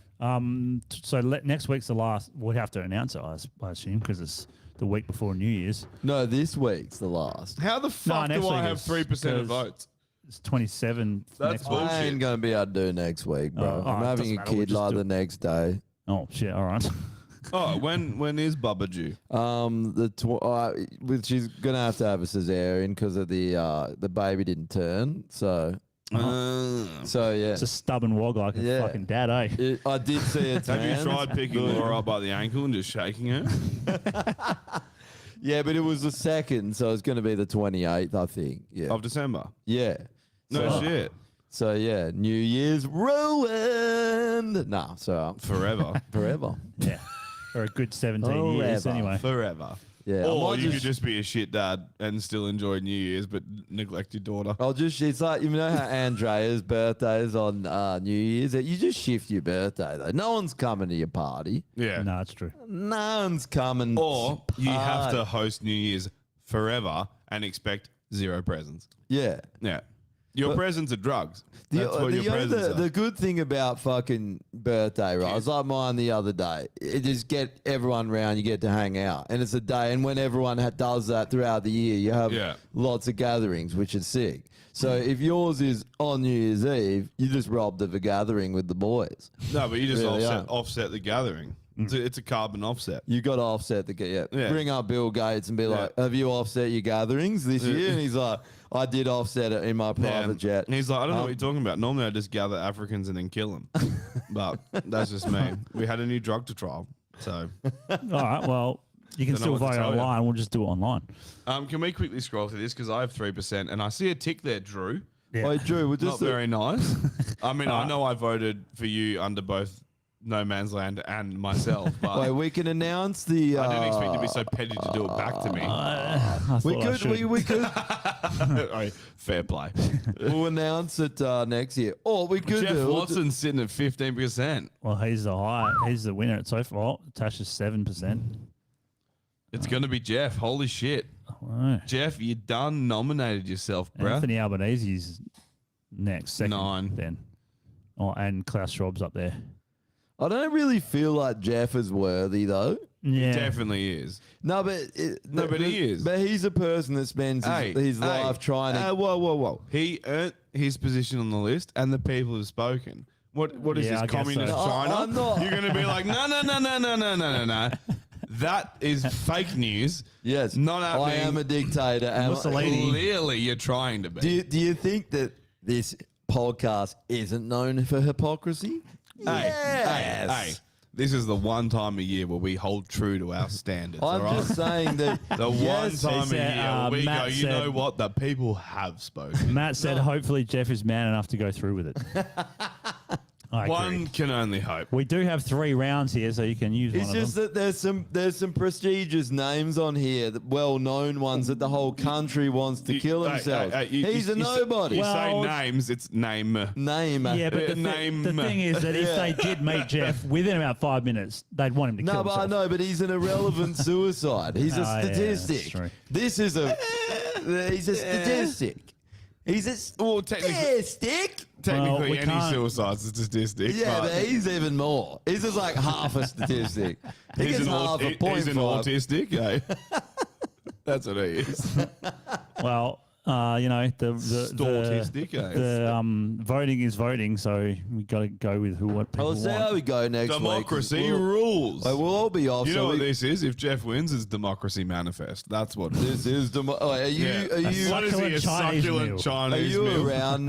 So next week's the last. We'll have to announce it, I assume, because it's the week before New Year's. No, this week's the last. How the fuck next do I week have is 3% of 'cause- votes? It's 27. That's next bullshit. week. I ain't gonna be able to do next week, bro. Oh, I'm it having doesn't a matter, we'll kid just like do the it. next day. Oh shit! All right. Oh, when is Bubba due? Which she's gonna have to have a cesarean because of the baby didn't turn. So yeah. It's a stubborn wog like a Yeah. fucking dad, eh? I did see it. Have you tried picking Laura up by the ankle and just shaking her? Yeah, but it was the second, so it's going to be the 28th, I think. Yeah. Of December? Yeah. No So- shit. So yeah, New Year's ruined. Nah, so Forever. forever. Yeah. For a good 17 years, Forever. anyway. Forever. Yeah. I Or might you could just be a shit dad and still enjoy New Year's but neglect your daughter. it's like, you know how Andrea's birthday is on New Year's? You just shift your birthday, though. No one's coming to your party. Yeah. No, it's true. No one's coming. Or you have party. to host New Year's forever and expect 0 presents. Yeah. Yeah. Your presents are drugs. That's what your presents are. The good thing about fucking birthday, right? It's like mine the other day. It just get everyone round, you get to hang out. And it's a day, and when everyone does that throughout the year, you have Yeah. lots of gatherings, which is sick. So if yours is on New Year's Eve, you just robbed of a gathering with the boys. No, but you just Really offset the gathering. It's a carbon offset. You got to offset the yeah. Yeah. Bring up Bill Gates and be like, "Have you offset your gatherings this year?" And he's like, "I did offset it in my private And jet." he's like, I don't know what you're talking about. Normally I just gather Africans and then kill them. But that's just me. We had a new drug to trial. So All right. Well, you can Don't know still what to vote tell you. online. We'll just do it online. can we quickly scroll through this? Because I have 3% and I see a tick there, Drew. Yeah. Wait, Drew, we're Not just very nice. I mean, I know I voted for you under both No Man's Land and myself, but wait. We can announce the. I didn't expect you to be so petty to do it back to me. I We thought I could. should. We could. Oh, fair play. We'll announce it next year. Or we could Jeff do. Watson's sitting at 15%. Well, he's the winner so far. Tasha's 7%. It's going to be Jeff. Holy shit. Right. Jeff, you done nominated yourself, bruh. Anthony Albanese's next, second. 9. Then. Oh, and Klaus Schwab's up there. I don't really feel like Jeff is worthy though. Yeah. Definitely is. No, but but he is. But he's a person that spends his life trying to. Whoa. He earned his position on the list and the people have spoken. What is Yeah, I this, guess communist so. China? I'm not- You're going to be like, no. That is fake news. Yes, Not happening. I am a dictator. And Mussolini. Clearly, you're trying to be. Do you think that this podcast isn't known for hypocrisy? Hey, this is the one time a year where we hold true to our standards. I'm all right? just saying that. The yes, one time a He said, year where we Matt go, you said- know what? The people have spoken. Matt said, hopefully Jeff is man enough to go through with it. I agree. One can only hope. We do have 3 rounds here, so you can use It's one just of them. that there's some prestigious names on here, well-known ones that the whole country wants to kill themselves. He's a nobody. You Well, say names, it's name. Name. Yeah, but the name. thing is that if they did meet Jeff within about 5 minutes, they'd want him to No, kill but I himself. know, but he's an irrelevant suicide. He's a Oh, yeah, that's statistic. true. This is a he's a statistic. He's a Well, technically, statistic. technically we any can't- suicide's a statistic. Yeah, but but he's even more. He's just like half a statistic. He he's gets half a point he's an five. autistic, eh? That's what he is. Well, You know, Statistic, eh? voting is voting, so we got to go with what people We'll see how want. we go next week. Democracy rules. We'll all be off. You so know what we- this is? If Jeff wins, it's Democracy Manifest. That's what it is. This is are you? Yeah. Are you? What is he, a Succulent Chinese succulent meal. Are Chinese you meal? around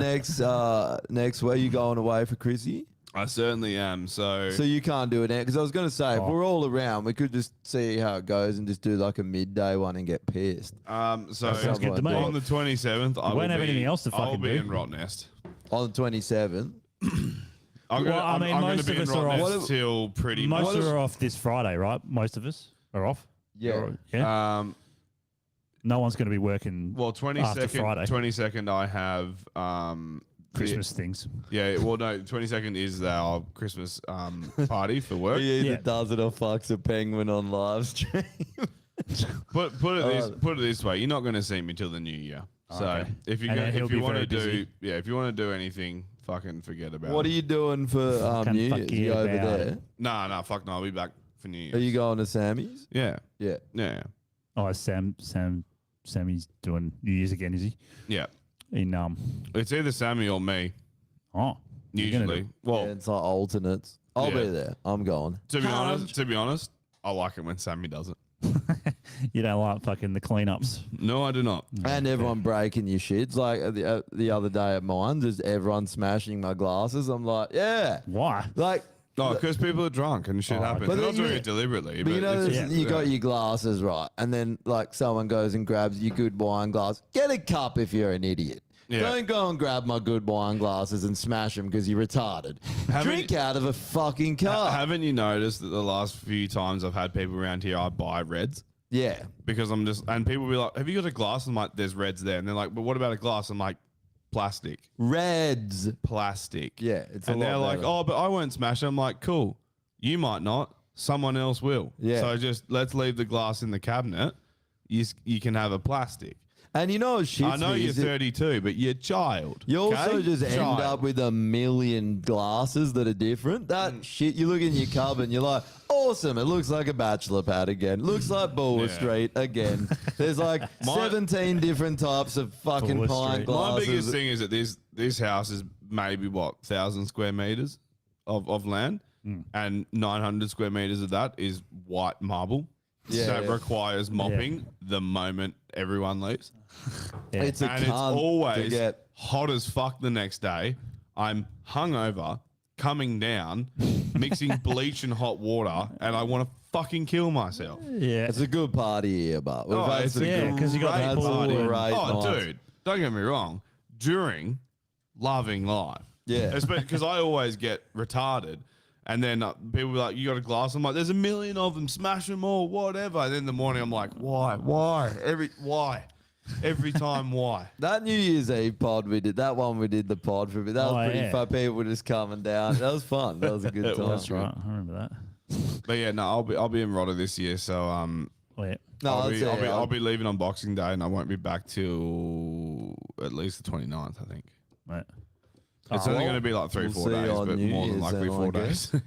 next week? You going away for Chrissy? I certainly am. So You can't do it now because I was going to say if Oh. we're all around, we could just see how it goes and just do like a midday one and get pissed Sounds good to me. on the 27th, I won't will have be, anything else to I'll fucking be do. in Rottnest. on the 27th. I'm Well, I mean, going most to be of in us are off. Rottnest till pretty Most much. are off this Friday, right? Most of us are off. Yeah. Yeah. No one's going to be working Well, after Friday. 22nd, I have Christmas things. Yeah, well, no, 22nd is our Christmas party for work. He either Yeah. does it or fucks a penguin on live stream. Put it this way, you're not going to see me till the new year. So Okay. if you And then he'll if you be want to very do if you want to do anything, fucking forget about What are it. you doing for Fucking New fuck Year's? you You over about there? it. Nah, fuck no. I'll be back for New Year's. Are you going to Sammy's? Yeah, Yeah. yeah, Oh, Sammy's doing New Year's again, is he? yeah. In It's either Sammy or me. oh, you're gonna Usually, do- well, Yeah, it's like alternates. I'll Yeah. be there. I'm going. to be honest, I like it when Sammy does it. you don't like fucking the cleanups. No, I do not. And everyone breaking your shits. Like the other day at mine, just everyone smashing my glasses. I'm like, yeah. Why? Like, Oh, because people are drunk and shit Oh, happens. but They're not then doing you- it deliberately. but you know, it's there's- just- you got your glasses right, and then like someone goes and grabs your good wine glass. Get a cup if you're an idiot. Yeah. Don't go and grab my good wine glasses and smash them because you're retarded. Haven't Drink you- out of a fucking cup. Haven't you noticed that the last few times I've had people around here, I buy reds Yeah. because I'm just, and people be like, "Have you got a glass?" I'm like, "There's reds there," and they're like, "But what about a glass?" I'm like, "Plastic, Reds. plastic." Yeah, it's a and lot they're like, better. "Oh, but I won't smash it." I'm like, "Cool, you might not. Someone else will." Yeah. So just let's leave the glass in the cabinet. You can have a plastic. And you know what shits I know me you're is that 32, but you're a child. you also okay? just end Child. up with a million glasses that are different. That shit, you look in your cupboard and you're like, awesome, it looks like a bachelor pad again. Looks like Bulwer Yeah. Street again. There's like 17 different types of fucking Bulwer pint Street. glasses. My biggest thing is that this house is maybe what 1,000 square meters of land, and 900 square meters of that is white marble. Yeah, that yeah. requires mopping the moment everyone leaves, Yeah. It's a and it's cunt to always get. hot as fuck the next day. I'm hungover, coming down, mixing bleach and hot water, and I want to fucking kill myself. yeah. It's a good party here, but we've had it's some a Yeah, 'cause you got great people party. and- great Oh, nights. dude, don't get me wrong. During, loving life. Yeah. Because I always get retarded. And then people be like, "You got a glass?" I'm like, "There's a million of them. Smash them all, whatever." And then in the morning, I'm like, "Why? Every time, why?" That New Year's Eve pod we did, that one we did the pod for a bit. That was Oh, pretty yeah. fun. People were just coming down. That was fun. That was a good It time. was. That's right. I remember that. But yeah, no, I'll be in Rotter this year, so Oh, yeah. No, I'll be leaving on Boxing Day, and I won't be back till at least the 29th, I think. Right. It's Oh, only well, going to be like 3-4 we'll see days, on but New more than Year's likely then, 4 I guess. days.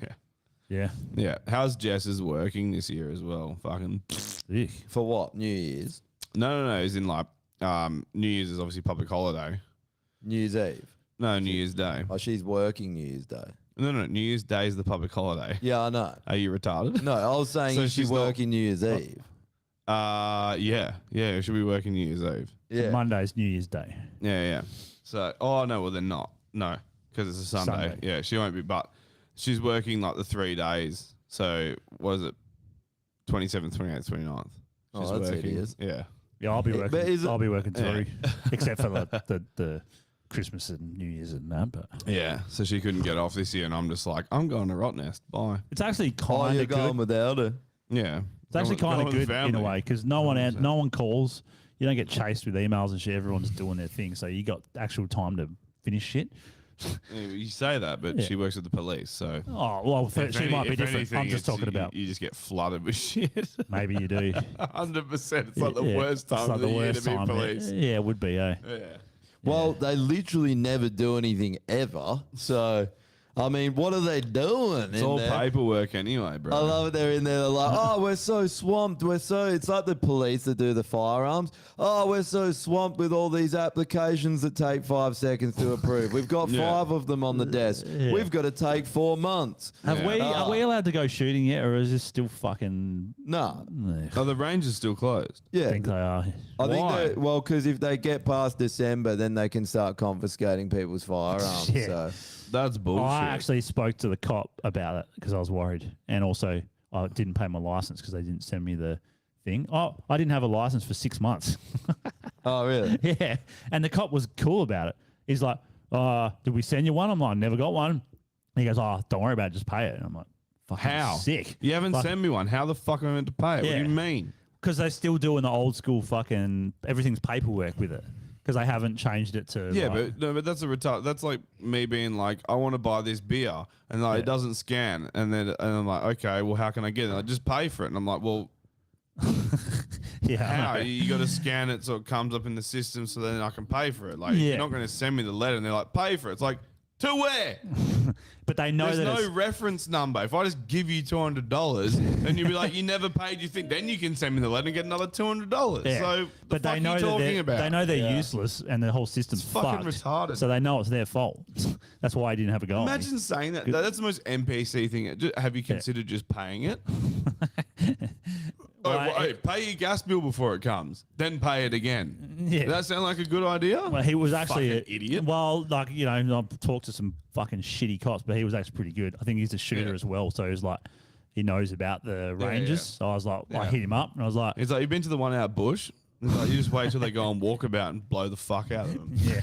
Yeah. Yeah. How's Jess's working this year as well? Fucking. Eek. For what? New Year's? No. It's in like New Year's is obviously public holiday. New Year's Eve. No, New Year's Day. Oh, she's working New Year's Day. No. New Year's Day is the public holiday. Yeah, I know. Are you retarded? No, I was saying So is she she's not- working New Year's Eve? Yeah. She'll be working New Year's Eve. Yeah. Monday's New Year's Day. Yeah. So, oh no, well they're not. No, because it's a Sunday. Sunday. Yeah, she won't be, but she's working like the 3 days. So, what is it? 27th, 28th, 29th. Oh, She's that's working. hideous. Yeah. Yeah, I'll be Yeah, working. but is it- I'll be working Yeah. too, except for the Christmas and New Year's and that. But Yeah. So she couldn't get off this year, and I'm just like, I'm going to Rottnest. Bye. it's actually Oh, kind you're of going good. without her. Yeah. It's actually kind of good in a way because no one calls. You don't get chased with emails and shit. Everyone's doing their thing, so you got actual time to finish shit. You say that, but Yeah. she works with the police, so. Oh well, If she any- might be if different. anything, I'm just it's- talking about You just get flooded with shit. maybe you do. 100%. It's like the Yeah, worst it's time like of the the year worst to be time. police. Yeah, it would be. Yeah. Well, they literally never do anything ever. So I mean, what are they doing? It's in all there? paperwork anyway, bro. I love it. They're in there. They're like, oh, we're so swamped. It's like the police that do the firearms. Oh, we're so swamped with all these applications that take 5 seconds to approve. We've got 5 of them on the desk. Yeah. We've got to take 4 months. Are we allowed to go shooting yet, or is this still fucking? No. Are the ranges still closed? Yeah. I think they are. I think Why? because if they get past December, then they can start confiscating people's firearms. Yeah. So That's bullshit. I actually spoke to the cop about it because I was worried, and also I didn't pay my license because they didn't send me the thing. Oh, I didn't have a license for 6 months. oh, really? Yeah, and the cop was cool about it. He's like, "Did we send you one?" I'm like, "Never got one." And he goes, "Oh, don't worry about it. Just pay it." And I'm like, "Fucking How? sick." You haven't Like, sent me one. How the fuck am I meant to pay it? What do Yeah. you mean? because they're still doing the old school fucking everything's paperwork with it because they haven't changed it to Yeah, like, but that's a retard. That's like me being like, I want to buy this beer, and like it doesn't scan, and I'm like, okay, well, how can I get it? I just pay for it, and I'm like, well, yeah, I how? know. You got to scan it so it comes up in the system, so then I can pay for it. Like, Yeah. you're not going to send me the letter, and they're like, pay for it. It's like, to where? But they know There's that no it's, reference number. If I just give you $200, then you'd be like, you never paid. You think then you can send me the letter and get another $200. yeah. So, but the fuck they know are you that talking they're, about? they know they're useless and the whole system's It's fucking fucked. retarded. So they know it's their fault. That's why I didn't have a go. on me. Imagine saying that. That's the most NPC thing. Have you considered just paying it? Well, hey, pay your gas bill before it comes, then pay it again. Yeah. Does that sound like a good idea? Well, he was actually Fucking idiot. Well, like I've talked to some fucking shitty cops, but he was actually pretty good. I think he's a shooter Yeah. as well, so he's like he knows about the ranges. yeah. So I was like, I Yeah. hit him up and I was like, It's like, you've been to the one out bush? It's like, you just wait till they go on walkabout and blow the fuck out of them. yeah.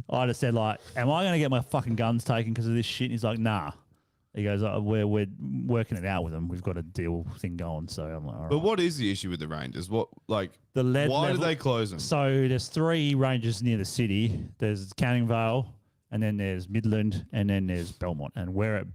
I just said like, am I going to get my fucking guns taken because of this shit? And he's like, nah. He goes, we're working it out with them. We've got a deal thing going. So I'm like, all right. But what is the issue with the Rangers? What, like, The lead why level- do they close them? So there's 3 ranges near the city. There's Canning Vale, and then there's Midland, and then there's Belmont. And we're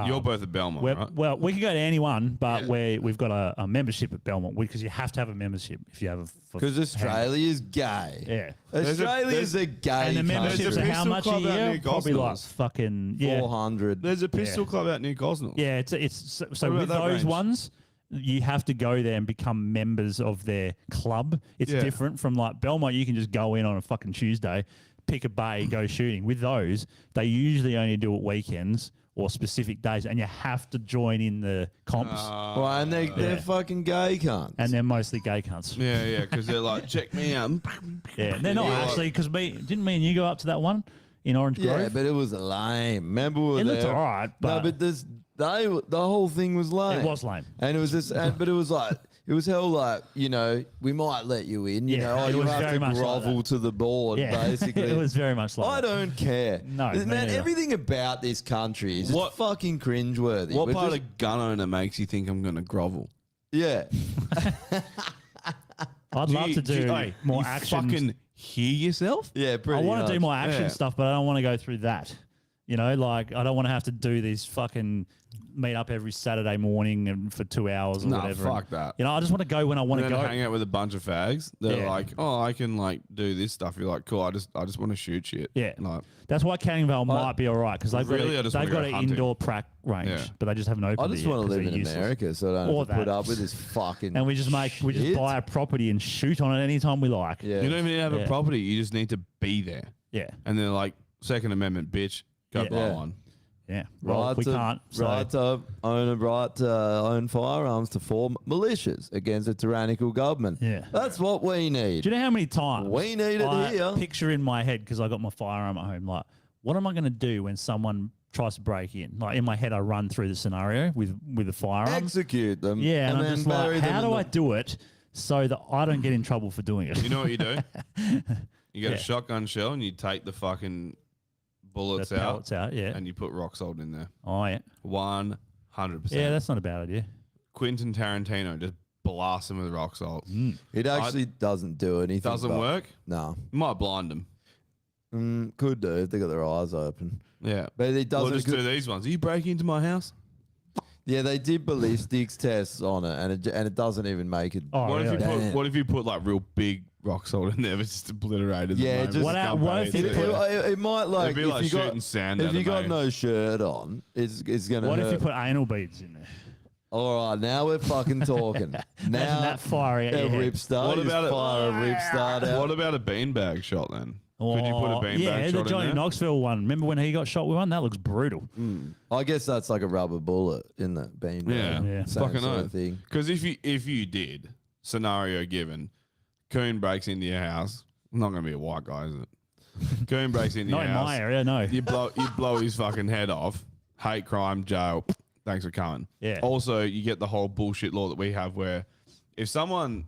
You're both at Belmont, right? well, we can go to any one, but Yeah. we've got a membership at Belmont because you have to have a membership if you have a. Because Australia is gay. Yeah. Australia's a gay And the memberships There's are a how pistol much a club out year? near Probably like Gosnells. fucking 400. There's a pistol club out near Gosnell. Yeah, it's so What with about that those range? ones, you have to go there and become members of their club. It's Yeah. different from like Belmont. You can just go in on a fucking Tuesday, pick a bay, go shooting. With those, they usually only do it weekends or specific days, and you have to join in the comps. Well, and they're fucking gay cunts. And they're mostly gay cunts. Yeah, because they're like, check me out. Yeah, they're not Yeah. actually because didn't me and you go up to that one in Orange Grove? yeah, but it was lame. Remember we were It looked there? alright, but- no, but the whole thing was lame. It was lame. and it was just, but it was like. It was hell like, we might let you in, Yeah, oh, it you was have very to much like grovel that. to the board, Yeah, basically. it was very much like I that. don't care. No, me man, neither. everything about this country is just What- fucking cringeworthy. What We're part just- of gun owner makes you think I'm going to grovel? Yeah. I'd love to do hey, more you action. fucking hear yourself? Yeah, I pretty want to do much. more action Yeah. stuff, but I don't want to go through that. Like I don't want to have to do these fucking meet up every Saturday morning and for 2 hours or Nah, whatever. fuck that. I just want to go when I want And to then go. hang out with a bunch of fags. They're Yeah. like, oh, I can like do this stuff. You're like, cool. I just want to shoot shit. Yeah. Like, That's why Canning Vale might be all right because they've Really, I got just they've wanna got go an hunting. indoor prac range, Yeah. but they just haven't opened I just it yet want to 'cause live they're in useless. America so I don't Or have to put that. up with this fucking And we just shit. buy a property and shoot on it anytime we like. Yeah. you don't even have Yeah. a property. You just need to be there. Yeah. And they're like, Second Amendment, bitch. Go Yeah. buy Yeah. one. Yeah. Well, we can't. So. right to own firearms to form militias against a tyrannical government. Yeah. That's what we need. Do you know how many times We need it I here. picture in my head because I got my firearm at home? Like, what am I going to do when someone tries to break in? Like in my head, I run through the scenario with the firearm. Execute them. Yeah, and I'm then just bury like, them how in do I the- do it so that I don't get in trouble for doing it? You know what you do? You get Yeah. a shotgun shell and you take the fucking bullets The out, pellets out, yeah. and you put rock salt in there. Oh yeah, 100%. yeah, that's not a bad idea. Quentin Tarantino just blasts him with rock salt. It actually doesn't do anything. Doesn't but- work? No. Might blind them. Could do if they got their eyes open. Yeah. But it We'll doesn't. just do these ones. Are you breaking into my house? Yeah, they did ballistics tests on it, and it doesn't even make it. Oh, What really? if you put Damn. what if you put like real big rock salt in there, but just obliterated. the Yeah, moment. just- What Can't out- what pay if it. you put- It might like, It'd be like if you shooting got sand if out you of got me. no shirt on, it's gonna What hurt. if you put anal beads in there? All right, now we're fucking talking. Imagine now that firing at a your head. rip start. What about it? fire a rip start out? What about a beanbag shot then? Could you put a Oh, beanbag yeah, shot the in Johnny there? Knoxville one. Remember when he got shot with one? That looks brutal. I guess that's like a rubber bullet in the bean. Yeah, Yeah. Same fucking sort oath. of thing. Because if you did, scenario given, Coon breaks into your house. Not going to be a white guy, is it? Coon breaks into Not your in house. my area, no. You blow his fucking head off. Hate crime, jail. Thanks for coming. Yeah. Also, you get the whole bullshit law that we have where if someone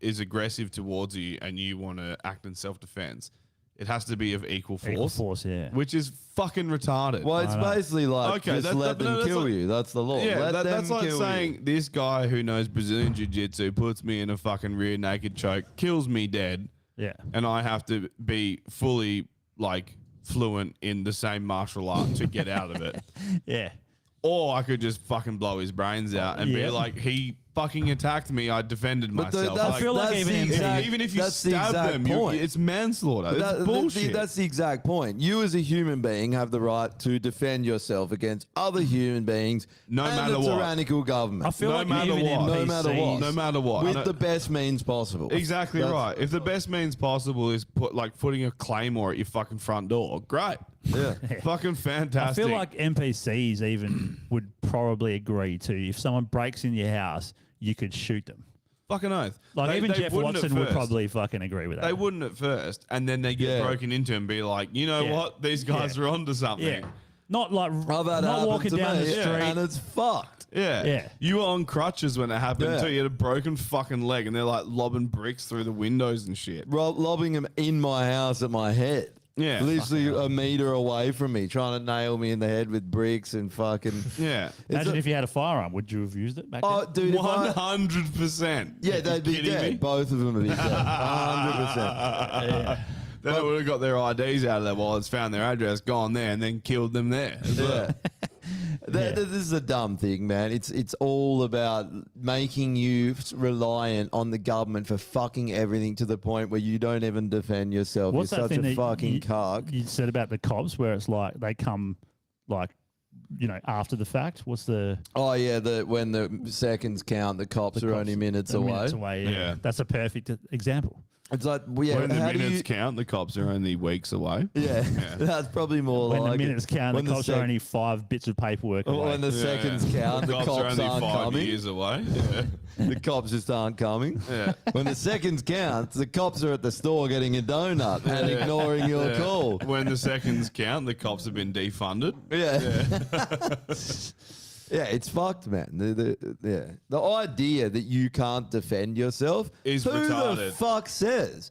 is aggressive towards you and you want to act in self-defense, it has to be of equal force. Equal force, yeah. Which is fucking retarded. Well, it's I know. basically like Okay, just let them that's kill like- you. That's the law. Yeah, let them that's like kill saying you. this guy who knows Brazilian Jiu-Jitsu puts me in a fucking rear naked choke, kills me dead, Yeah. and I have to be fully like fluent in the same martial art to get out of it. Yeah. Or I could just fucking blow his brains out and be Yeah. like, he fucking attacked me. I defended But myself. that's, I feel like that's even the in- exact, even if you that's the stab exact them, point. it's manslaughter. But It's bullshit. That's the exact point. You, as a human being, have the right to defend yourself against other human beings, No and matter a what. tyrannical government. I feel No like matter even what. No matter what. No matter what. with No- the best means possible. Exactly That's- right. If the best means possible is putting a claymore at your fucking front door, great. Yeah. Fucking I fantastic. feel like NPCs even would probably agree to if someone breaks in your house, you could shoot them. fucking oath. Like They- even they Jeff wouldn't at Watson would first. probably fucking agree with that. They wouldn't at first, and then they get Yeah. broken into and be like, you know Yeah. what? These guys Yeah. are onto something. Yeah. Not like I've had not happen walking to down me, the street. and it's fucked. Yeah. Yeah. You were on crutches when it happened Yeah. too. You had a broken fucking leg and they're like lobbing bricks through the windows and shit. Lobbing him in my house at my head. Yeah. Literally a meter away from me, trying to nail me in the head with bricks and fucking. Yeah. Imagine if you had a firearm, would you have used it back Oh, then? dude, if I, 100%. yeah, they'd You be kidding dead. me? Both of them would be dead. 100%. Then they would have got their IDs out of their wallets, found their address, gone there, and then killed them there. as well. Yeah. This is a dumb thing, man. It's all about making you reliant on the government for fucking everything to the point where you don't even defend yourself. What's You're that such thing a that fucking you, cock. you said about the cops, where it's like they come, like, after the fact? What's the Oh yeah, when the seconds count, the cops are only minutes the away. minutes away? Yeah. Yeah. That's a perfect example. It's like, well, yeah, When the how do minutes you? count, the cops are only weeks away. Yeah, that's probably more When like the minutes count, when the cops sec- are only 5 bits of paperwork away. When the seconds count, the cops are only aren't 5 coming. years away. Yeah. The cops just aren't coming. Yeah. When the seconds count, the cops are at the store getting a donut and ignoring your Yeah. call. When the seconds count, the cops have been defunded. Yeah. Yeah, it's fucked, man. The idea that you can't defend yourself Is who the retarded. fuck says?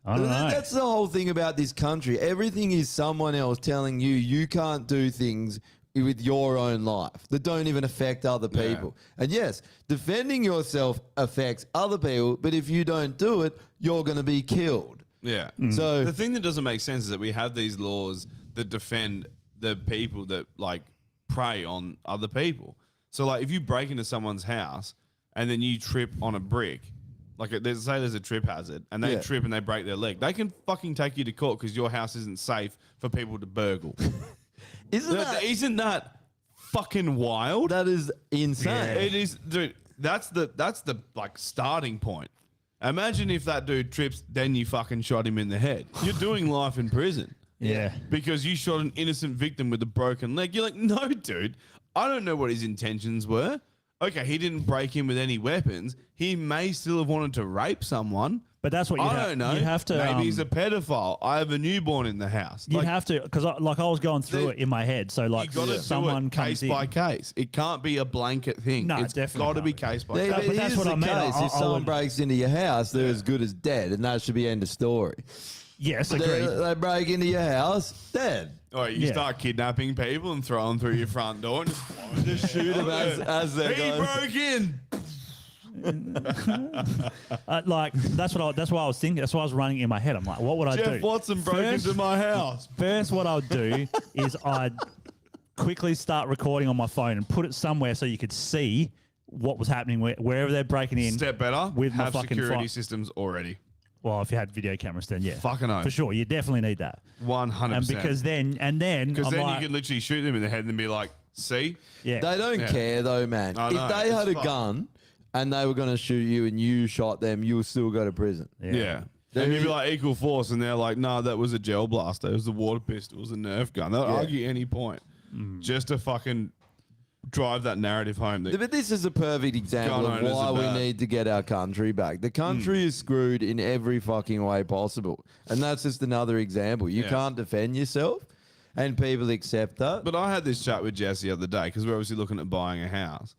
I don't know. That's the whole thing about this country. Everything is someone else telling you you can't do things with your own life that don't even affect other people. And yes, defending yourself affects other people, but if you don't do it, you're going to be killed. Yeah. So The thing that doesn't make sense is that we have these laws that defend the people that like prey on other people. So like if you break into someone's house and then you trip on a brick, like there's a trip hazard and they Yeah. trip and they break their leg, they can fucking take you to court because your house isn't safe for people to burgle. Isn't that fucking wild? that is insane. It is, dude. That's the like starting point. Imagine if that dude trips, then you fucking shot him in the head. You're doing life in prison. Yeah. Because you shot an innocent victim with a broken leg. You're like, no, dude. I don't know what his intentions were. Okay, he didn't break in with any weapons. He may still have wanted to rape someone. But that's what you I don't know. You have to. Maybe he's a pedophile. I have a newborn in the house. You Like, have to, because I was going through The- it in my head. So you like, got to someone do it comes case in. by case. It can't be a blanket thing. No, it's definitely got to be not. case by Yeah, case. but but that's here's what the I meant. case. If I someone would- breaks into your house, they're as good as dead, and that should be end of story. Yes, They, agreed. they break into your house, dead. Oh, you Yeah. start kidnapping people and throw them through your front door and just Shoot them as they're He going. broke in. Like that's why I was thinking. That's why I was running in my head. I'm like, what would I do? Jeff Watson broke First- into my house. First, what I'd do is I'd quickly start recording on my phone and put it somewhere so you could see what was happening wherever they're breaking in. Step better. with my have fucking security phone. systems already. Well, if you had video cameras, then yeah, Fucking oath. for sure, you definitely need that. 100%. And because then I'm then like, you could literally shoot them in the head and be like, see? yeah, They don't Yeah. care though, man. I If know, they it's had a fucked. gun and they were going to shoot you and you shot them, you'll still go to prison. Yeah. There And you'd be is- like equal force, and they're like, no, that was a gel blaster. It was a water pistol. It was a Nerf gun. They'll argue any point just to fucking drive that narrative home. That, But this is a perfect example Gun of owners why are we bad. need to get our country back. The country is screwed in every fucking way possible. And that's just another example. You Yeah. can't defend yourself, and people accept that. But I had this chat with Jess the other day because we're obviously looking at buying a house.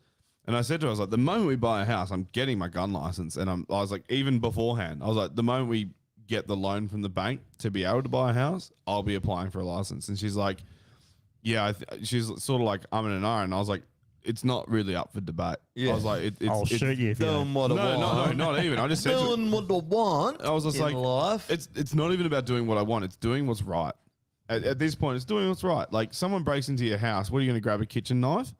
And I said to her, I was like, the moment we buy a house, I'm getting my gun license. And I was like, even beforehand, I was like, the moment we get the loan from the bank to be able to buy a house, I'll be applying for a license. And she's like, yeah, she's sort of like, I'm in an iron. And I was like, it's not really up for debate. Yeah. I was like, I'll shoot you if you don't. Doing what I No, want. not even. I just said, to her, Doing what I want. I was just in like, life. it's not even about doing what I want. It's doing what's right. At this point, it's doing what's right. Like someone breaks into your house, what are you going to grab, a kitchen knife?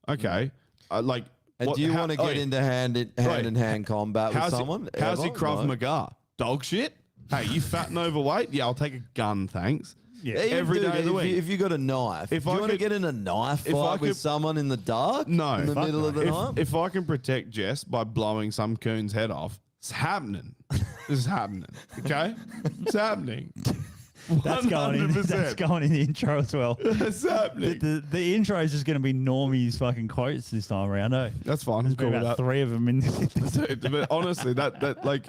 Okay, like. And what- do you how- want to get oi, into hand-in-hand combat with how's someone? How's your ever? Krav No. Maga? Dog shit. Hey, you fat and overweight? Yeah, I'll take a gun, thanks. Yeah. Even every dude, day of the if week. If you got a knife, If do I you want to could- get in a knife if I fight with could- someone in the dark? No. in the Fuck middle of the night. If I can protect Jess by blowing some coon's head off, it's happening. This is happening. Okay, it's happening. that's going in. That's 100%. going in the intro as well. It's happening. The intro is just going to be Normie's fucking quotes this time around. No, That's fine. I'm there's been cool with about that. 3 of them in. Dude, but honestly, that like,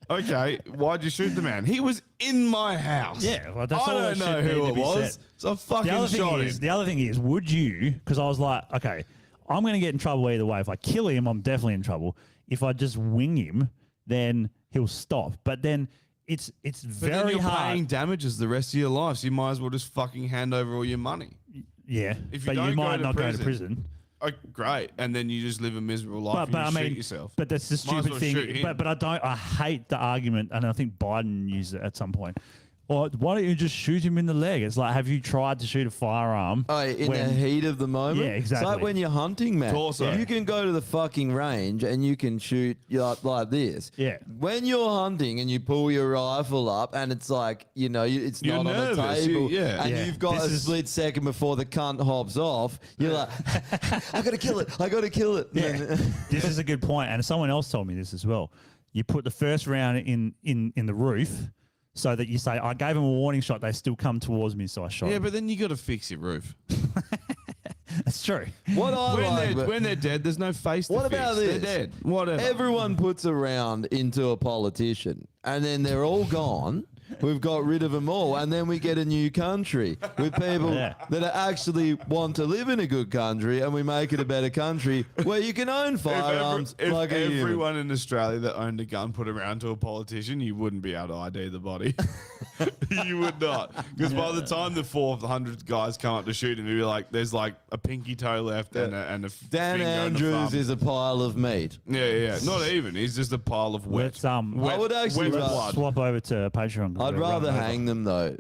okay, why'd you shoot the man? He was in my house. Yeah, well, that's I all don't that know shit who need it to be was, said. so I fucking shot him. The other thing is, would you? Because I was like, okay, I'm going to get in trouble either way. If I kill him, I'm definitely in trouble. If I just wing him, then he'll stop. But then it's But then very you're hard. paying damages the rest of your life, so you might as well just fucking hand over all your money. Yeah, If you but don't you go might to not go to prison, prison. Oh, great, and then you just live a miserable life But and I you mean, shoot yourself. but that's the Might as stupid well thing. shoot him. But I hate the argument, and I think Biden used it at some point. Or why don't you just shoot him in the leg? It's like, have you tried to shoot a firearm? Oh, in the when- heat of the moment? Yeah, It's like exactly. when you're hunting, man. Torso. You can go to the fucking range and you can shoot like this. Yeah. When you're hunting and you pull your rifle up and it's like, it's You're not nervous, on the table. yeah. And Yeah. you've got This a is- split second before the cunt hops off. You're like, I got to kill it. I got to kill it. Yeah. This is a good point, and someone else told me this as well. You put the first round in the roof, so that you say, I gave them a warning shot. They still come towards me, so I shot. Yeah, them. but then you got to fix your roof. That's true. What I like, but- when they're dead, there's no face to What fix. about They're this? dead. Whatever. Everyone puts a round into a politician, and then they're all gone. We've got rid of them all, and then we get a new country with people Yeah. that actually want to live in a good country, and we make it a better country where you can own firearms if like a human. everyone in Australia that owned a gun put it around to a politician, you wouldn't be able to ID the body. You would not. Because by the time the 400 guys come up to shoot him, you'd be like, there's like a pinky toe left and a Dan finger and a Andrews thumb. is a pile of meat. Yeah. Not even. He's just a pile of wet. Let's I would actually wet rather- blood. swap over to Patreon. 'cause I'd we're rather running over. hang them though.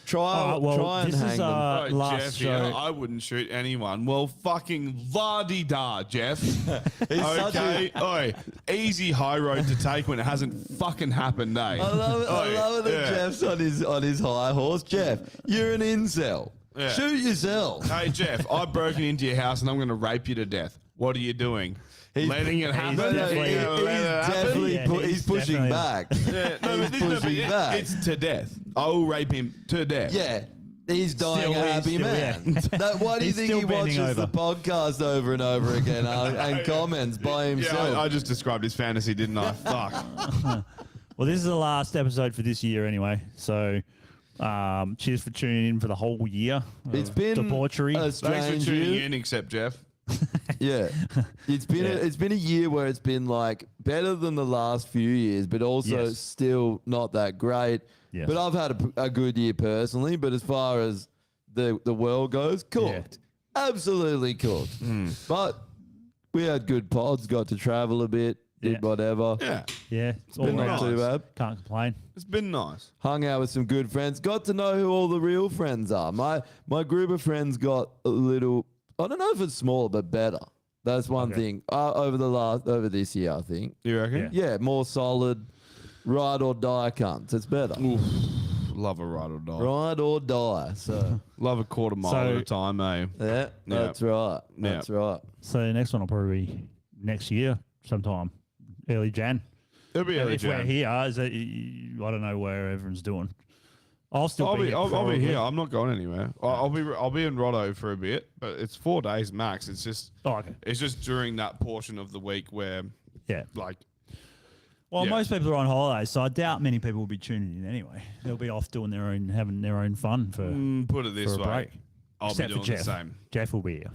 Try and this hang is them. Oh, last Jeff show. here, I wouldn't shoot anyone. Well, fucking la-di-da, Jeff. such Okay? Oi, easy high road to take when it hasn't fucking happened, eh? I love it. I Oi, love it that yeah. Jeff's on his high horse. Jeff, you're an incel. Yeah. Shoot yourself. Hey, Jeff, I've broken into your house and I'm going to rape you to death. What are you doing? Letting it happen? No, no, definitely- he's Letting it happen? definitely Yeah, he's he's pushing definitely- back. Yeah, no, He's but this- no, but pushing back. it's to death. I will rape him to death. Yeah. He's dying Still a is, happy still, man. yeah. Why do you He's think still he bending watches the over. podcast over and over again and comments by himself? Yeah, I just described his fantasy, didn't I? Fuck. Well, this is the last episode for this year anyway. So, cheers for tuning in for the whole year. It's of been debauchery. a Thanks for strange tuning year. in, except Jeff. Yeah, it's been a year where it's been like better than the last few years, but also Yes. still not that great. Yes. But I've had a good year personally. But as far as the world goes, cooked, absolutely cooked. But we had good pods, got to travel a bit, did Yeah. whatever. Yeah, yeah, it's all Been right. not too bad. Can't complain. it's been nice. Hung out with some good friends. Got to know who all the real friends are. My group of friends got a little. I don't know if it's smaller, but better. That's one Okay. thing. Over this year, I think. You reckon? Yeah. Yeah, more solid. Ride or die cunts. It's better. Oof, love a ride or die. Ride or die. So Love a quarter mile So- at a time, eh? yeah, that's right. Yeah. That's right. So the next one will probably be next year sometime, early Jan. It'll be early If we're Jan. here, is that, I don't know where everyone's doing. I'll still I'll be be, here. I'll be probably. here. I'm not going anywhere. I'll be in Roto for a bit, but it's 4 days max. It's just Oh, okay. it's just during that portion of the week where Yeah. like Well, Yeah. most people are on holiday, so I doubt many people will be tuning in anyway. They'll be off doing their own, having their own fun for, put it this for a way, break. I'll Except be for doing the Jeff. same. Jeff will be here.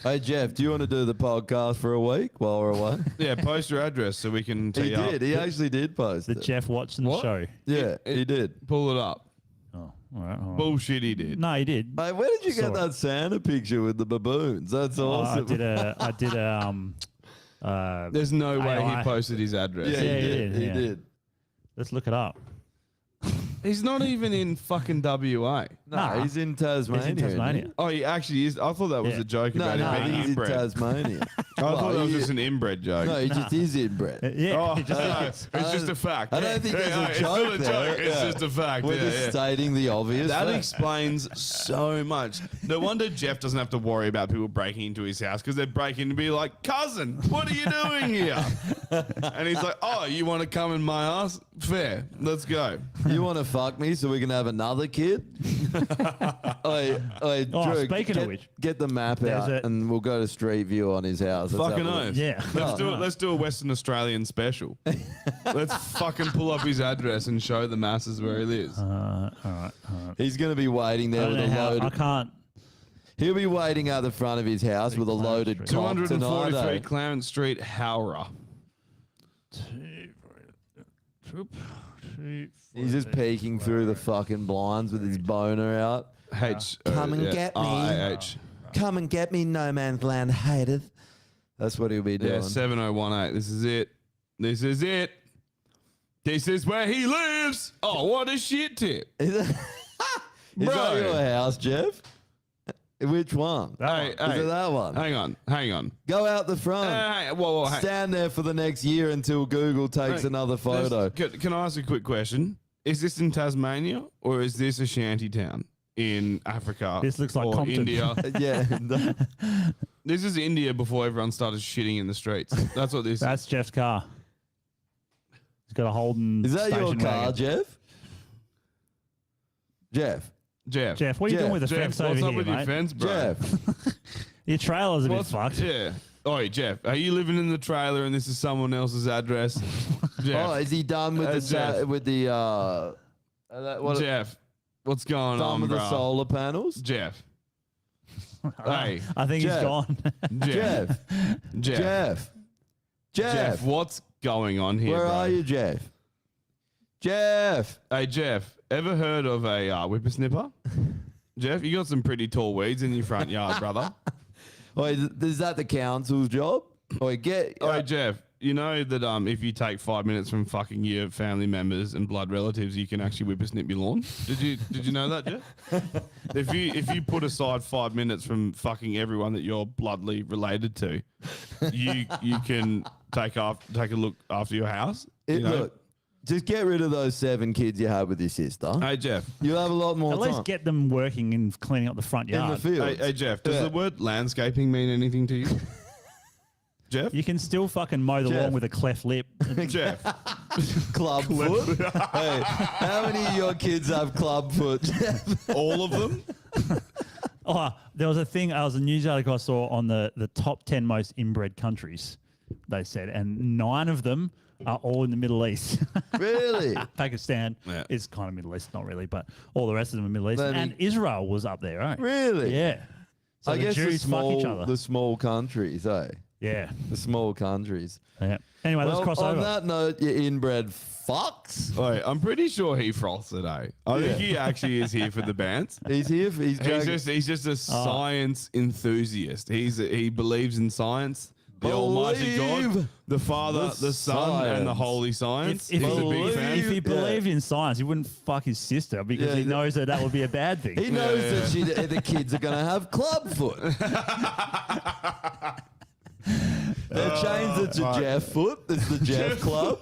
Hey Jeff, do you want to do the podcast for a week while we're away? Yeah, post your address so we can tee He up. did. He actually did post The it. Jeff watching the What? show. Yeah, he did. Pull it up. Oh, all right. All right. Bullshit, he did. No, he did. Hey, where did you Saw get it. that Santa picture with the baboons? That's Oh, awesome. I did a There's no way AI. he posted his address. yeah, Yeah, he he did. did, He yeah. did. let's look it up. He's not even in fucking WA. No, Nah. he's in Tasmania. He's in Tasmania. Oh, he actually is. I thought that was Yeah. a joke No, about no, him being he's in inbred. Tasmania. I thought that was just an inbred joke. No, he just is inbred. Yeah, Oh, it just no, is. it's just a fact. I don't think there's a it's joke not a there. joke. It's Yeah. just a fact. We're yeah, just yeah. stating the obvious. That fact. explains so much. No wonder Jeff doesn't have to worry about people breaking into his house because they break in to be like, cousin, what are you doing here? And he's like, oh, you want to come in my house? Fair. Let's go. You want to fuck me so we can have another kid? Oi, Drew, speaking of which, get the map there's out a- and we'll go to Street View on his house. Let's Fucking have a look. oath. Yeah. Let's do a Western Australian special. Let's fucking pull up his address and show the masses where he lives. All right. He's going to be waiting I there don't with know a how, I load. can't. He'll be waiting at the front of his house with a Clarence loaded Street. cock tonight. 243 eh? Clarence Street, Howrah. He's just peeking through the fucking blinds with his boner out. H. Come and get me. R-A-H. Come and get me, no man's land haters. That's what he'll be doing. Yeah, 7018. This is it. This is it. This is where he lives. Oh, what a shit tip. Is that Bro. your house, Jeff? Which one? Hey, Is it that one? Hang on. Go out the front. Hey, whoa, hey. Stand there for the next year until Google takes Hey, another photo. Can I ask a quick question? Is this in Tasmania or is this a shanty town in Africa? This looks like or Compton. India. Yeah. This is India before everyone started shitting in the streets. That's what this is. That's Jeff's car. He's got a Holden. Is that your station car, wagon. Jeff? Jeff. Jeff. Jeff, what are you Jeff, doing with the Jeff, fence over what's here, up with mate? your fence, bro? Jeff. Your trailer's a bit fucked. Yeah. Oi, Jeff, are you living in the trailer and this is someone else's address? Jeff. Oh, is he done with the Jeff. what, Jeff, what's going done on, with bro? the solar panels? Jeff. Hey, I think Jeff. he's gone. Jeff. Jeff. Jeff. Jeff. Jeff, what's going on here, Where bro? are you, Jeff? Jeff. Hey, Jeff, ever heard of a whippersnipper? Jeff, you got some pretty tall weeds in your front yard, brother. Wait, is that the council's job? Wait, Jeff, you know that if you take 5 minutes from fucking your family members and blood relatives, you can actually whippersnip your lawn? Did you know that, Jeff? if you put aside 5 minutes from fucking everyone that you're bloodly related to, you can take a look after your house. You know? Look, just get rid of those 7 kids you had with your sister. Hey, Jeff. You'll have a lot more At time. least get them working and cleaning up the front in the yard. field. Hey, Jeff, does the word landscaping mean anything to you? Jeff? You can still fucking mow the Jeff. lawn with a cleft lip. Jeff. Club foot. Hey, how many of your kids have club foot? All of them? Oh, there was a news article I saw on the top 10 most inbred countries, they said, and 9 of them are all in the Middle East. Really? Pakistan Yeah. is kind of Middle East, not really, but all the rest of them are Middle East. Then And Israel was up there, right? Really? Yeah. So I the guess Jews fuck each other. the small countries, eh? Yeah. The small countries. Yeah. Anyway, let's cross on over. that note, you inbred fucks. Wait, I'm pretty sure he froths today. I think he actually is here for the bands. He's here. He's He's just a science enthusiast. He believes in science. The Almighty God, Believe the Father, the Son, and the science. Holy Science. If He's a he- big fan. If he Yeah. believed in science, he wouldn't fuck his sister because Yeah, he knows that would be a bad thing. He knows that the kids are going to have club foot. They've changed it to Jeff foot. It's the Jeff Club.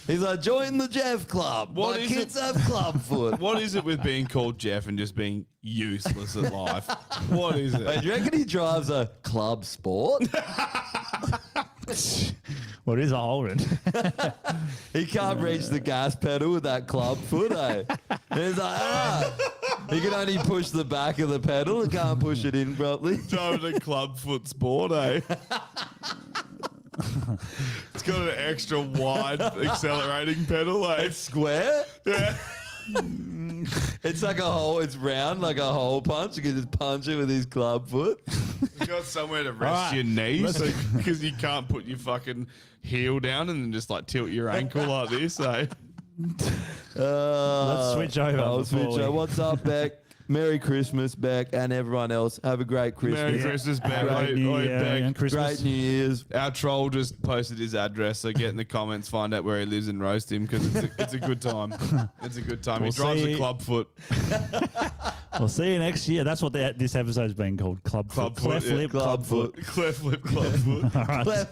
He's like, join the Jeff Club. What My is kids it? have club foot. What is it with being called Jeff and just being useless at life? What is Hey, it? do you reckon he drives a club sport? What is a Holden? He can't reach the gas pedal with that club foot, eh? And he's like, he can only push the back of the pedal and can't push it in properly. Driving a club foot sport, eh? It's got an extra wide accelerating pedal, eh? It's square. Yeah. It's like a hole. It's round like a hole punch. You can just punch it with his club foot. It's got somewhere to rest Alright, your knees because you can't put your fucking heel down and then just like tilt your ankle like this, eh? Let's switch over I'll before switch over. we- What's up, Beck? Merry Christmas, Beck, and everyone else. Have a great Christmas. Merry Christmas, Beck. Great Oi, New oi, Year Beck. and Christmas. Great New Year's. Our troll just posted his address, so get in the comments, find out where he lives and roast him because it's a good time. It's a good time. We'll he drives see. a club foot. We'll see you next year. That's what this episode's been called. Club Club Foot. foot, yeah. Lip, Club foot. Cleft lip club foot. All right. Cleft